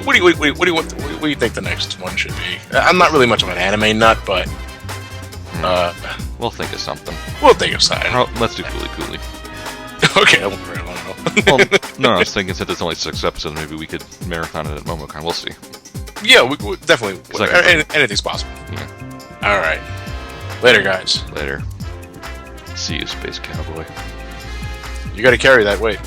What do you think the next one should be? I'm not really much of an anime nut, but we'll think of something. We'll think of something. Let's do Cooley. Okay, I won't very long. Well, no, I was thinking since it's only 6 episodes, maybe we could marathon it at MomoCon. We'll see. Yeah, we definitely. Anything's possible. Yeah. All right. Later, guys. Later. See you, Space Cowboy. You got to carry that weight.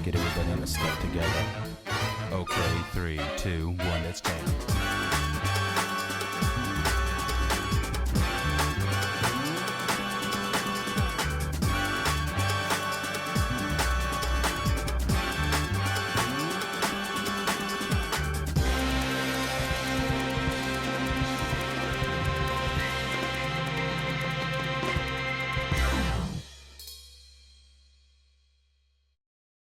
Get everybody on a step together. Okay, 3, 2, 1, let's jam.